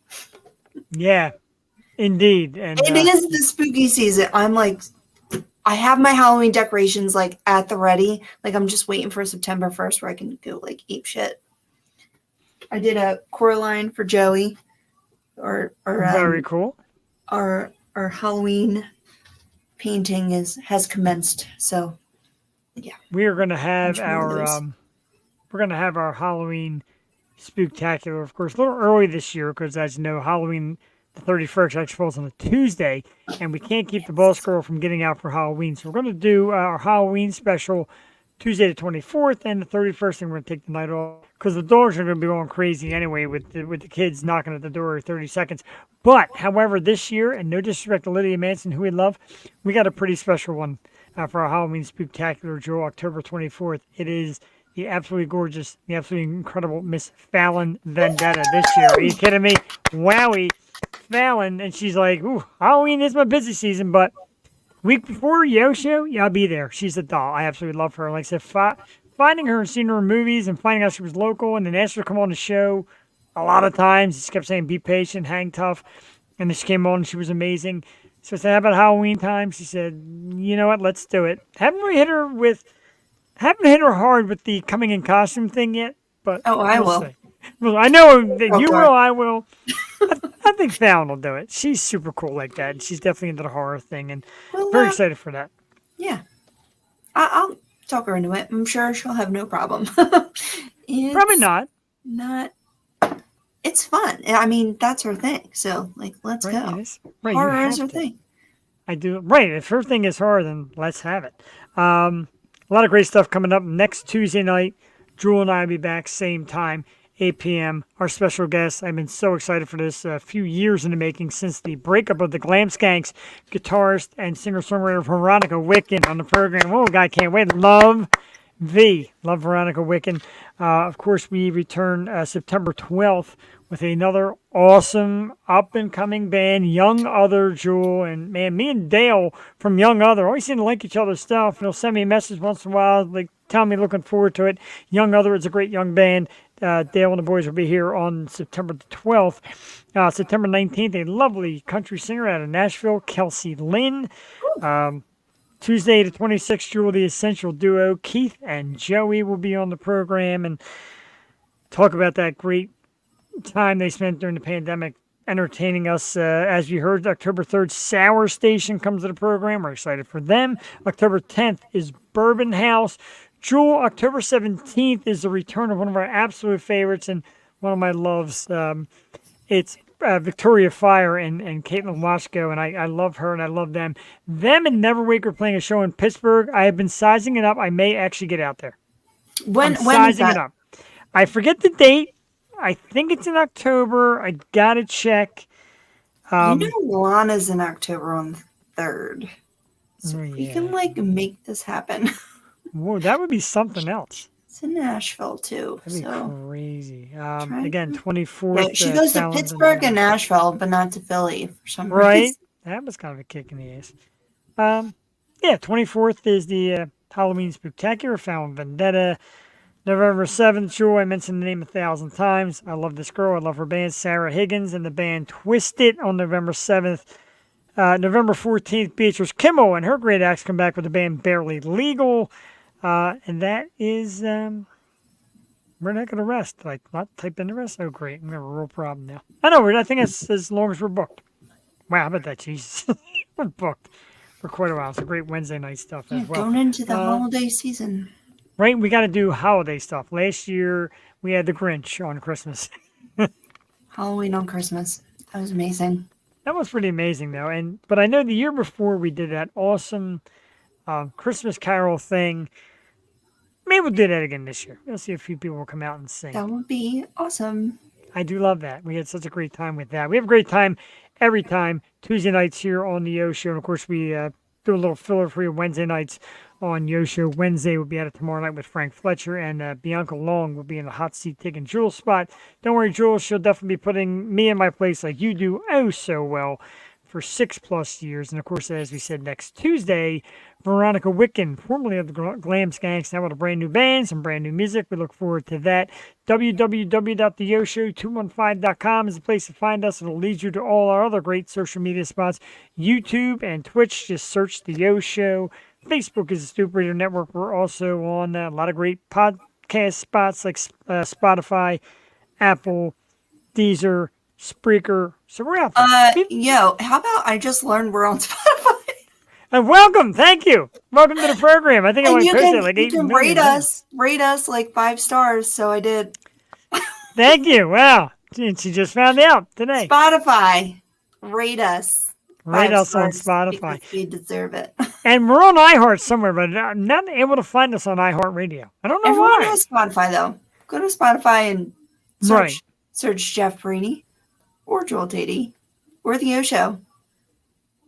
Yeah, indeed. And It is the spooky season. I have my Halloween decorations like at the ready. Like I'm just waiting for September 1st where I can go like ape shit. I did a Coraline for Joey, or very cool. Our Halloween painting has commenced. So yeah, We are gonna have Much more of our Halloween spooktacular, of course, a little early this year because, as you know, Halloween the 31st actually falls on a Tuesday, and we can't keep the boss girl from getting out for Halloween. So we're going to do our Halloween special Tuesday the 24th and the 31st, and we're going to take the night off because the dogs are going to be going crazy anyway with the kids knocking at the door every 30 seconds. But, however, this year, and no disrespect to Lydia Manson, who we love, we got a pretty special one for our Halloween spooktacular, Joe, October 24th. It is the absolutely gorgeous, the absolutely incredible Miss Fallon Vendetta this year. Are you kidding me? Wowie. Fallon, and she's like, ooh, Halloween is my busy season, but week before Yo Show, yeah, I'll be there. She's a doll. I absolutely love her. Like I said, finding her and seeing her in movies and finding out she was local and then asked her to come on the show a lot of times. She kept saying, be patient, hang tough. And then she came on and she was amazing. So I said, how about Halloween time? She said, you know what, let's do it. Haven't hit her hard with the coming in costume thing yet, but I will. see. Well, I know that Oh, you God. will, I will. I think Fallon will do it. She's super cool like that. She's definitely into the horror thing, and Well, very excited for that. Yeah, I'll talk her into it. I'm sure she'll have no problem. Probably not. Not. It's fun. I mean, that's her thing. So, like, let's Right, go. it is. Right, you Horror is have her to. thing. I do. Right, if her thing is horror, then let's have it. A lot of great stuff coming up next Tuesday night. Jewel and I will be back same time, 8 p.m. Our special guest. I've been so excited for this. A few years in the making since the breakup of the Glam Skanks, guitarist and singer-songwriter Veronica Wicken on the program. Oh, God, can't wait. Love Veronica Wicken. Of course, we return September 12th with another awesome up-and-coming band, Young Other, Jewel. And, man, me and Dale from Young Other always seem to like each other's stuff. They'll send me a message once in a while, like, tell me looking forward to it. Young Other is a great young band. Dale and the boys will be here on September the 12th. September 19th, a lovely country singer out of Nashville, Kelsey Lynn. Tuesday the 26th, Jewel, the Essential Duo, Keith and Joey will be on the program and talk about that great time they spent during the pandemic entertaining us. As you heard, October 3rd, Sour Station comes to the program. We're excited for them. October 10th is Bourbon House. Jewel, October 17th is the return of one of our absolute favorites and one of my loves. It's Victoria Fire and Caitlin Washko, and I love her and I love them. Them and Neverwake are playing a show in Pittsburgh. I have been sizing it up. I may actually get out there. When is sizing that? it up. I forget the date. I think it's in October. I gotta check. You know, Lana's in October on the 3rd. So we can like make this happen. Whoa, that would be something else. It's in Nashville too. That'd be So crazy. Try- Again, 24th. yeah, she goes to Fallon's Pittsburgh and Nashville, but not to Philly for some Right. reason. That was kind of a kick in the ass. Yeah, 24th is the Halloween Spectacular, Fallon Vendetta. November 7th, Jewel, I mentioned the name 1,000 times. I love this girl. I love her band, Sarah Higgins, and the band Twisted on November 7th. November 14th, Beatrice Kimmel and her great acts come back with the band Barely Legal. And that is, we're not going to rest. Did I not type in the rest? Oh, great. I'm going to have a real problem now. I know, I think it's as long as we're booked. Wow, how about that? Jesus. We're booked for quite a while. It's a great Wednesday night stuff Yeah, as well. going into the holiday season. Right? We got to do holiday stuff. Last year, we had the Grinch on Christmas. Halloween on Christmas. That was amazing. That was pretty amazing, though. But I know the year before we did that awesome Christmas Carol thing. Maybe we'll do that again this year. We'll see if a few people will come out and sing. That would be awesome. I do love that. We had such a great time with that. We have a great time every time. Tuesday nights here on the O Show. And, of course, we do a little filler for you Wednesday nights on Yosho. Wednesday, we'll be at it tomorrow night with Frank Fletcher, and Bianca Long will be in the hot seat taking Jules' spot. Don't worry, Jules, she'll definitely be putting me in my place like you do oh so well for 6+ years. And of course, as we said, next Tuesday, Veronica Wicken, formerly of the Glam Skanks, now with a brand new band, some brand new music. We look forward to that. www.theyoshow215.com is the place to find us. It'll lead you to all our other great social media spots. YouTube and Twitch, just search The Yo Show. Facebook is the Stoop Radio Network. We're also on a lot of great podcast spots like Spotify, Apple, Deezer, Spreaker. So we're out there. Yo, how about I just learned we're on Spotify? And welcome, thank you. Welcome to the program. I think I And only you posted can, like you 8 can million. rate us like 5 stars. So I did. Thank you. Wow. She just found out today. Spotify, rate us. Rate 5 us on stars Spotify. because we deserve it. And we're on iHeart somewhere, but I'm not able to find us on iHeartRadio. I don't know Everyone why. has Spotify though. Go to Spotify and Right. search Jeff Perini or Joel Tatey or the O Show.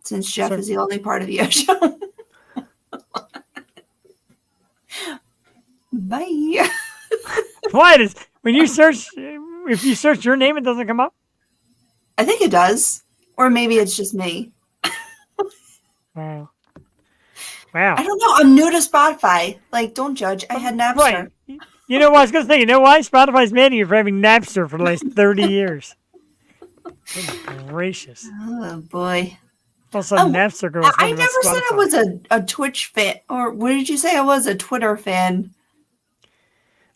Since Jeff is the only part of the O Show. Bye. Why does when you search, if you search your name, it doesn't come up? I think it does. Or maybe it's just me. Wow. Wow. I don't know. I'm new to Spotify. Like, don't judge. I had Napster. Right. You know what I was going to say? You know why? Spotify's mad at you for having Napster for the last 30 years. Good gracious. Oh, boy. All of a sudden, Napster goes. I never said I was a Twitch fan. Or what did you say? I was a Twitter fan.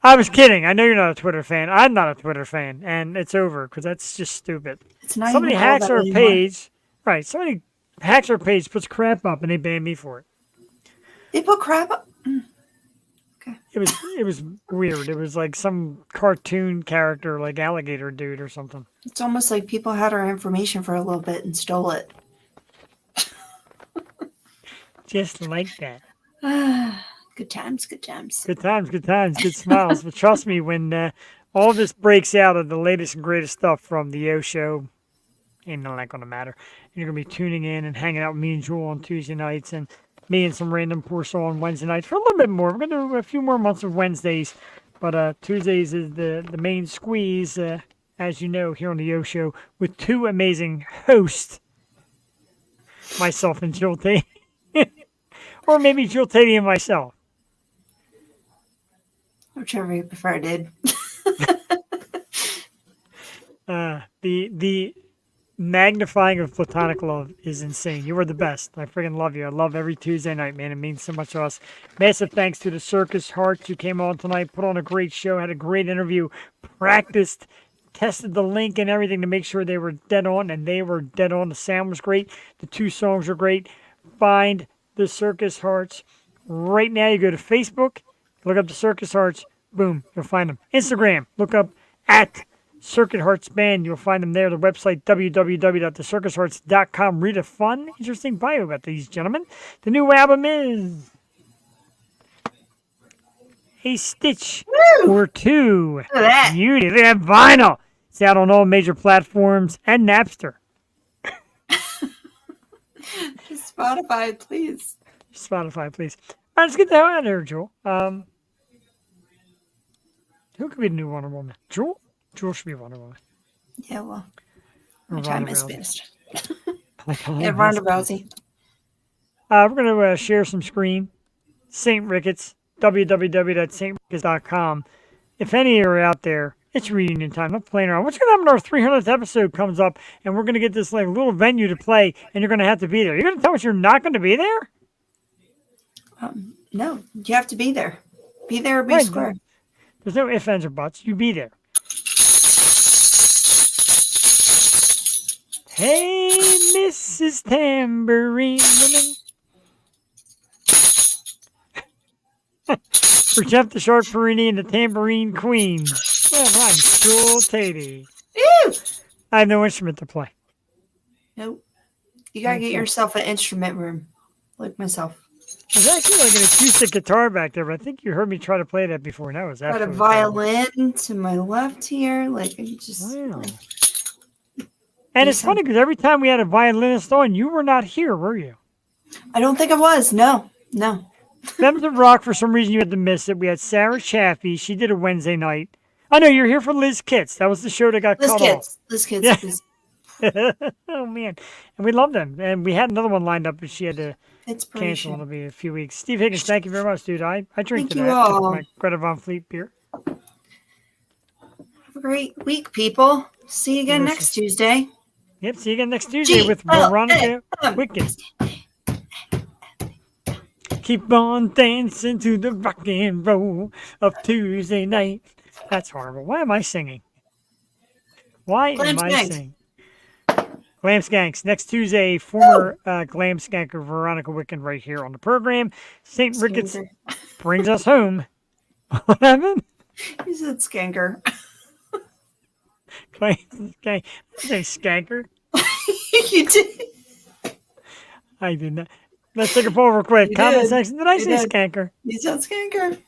I was kidding. I know you're not a Twitter fan. I'm not a Twitter fan. And it's over because that's just stupid. It's not Somebody even all hacks that our anymore. page. Right. Somebody hacks our page, puts crap up, and they ban me for it. They put crap up. It was weird. It was like some cartoon character, like alligator dude or something. It's almost like people had our information for a little bit and stole it. Just like that. Good times, good times. Good times, good smiles. But trust me, when all this breaks out of the latest and greatest stuff from the Yo Show, ain't none of that gonna matter. You're gonna be tuning in and hanging out with me and Jewel on Tuesday nights, and me and some random poor soul on Wednesday nights for a little bit more. We're gonna do a few more months of Wednesdays, but Tuesdays is the main squeeze, as you know, here on the Yo Show with 2 amazing hosts, myself and Jill Tate, or maybe Jill Tate and myself. Whichever you prefer, dude. The magnifying of platonic love is insane. You are the best. I freaking love you. I love every Tuesday night, man. It means so much to us. Massive thanks to the Circus Hearts who came on tonight, put on a great show, had a great interview, practiced, tested the link and everything to make sure they were dead on, and they were dead on. The sound was great. The 2 songs were great. Find the Circus Hearts. Right now, you go to Facebook, look up the Circus Hearts, boom, you'll find them. Instagram, look up at Circuit Hearts Band. You'll find them there. The website, www.thecircushearts.com. Read a fun, interesting bio about these gentlemen. The new album is A Stitch or Two. Look at that. Beauty. Look at that vinyl. It's out on all major platforms and Napster. Just Spotify, please. Spotify, please. All right, let's get the hell out of here, Jewel. Who could be the new Wonder Woman? Jewel? Jewel should be Wonder Woman. Yeah, well, Or my time Ronda is Rousey. finished. Like, Yeah, Ronda Rousey. we're going to share some screen. St. Ricketts, www.stricketts.com. If any of you are out there, it's reunion time. Not playing around. What's going to happen? Our 300th episode comes up, and we're going to get this like little venue to play, and you're going to have to be there. You're going to tell us you're not going to be there? No, you have to be there. Be there or be Right, square. There's no ifs, ands, or buts. You be there. Hey, Mrs. Tambourine Woman. For Jeff the Shark Perini and the Tambourine Queen. Yeah, right. Jewel Tatey. Ew! I have no instrument to play. Nope. You gotta get yourself an instrument room, like myself. There's actually like an acoustic guitar back there, but I think you heard me try to play that before. And that was Got a absolutely terrible. violin to my left here. Like, I just. Wow. And it's funny because every time we had a violinist on, you were not here, were you? I don't think I was. No, no. Members of Rock, for some reason you had to miss it. We had Sarah Chaffee. She did a Wednesday night. I know you're here for Liz Kitts. That was the show that got Liz cut Kids. Liz Kids. Yeah. Liz- off. Oh man, and we love them. And we had another one lined up, but she had to cancel. Inspiration. It'll be a few weeks. Steve Higgins, thank you very much, dude. I drink Thank to you that. all. My Greta Von Fleet beer. Have a great week, people. See you again Delicious. next Tuesday. Yep. See you again next Tuesday with Veronica Wicked. Keep on dancing to the rock and roll of Tuesday night. That's horrible. Why am I singing? Why Glam am I Skanks. singing? Glam Skanks. Next Tuesday, former Glam Skanker Veronica Wicked right here on the program. St. Ricketts brings us home. What happened? You said skanker. Glam Skank. I say skanker. You did. I did not. Let's take a poll real quick. You Comment did. section. Did I You say did. skanker? You said skanker.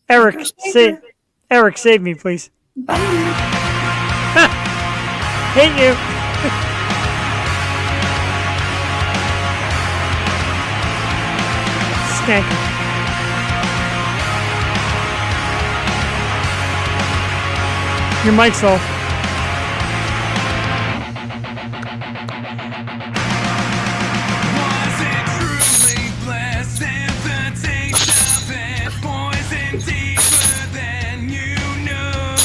Eric, Skanker. Eric, save me, please. Bye. Hate you. Skanker. Your mic's off. Was it truly blessed if the taste of it poison deeper than you know?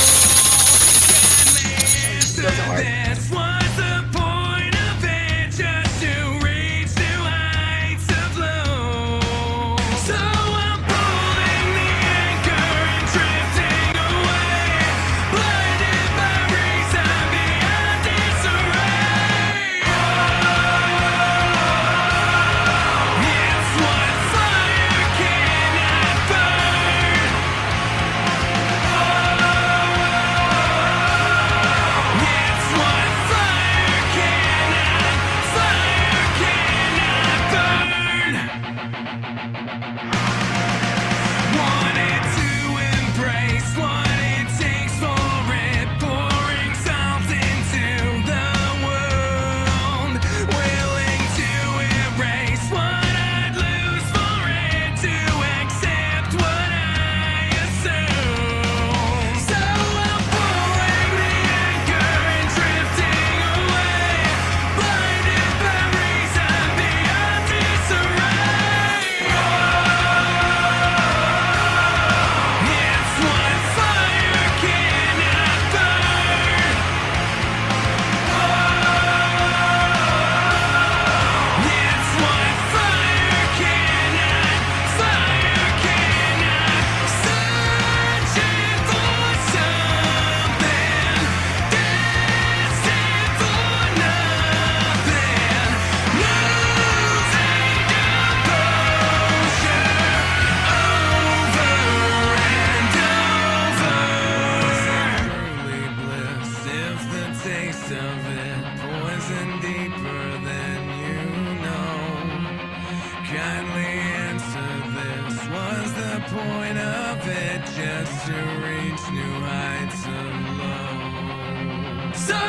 Doesn't work. This was the point of it, just to reach new heights of low. So I'm pulling the anchor and drifting away, blinded by reason beyond disarray. It's what fire cannot burn. It's what fire cannot burn. Wanted to embrace what it takes for it, pouring salt into the world, willing to erase what I'd lose for it, to accept what I assume. So I'm pulling the anchor and drifting away, blinded by reason beyond disarray. It's what fire cannot burn. It's what fire cannot, searching for something, destined for nothing, losing composure over and over. Truly bliss if the taste of it poison deeper than you know. Kindly answer this. Was the point of it just to reach new heights of low? So